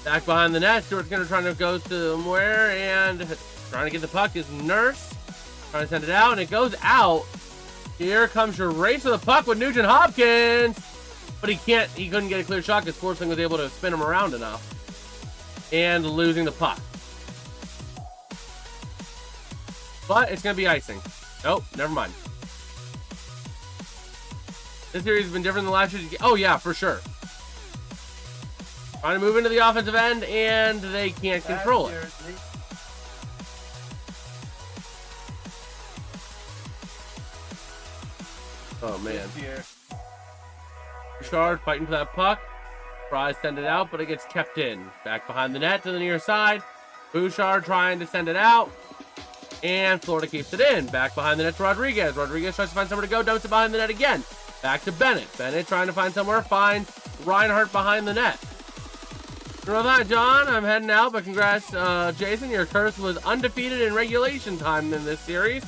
Back behind the net, Stewart's going to try to go somewhere and trying to get the puck is Nurse. Trying to send it out, and it goes out. Here comes your race to the puck with Nugent Hopkins. But he couldn't get a clear shot because Forsling was able to spin him around enough. And losing the puck. But it's going to be icing. Nope, never mind. This series has been different than the last year. Oh, yeah, for sure. Trying to move into the offensive end, and they can't control it. Oh, man. Bouchard fighting for that puck. Tries to send it out, but it gets kept in. Back behind the net to the near side. Bouchard trying to send it out. And Florida keeps it in. Back behind the net to Rodriguez. Rodriguez tries to find somewhere to go. Dumps it behind the net again. Back to Bennett. Bennett trying to find somewhere. Finds Reinhardt behind the net. You know that, John? I'm heading out, but congrats, Jason. Your curse was undefeated in regulation time in this series.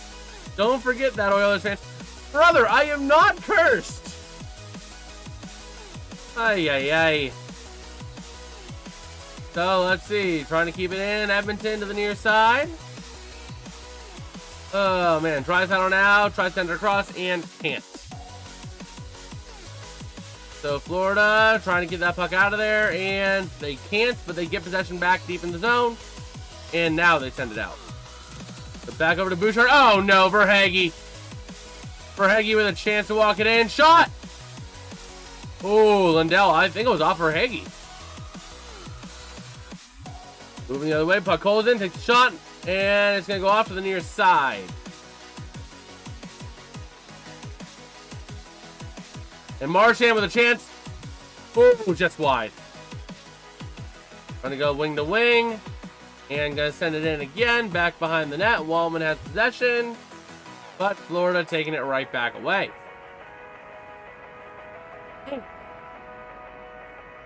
Don't forget that, Oilers fans. Brother, I am not cursed. Ay, ay, ay. So, let's see. Trying to keep it in. Edmonton to the near side. Oh, man. Draisaitl now. Tries to send it across and can't. So, Florida trying to get that puck out of there. And they can't, but they get possession back deep in the zone. And now they send it out. So back over to Bouchard. Oh, no. Verhaeghe. Verhaeghe with a chance to walk it in. Shot! Oh, Lindell. I think it was off Verhaeghe. Moving the other way. Puck holds in. Takes a shot. And it's going to go off to the near side. And Marchand with a chance. Oh, just wide. Trying to go wing to wing. And going to send it in again. Back behind the net. Walman has possession. But Florida taking it right back away.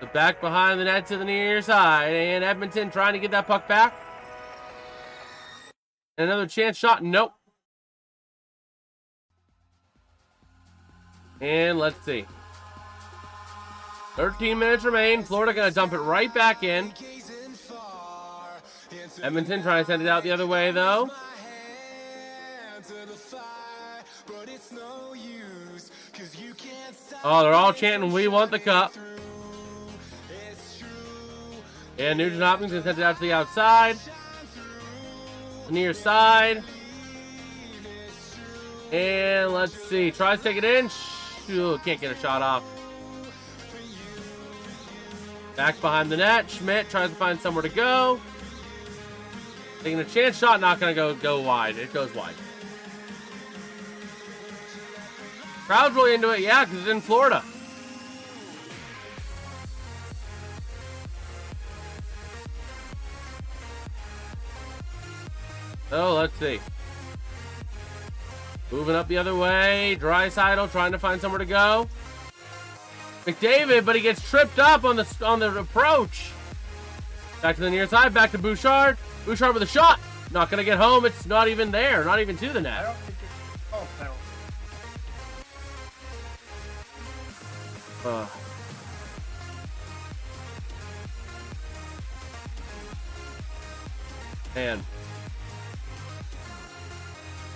So back behind the net to the near side. And Edmonton trying to get that puck back. Another chance shot. Nope. And let's see. 13 minutes remain. Florida going to dump it right back in. Edmonton trying to send it out the other way, though. Oh, they're all chanting, "We want the cup." And Nugent Hopkins going to send it out to the outside. The near side. And let's see. Tries to take it in. Can't get a shot off. Back behind the net. Schmidt tries to find somewhere to go. Taking a chance shot. Not going to go wide. It goes wide. Crowd's really into it. Yeah, because it's in Florida. So, let's see. Moving up the other way. Draisaitl trying to find somewhere to go. McDavid, but he gets tripped up on the approach. Back to the near side. Back to Bouchard. Bouchard with a shot. Not going to get home. It's not even there. Not even to the net. I don't think it's... Oh, penalty. Man.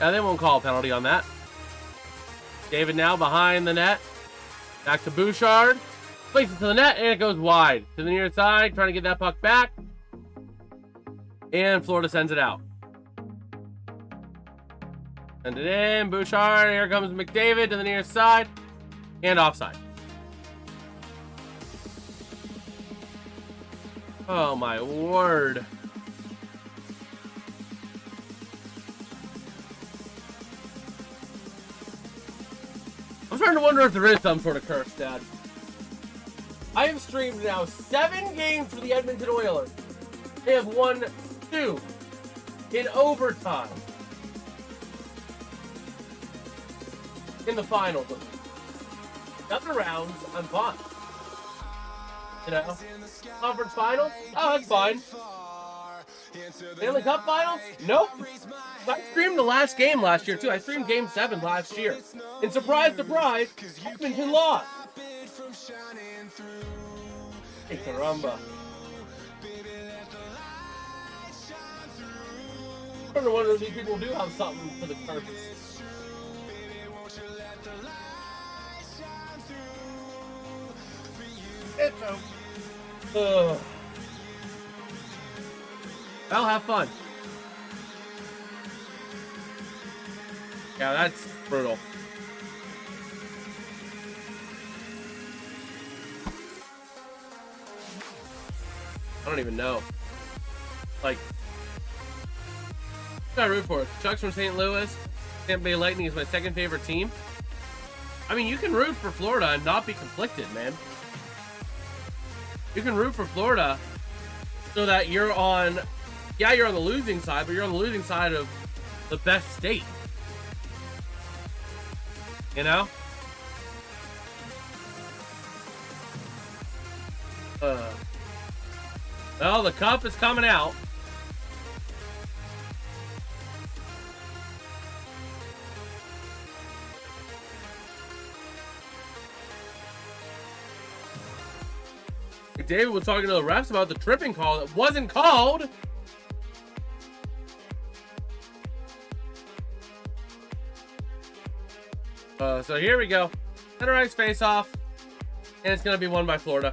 Yeah, they won't call a penalty on that. David now behind the net. Back to Bouchard. Places it to the net, and it goes wide. To the near side, trying to get that puck back. And Florida sends it out. Send it in. Bouchard. Here comes McDavid to the near side. And offside. Oh my word. I'm starting to wonder if there is some sort of curse, Dad. I have streamed now 7 games for the Edmonton Oilers. They have won 2 in overtime. In the finals. Other rounds, I'm fine. You know? Conference finals? Oh, that's fine. Stanley Cup Finals? Nope. I streamed the last game last year, too. I streamed Game 7 last year. And surprise, surprise, Edmonton lost. Hey, caramba. I wonder whether these people do have something for the purpose. It's over. Well, have fun. Yeah, that's brutal. I don't even know. Like, what I root for? Chuck's from St. Louis. Tampa Bay Lightning is my second favorite team. I mean, you can root for Florida and not be conflicted, man. You can root for Florida so that you're on, yeah, you're on the losing side, but you're on the losing side of the best state. You know? Well, the cup is coming out. David was talking to the refs about the tripping call that wasn't called. So here we go. Center ice face off. And it's going to be won by Florida.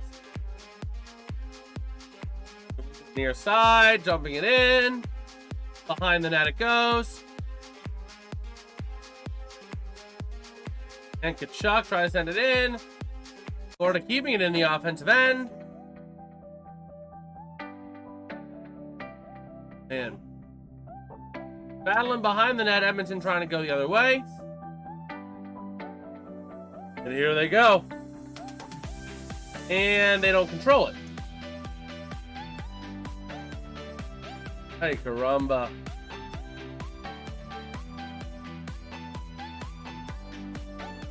Near side, jumping it in. Behind the net it goes. And Kachuk tries to send it in. Florida keeping it in the offensive end. Man. Battling behind the net, Edmonton trying to go the other way. And here they go. And they don't control it. Hey, caramba.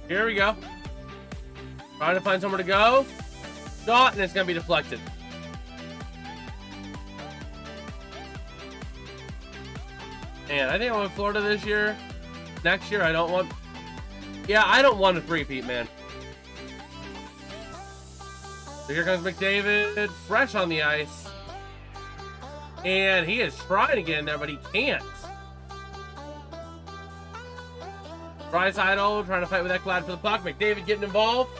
Here we go. Trying to find somewhere to go. Shot, and it's going to be deflected. Man, I think I want Florida this year. Next year, I don't want... Yeah, I don't want a three-peat, man. So here comes McDavid, fresh on the ice. And he is trying to get in there, but he can't. Draisaitl trying to fight with Ekblad for the puck. McDavid getting involved.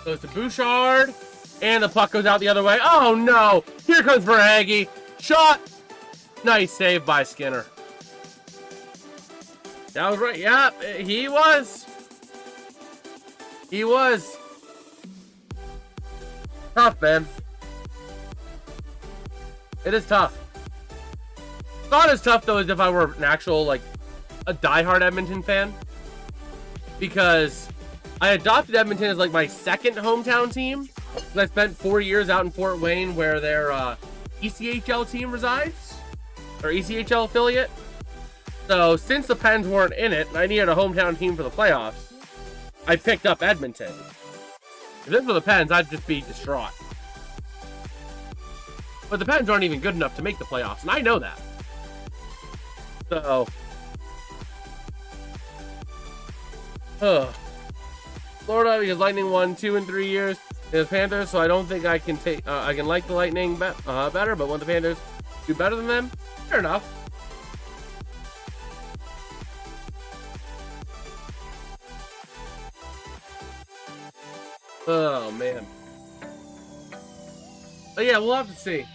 Goes to Bouchard. And the puck goes out the other way. Oh, no. Here comes Verhaeghe. Shot. Nice save by Skinner. That was right. Yeah, he was. He was. Tough, man. It is tough. Not as tough, though, as if I were an actual, like, a diehard Edmonton fan. Because I adopted Edmonton as, like, my second hometown team. And I spent 4 years out in Fort Wayne where their ECHL team resides. Or ECHL affiliate. So, since the Pens weren't in it, and I needed a hometown team for the playoffs, I picked up Edmonton. If this were the Pens, I'd just be distraught. But the Pens aren't even good enough to make the playoffs, and I know that. So, Florida, because Lightning won 2 in 3 years. The Panthers, so I don't think I can take. I can like the Lightning better, but when the Panthers do better than them, fair enough. Oh man. But yeah, we'll have to see.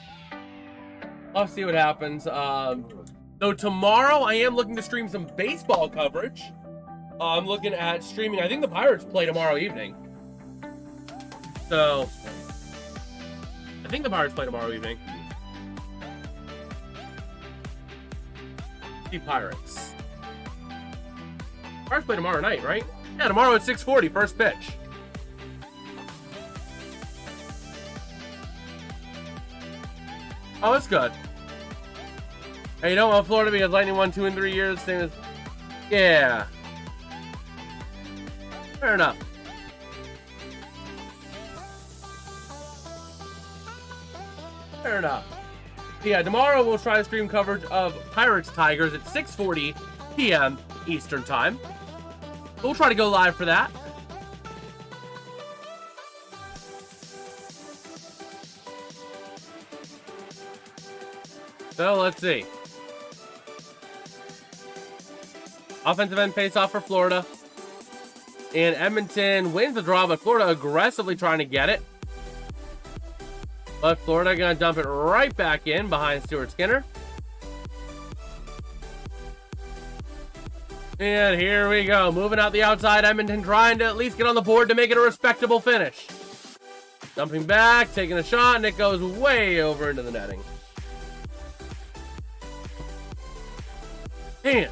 I'll see what happens. So So tomorrow I am looking to stream some baseball coverage. I'm looking at streaming. I think the Pirates play tomorrow evening. So I think the Pirates play tomorrow evening. The Pirates. Pirates play tomorrow night, right? Yeah, tomorrow at 6:40, first pitch. Oh, that's good. Hey, you don't want Florida because Lightning won 2 in 3 years. Same as, yeah. Fair enough. Fair enough. Yeah, tomorrow we'll try to stream coverage of Pirates Tigers at 6:40 p.m. Eastern Time. We'll try to go live for that. So let's see. Offensive end face off for Florida. And Edmonton wins the draw, but Florida aggressively trying to get it. But Florida going to dump it right back in behind Stuart Skinner. And here we go. Moving out the outside. Edmonton trying to at least get on the board to make it a respectable finish. Dumping back, taking a shot, and it goes way over into the netting. Man.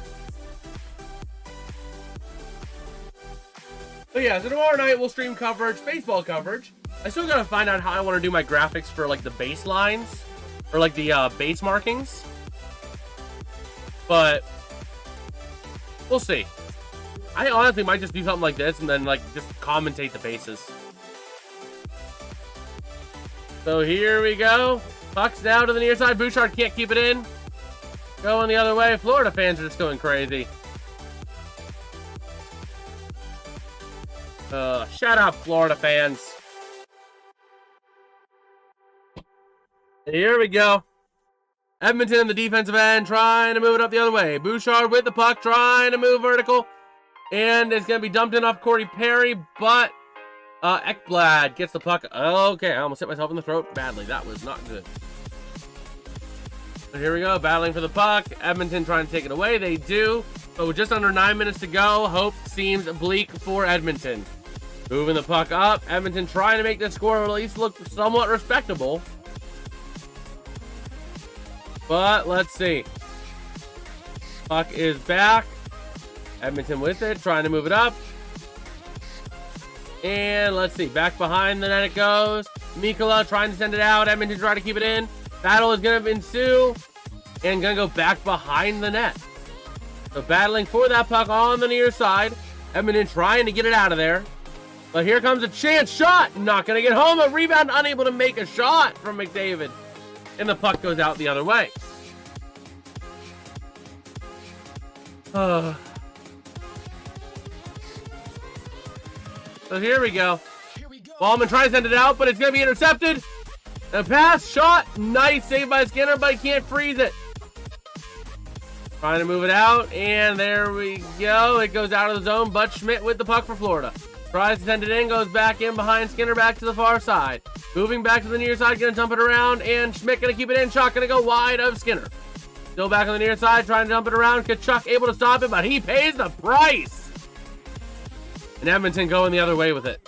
So yeah, so tomorrow night we'll stream coverage, baseball coverage. I still gotta find out how I want to do my graphics for like the baselines or like the base markings. But we'll see. I honestly might just do something like this and then like just commentate the bases. So here we go. Puck's now to the near side. Bouchard can't keep it in. Going the other way. Florida fans are just going crazy. Shut up, Florida fans. Here we go. Edmonton in the defensive end, trying to move it up the other way. Bouchard with the puck, trying to move vertical. And it's going to be dumped in off Corey Perry, but Ekblad gets the puck. Okay, I almost hit myself in the throat badly. That was not good. So here we go, battling for the puck. Edmonton trying to take it away. They do. But with just under 9 minutes to go, hope seems bleak for Edmonton. Moving the puck up. Edmonton trying to make this score at least look somewhat respectable. But let's see. Puck is back. Edmonton with it, trying to move it up. And let's see, back behind the net it goes. Mikkola trying to send it out. Edmonton trying to keep it in. Battle is going to ensue. And going to go back behind the net. So battling for that puck on the near side. Edmonton trying to get it out of there. But here comes a chance shot. Not going to get home. A rebound, unable to make a shot from McDavid. And the puck goes out the other way. So here we go. Ballman tries to send it out, but it's going to be intercepted. A pass, shot. Nice save by Skinner, but he can't freeze it. Trying to move it out, and there we go. It goes out of the zone, but Schmidt with the puck for Florida. Tries to send it in, goes back in behind Skinner, back to the far side. Moving back to the near side, going to dump it around, and Schmidt going to keep it in. Shot going to go wide of Skinner. Still back on the near side, trying to dump it around. Kachuk able to stop it, but he pays the price. And Edmonton going the other way with it.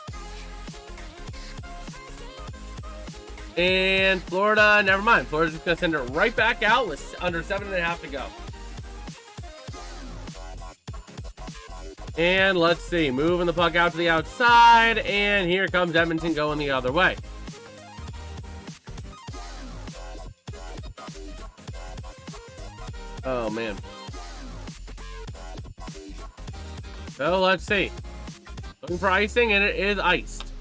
And Florida, never mind. Florida's just going to send it right back out with under 7.5 to go. And let's see, moving the puck out to the outside, and here comes Edmonton going the other way. Oh, man. So let's see. Looking for icing, and it is iced.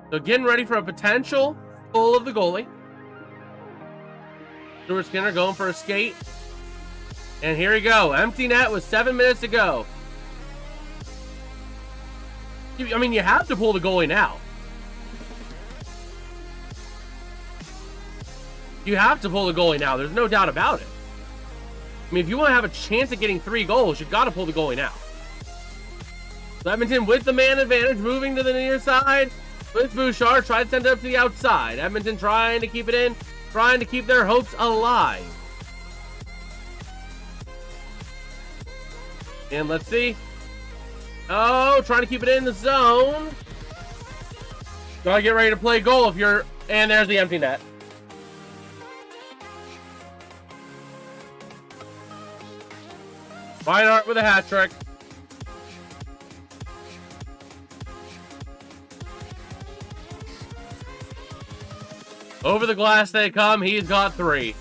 So getting ready for a potential pull of the goalie. Stuart Skinner going for a skate. And here we go. Empty net with 7 minutes to go. I mean, you have to pull the goalie now. You have to pull the goalie now. There's no doubt about it. I mean, if you want to have a chance at getting 3 goals, you've got to pull the goalie now. Edmonton with the man advantage, moving to the near side with Bouchard. Try to send it up to the outside. Edmonton trying to keep it in, trying to keep their hopes alive. And let's see. Oh, trying to keep it in the zone. Gotta get ready to play goal if you're... And there's the empty net. Reinhardt with a hat trick. Over the glass they come. He's got 3.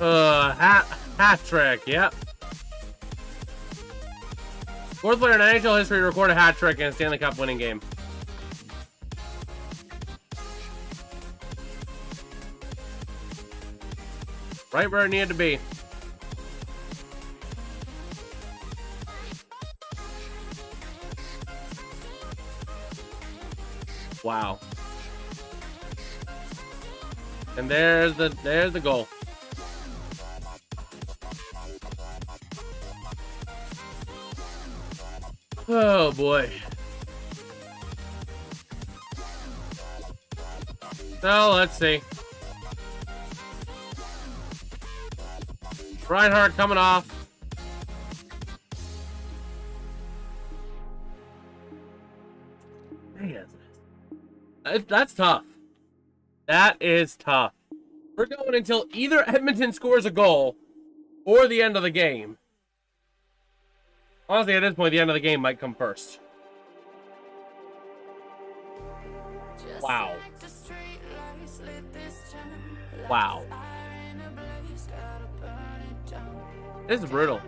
Hat trick. Yep. 4th player in NHL history to record a hat trick in a Stanley Cup winning game. Right where it needed to be. Wow. And there's the goal. Oh boy. So let's see. Reinhardt coming off. Man, that's tough. That is tough. We're going until either Edmonton scores a goal or the end of the game. Honestly, at this point, the end of the game might come first. Wow. Wow. This is brutal.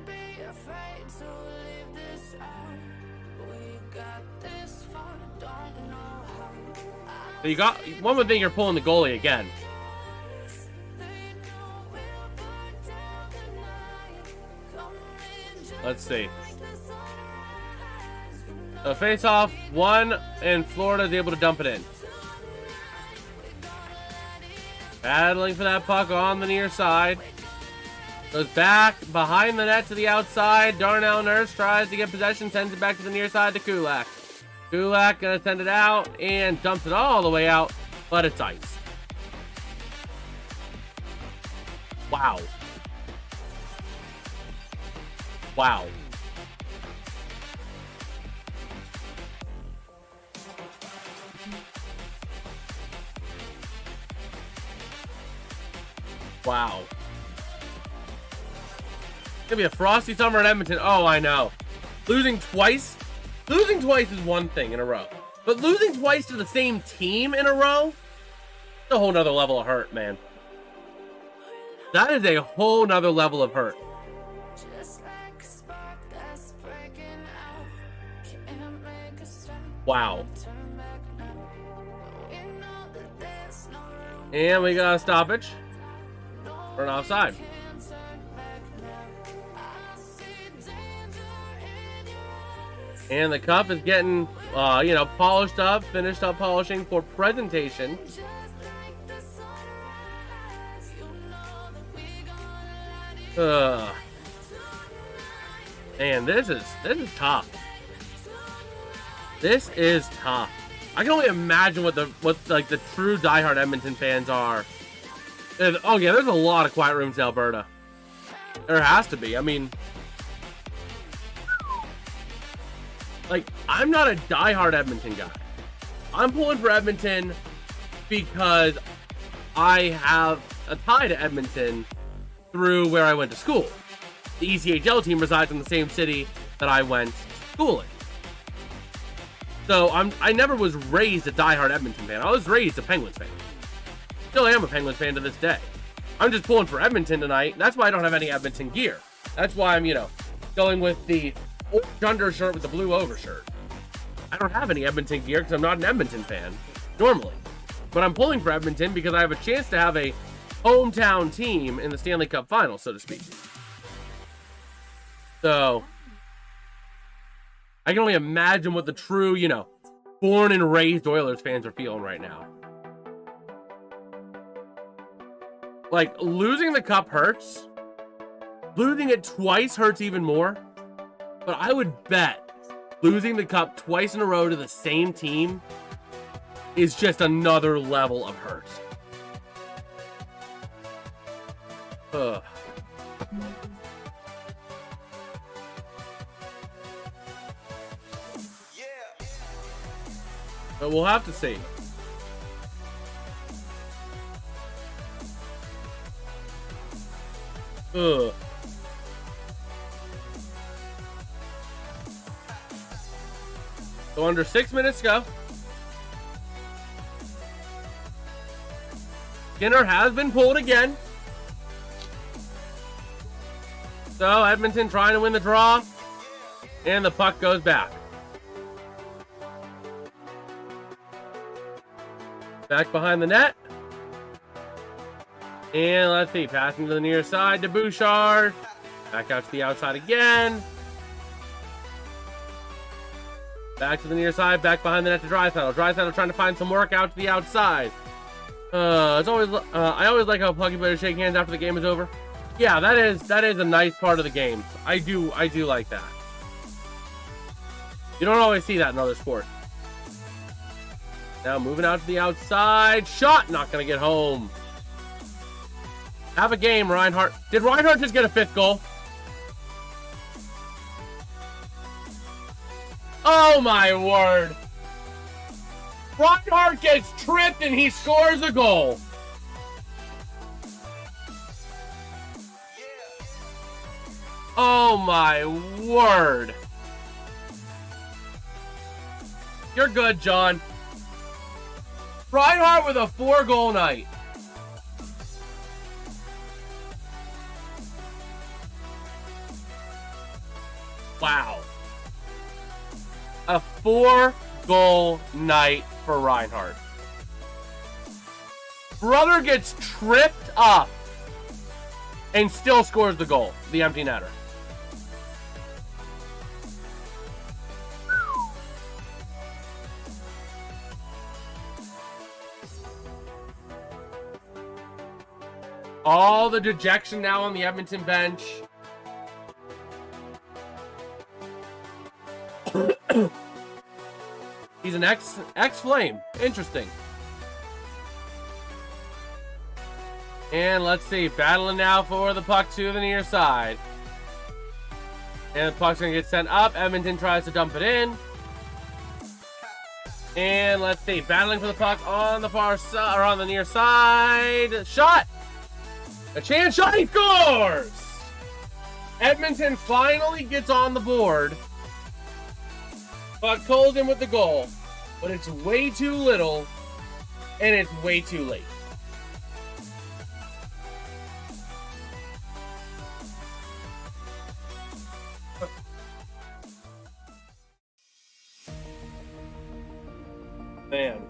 So you got one would think you're pulling the goalie again. Let's see. So face off one, and Florida is able to dump it in. Battling for that puck on the near side. Goes back behind the net to the outside. Darnell Nurse tries to get possession, sends it back to the near side to Kulak. Kulak gonna send it out and dumps it all the way out, but it's ice. Wow. Wow. Wow. It's gonna be a frosty summer in Edmonton. Oh, I know. Losing twice is one thing in a row. But losing twice to the same team in a row, it's a whole nother level of hurt, man. That is a whole nother level of hurt. Wow. And we got a stoppage for an offside. And the cup is getting, polished up, finished up polishing for presentation. Man, this is tough. This is tough. I can only imagine what the true diehard Edmonton fans are. Oh yeah, there's a lot of quiet rooms in Alberta. There has to be. I mean, I'm not a diehard Edmonton guy. I'm pulling for Edmonton because I have a tie to Edmonton through where I went to school. The ECHL team resides in the same city that I went to school in. So I never was raised a diehard Edmonton fan. I was raised a Penguins fan. Still am a Penguins fan to this day. I'm just pulling for Edmonton tonight. That's why I don't have any Edmonton gear. That's why I'm, going with the orange undershirt with the blue overshirt. I don't have any Edmonton gear because I'm not an Edmonton fan, normally. But I'm pulling for Edmonton because I have a chance to have a hometown team in the Stanley Cup Finals, so to speak. So I can only imagine what the true, born and raised Oilers fans are feeling right now. Like, losing the cup hurts. Losing it twice hurts even more. But I would bet losing the cup twice in a row to the same team is just another level of hurt. Ugh. But we'll have to see. Ugh. So under 6 minutes to go. Skinner has been pulled again. So Edmonton trying to win the draw. And the puck goes back. Back behind the net. And let's see, passing to the near side to Bouchard. Back out to the outside again. Back to the near side, back behind the net to Draisaitl. Draisaitl trying to find some work out to the outside. It's always I always like how Pluggy players shake hands after the game is over. Yeah, that is a nice part of the game. I do like that. You don't always see that in other sports. Now moving out to the outside. Shot! Not going to get home. Have a game, Reinhart. Did Reinhart just get a 5th goal? Oh my word. Reinhart gets tripped and he scores a goal. Oh my word. You're good, John. Reinhart with a 4-goal night. Wow. A 4-goal night for Reinhart. Brother gets tripped up and still scores the goal, the empty netter. All the dejection now on the Edmonton bench. He's an ex-Flame. Interesting. And let's see. Battling now for the puck to the near side. And the puck's going to get sent up. Edmonton tries to dump it in. And let's see. Battling for the puck on the far side, or on the near side. Shot! A chance shot. He scores! Edmonton finally gets on the board. But calls in with the goal. But it's way too little. And it's way too late. Man.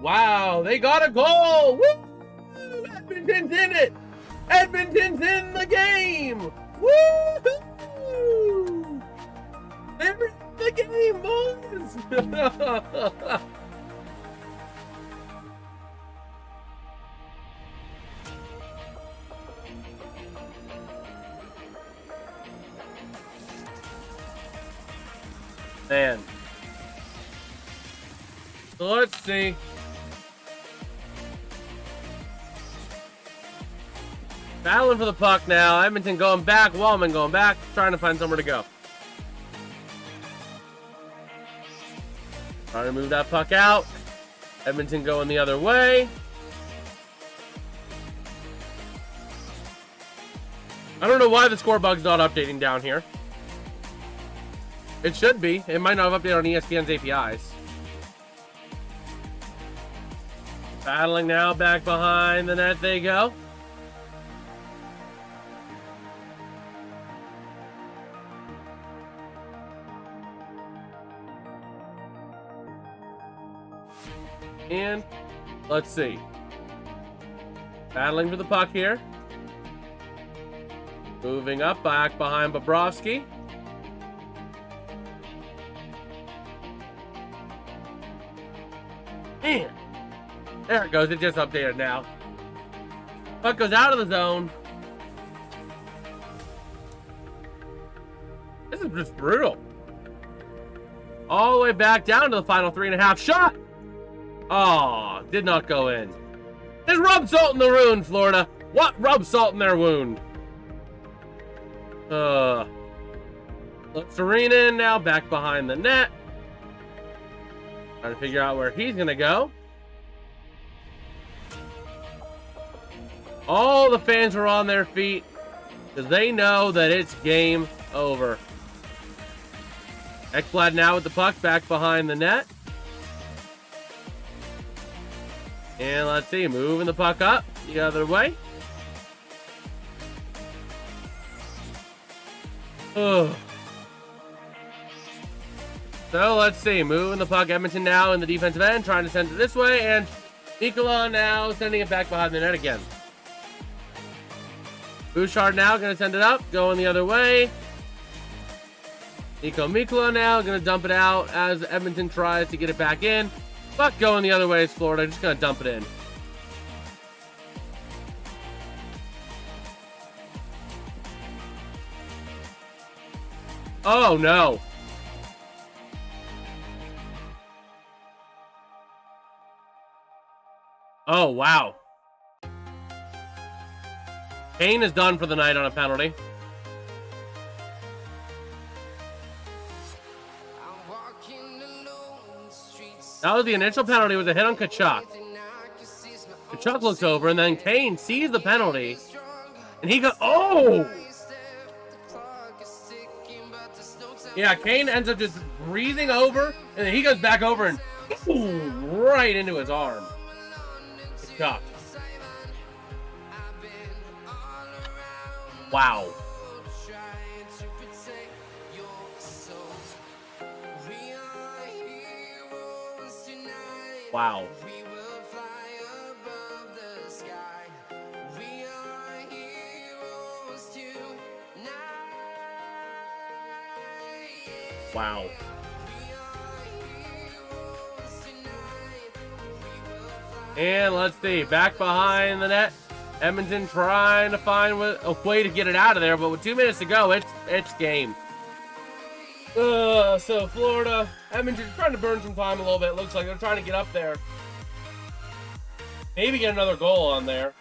Wow, they got a goal! Woo! Edmonton's in it! Edmonton's in the game! Woo! They're in the game, boys! Man. So let's see. Battling for the puck now. Edmonton going back. Wallman going back. Trying to find somewhere to go. Trying to move that puck out. Edmonton going the other way. I don't know why the score bug's not updating down here. It should be. It might not have updated on ESPN's APIs. Battling now. Back behind the net they go. And let's see. Battling for the puck here. Moving up back behind Bobrovsky. Man. There it goes. It just updated now. Puck goes out of the zone. This is just brutal. All the way back down to the final 3.5 shot. Oh, did not go in. Just rub salt in the wound, Florida. What? Rub salt in their wound. Let's arena in now, back behind the net. Trying to figure out where he's going to go. All the fans are on their feet because they know that it's game over. Ekblad now with the puck back behind the net. And let's see, moving the puck up the other way. Oh. So let's see, moving the puck. Edmonton now in the defensive end, trying to send it this way, and Nicola now sending it back behind the net again. Bouchard now going to send it up, going the other way. Nico Mikula now going to dump it out as Edmonton tries to get it back in. But going the other way is Florida, just going to dump it in. Oh no. Oh wow. Kane is done for the night on a penalty. That was the initial penalty, was a hit on Kachuk. Kachuk looks over, and then Kane sees the penalty, and he goes, oh! Yeah, Kane ends up just breathing over, and then he goes back over and boom, right into his arm. Kachuk. Wow. Wow. Wow. And let's see, back behind the net. Edmonton trying to find a way to get it out of there, but with 2 minutes to go, it's game. So Florida, Edmonton's trying to burn some time a little bit. Looks like they're trying to get up there. Maybe get another goal on there.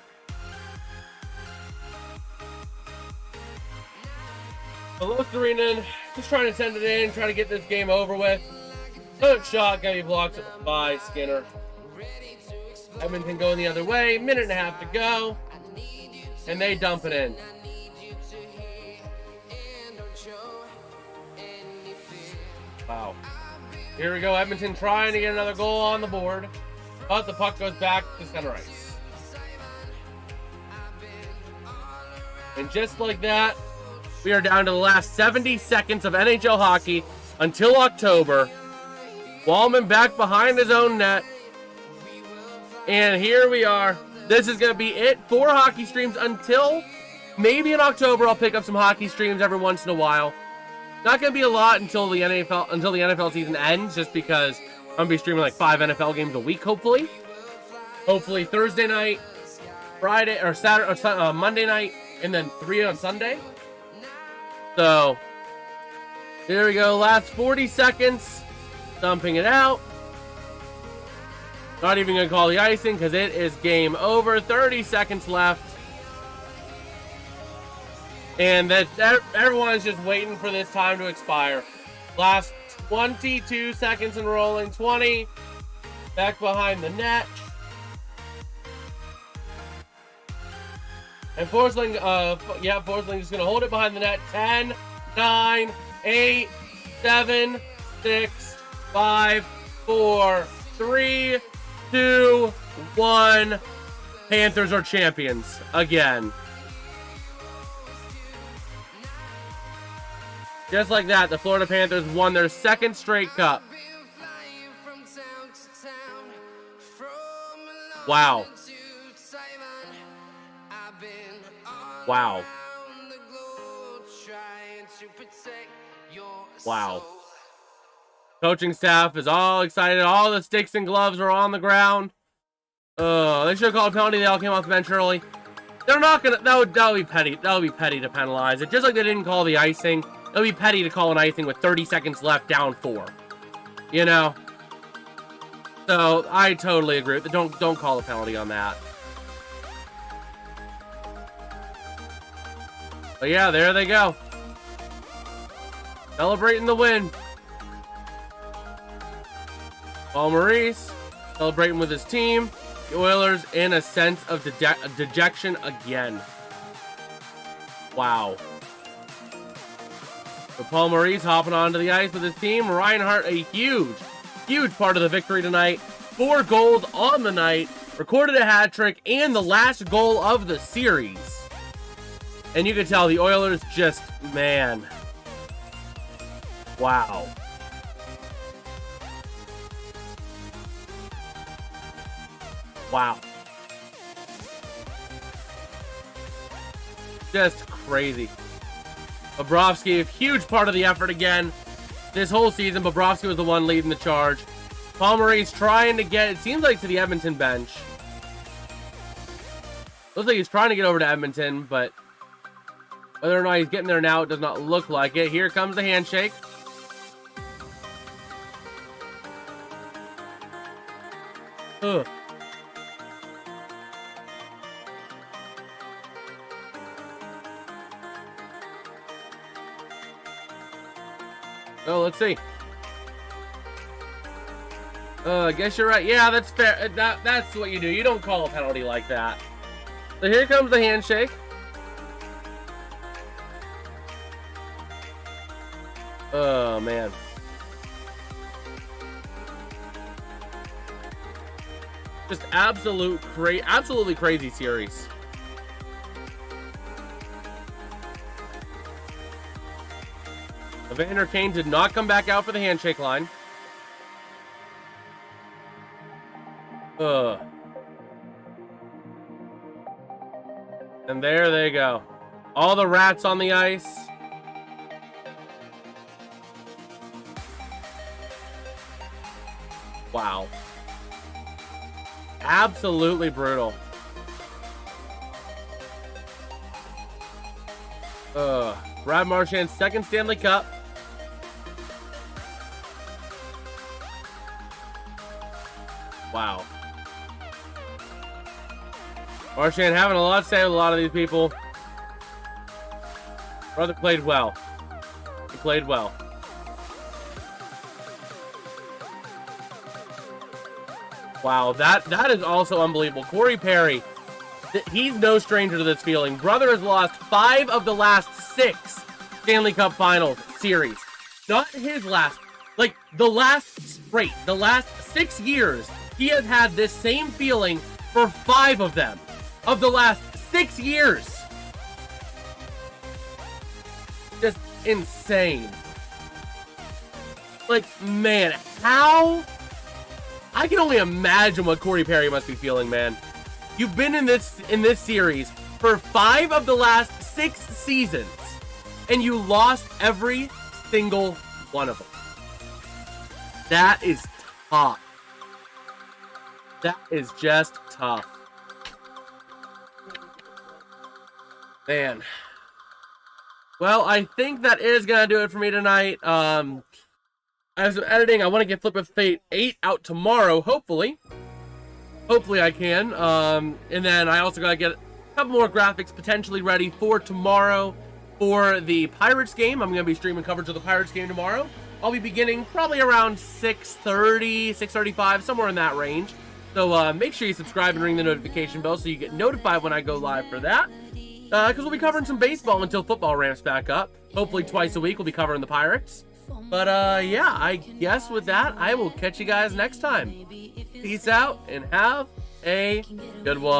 Aleksander just trying to send it in, trying to get this game over with. Third shot gonna be blocked by Skinner. Edmonton going the other way, 1.5 minutes to go, and they dump it in. Wow. Here we go, Edmonton trying to get another goal on the board, but the puck goes back to center ice. And just like that, we are down to the last 70 seconds of NHL hockey until October. Walman back behind his own net. And here we are. This is going to be it for hockey streams until maybe in October. I'll pick up some hockey streams every once in a while. Not going to be a lot until the NFL season ends, just because I'm going to be streaming like 5 NFL games a week, hopefully. Hopefully Thursday night, Friday or Saturday or Monday night, and then 3 on Sunday. So here we go. Last 40 seconds. Dumping it out. Not even going to call the icing because it is game over. 30 seconds left. And that everyone is just waiting for this time to expire. Last 22 seconds and rolling. 20. Back behind the net. And Forsling, Forsling is going to hold it behind the net. 10, 9, 8, 7, 6, 5, 4, 3, 2, 1. Panthers are champions again. Just like that, the Florida Panthers won their second straight cup. Wow. Wow. Wow. Coaching staff is all excited. All the sticks and gloves are on the ground. They should have called a penalty. They all came off the bench early. They're not gonna. That would be petty. That would be petty to penalize it. Just like they didn't call the icing. It would be petty to call an icing with 30 seconds left, down 4. You know. So I totally agree. Don't call a penalty on that. But yeah, there they go. Celebrating the win. Paul Maurice celebrating with his team. The Oilers in a sense of dejection again. Wow. So Paul Maurice hopping onto the ice with his team. Reinhart, a huge part of the victory tonight. 4 goals on the night. Recorded a hat trick and the last goal of the series. And you can tell the Oilers just, man. Wow. Wow. Just crazy. Bobrovsky, a huge part of the effort again. This whole season, Bobrovsky was the one leading the charge. Paul Maurice trying to get, it seems like, to the Edmonton bench. Looks like he's trying to get over to Edmonton, but whether or not he's getting there now, it does not look like it. Here comes the handshake. Ugh. Oh, let's see. I guess you're right. Yeah, that's fair. That's what you do. You don't call a penalty like that. So here comes the handshake. Oh, man. Just absolutely crazy series. Evander Kane did not come back out for the handshake line. Ugh. And there they go. All the rats on the ice. Wow. Absolutely brutal. Brad Marchand's second Stanley Cup. Wow. Marchand having a lot to say with a lot of these people. Brother played well. He played well. Wow, that is also unbelievable. Corey Perry, he's no stranger to this feeling. Brother has lost 5 of the last 6 Stanley Cup Finals series. Not his last, like the last straight, the last 6 years. He has had this same feeling for 5 of them. Of the last 6 years. Just insane. Like, man, how? I can only imagine what Corey Perry must be feeling, man. You've been in this series for 5 of the last 6 seasons, and you lost every single one of them. That is tough. That is just tough. Man. Well, I think that is going to do it for me tonight. As I'm editing, I want to get Flip of Fate 8 out tomorrow, hopefully. Hopefully I can. And then I also got to get a couple more graphics potentially ready for tomorrow for the Pirates game. I'm going to be streaming coverage of the Pirates game tomorrow. I'll be beginning probably around 6:30, 6:35, somewhere in that range. So make sure you subscribe and ring the notification bell so you get notified when I go live for that. Because we'll be covering some baseball until football ramps back up. Hopefully twice a week we'll be covering the Pirates. But yeah, I guess with that, I will catch you guys next time. Peace out and have a good one.